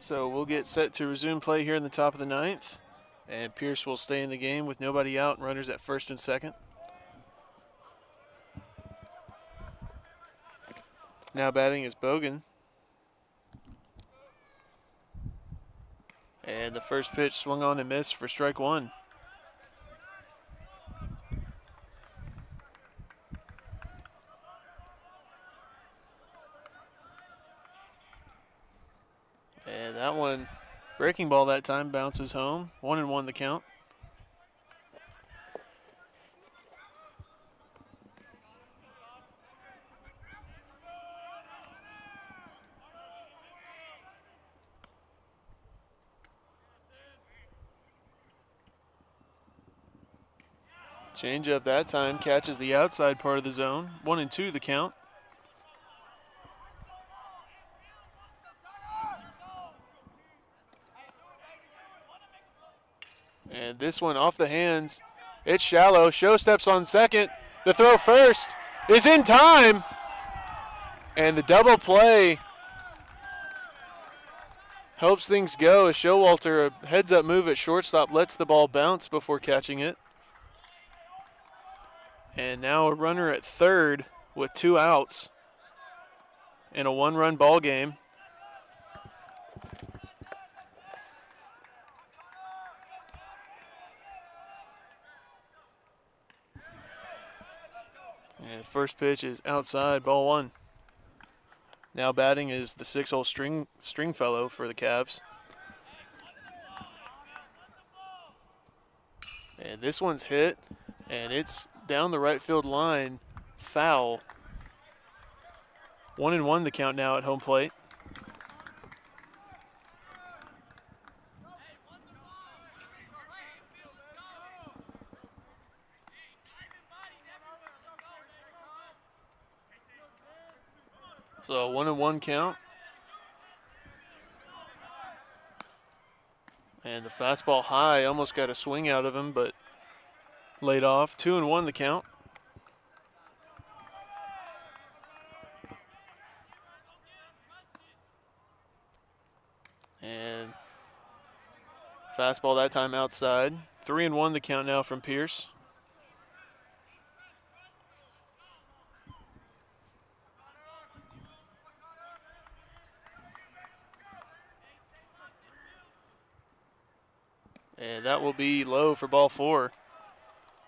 [SPEAKER 1] So we'll get set to resume play here in the top of the 9th. And Pierce will stay in the game with nobody out and runners at first and second. Now batting is Bogan. And the first pitch swung on and missed for strike 1. And that one, breaking ball that time, bounces home. 1-1 the count. Change up that time, catches the outside part of the zone. 1-2 the count. And this one off the hands. It's shallow. Show steps on second. The throw first is in time. And the double play helps things go as Showalter, a heads-up move at shortstop, lets the ball bounce before catching it. And now a runner at third with 2 outs in a 1-run ball game. And first pitch is outside, ball 1. Now batting is the 6-hole Stringfellow for the Cavs. And this one's hit, and it's down the right field line, foul. 1-1 the count now at home plate. So a 1-1 count. And the fastball high, almost got a swing out of him, but laid off. 2-1 the count. And fastball that time outside. 3-1 the count now from Pierce. And that will be low for ball 4.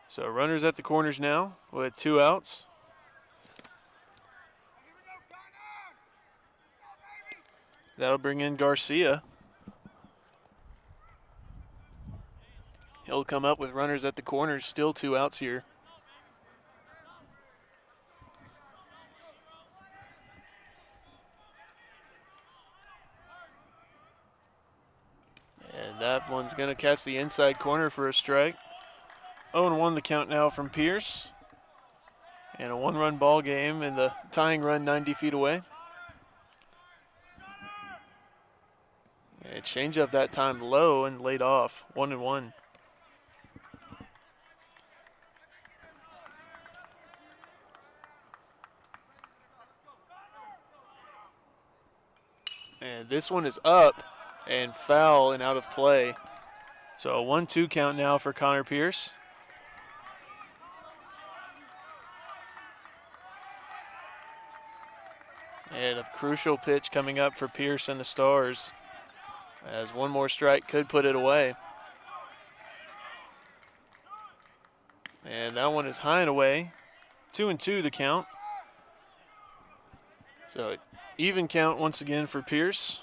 [SPEAKER 1] So runners at the corners now with 2 outs. That'll bring in Garcia. He'll come up with runners at the corners, still 2 outs here. And that one's going to catch the inside corner for a strike. 0-1 the count now from Pierce. And a 1-run ball game and the tying run 90 feet away. And change up that time low and laid off. 1-1. And this one is up and foul and out of play. So a 1-2 count now for Connor Pierce. And a crucial pitch coming up for Pierce and the Stars, as one more strike could put it away. And that one is high and away. 2-2 the count. So even count once again for Pierce.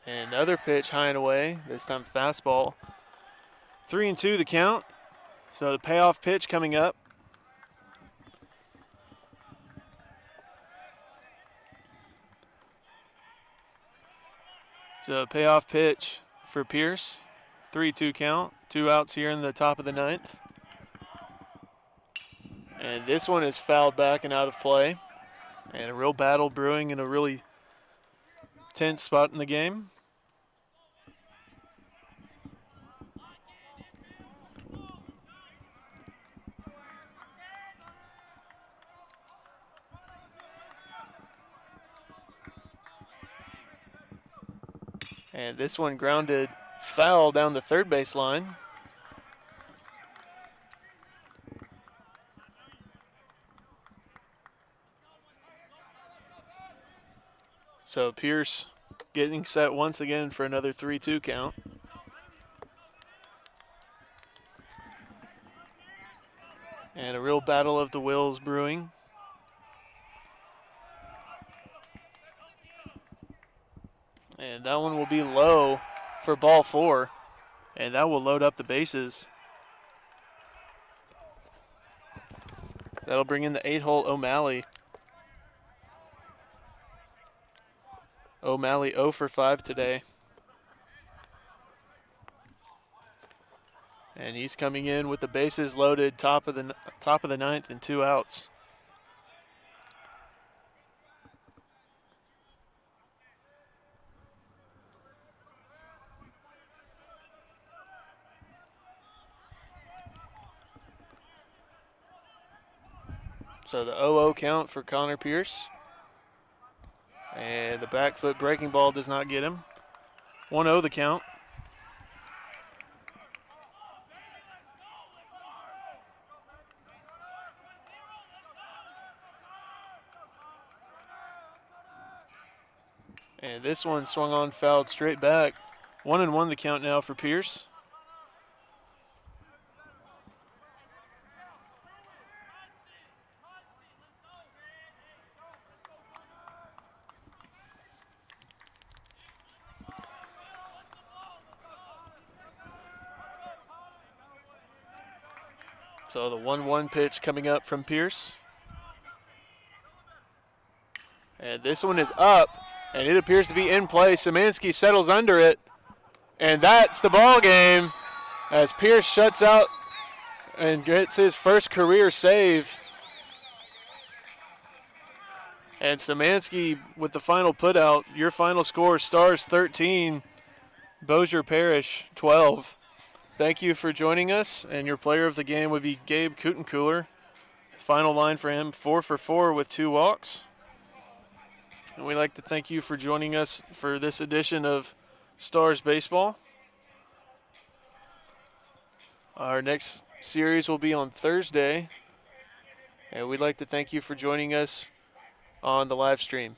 [SPEAKER 1] And another pitch high and away, this time fastball. 3-2 the count. So the payoff pitch coming up. So payoff pitch for Pierce. 3-2 count. 2 outs here in the top of the ninth. And this one is fouled back and out of play. And a real battle brewing in a really tense spot in the game. And this one grounded foul down the third base line. So Pierce getting set once again for another 3-2 count. And a real battle of the wills brewing. And that one will be low for ball 4. And that will load up the bases. That'll bring in the 8-hole O'Malley. O'Malley 0 for 5 today. And he's coming in with the bases loaded, top of the ninth and 2 outs. So the 0-0 count for Connor Pierce. And the back foot breaking ball does not get him. 1-0 the count. And this one swung on, fouled straight back. 1-1 the count now for Pierce. So the 1-1 pitch coming up from Pierce. And this one is up, and it appears to be in play. Szymanski settles under it, and that's the ball game as Pierce shuts out and gets his first career save. And Szymanski with the final putout. Your final score, Stars 13, Boer Parish 12. Thank you for joining us, and your player of the game would be Gabe Kutenkeuler. Final line for him, 4 for 4 with 2 walks. And we'd like to thank you for joining us for this edition of Stars Baseball. Our next series will be on Thursday, and we'd like to thank you for joining us on the live stream.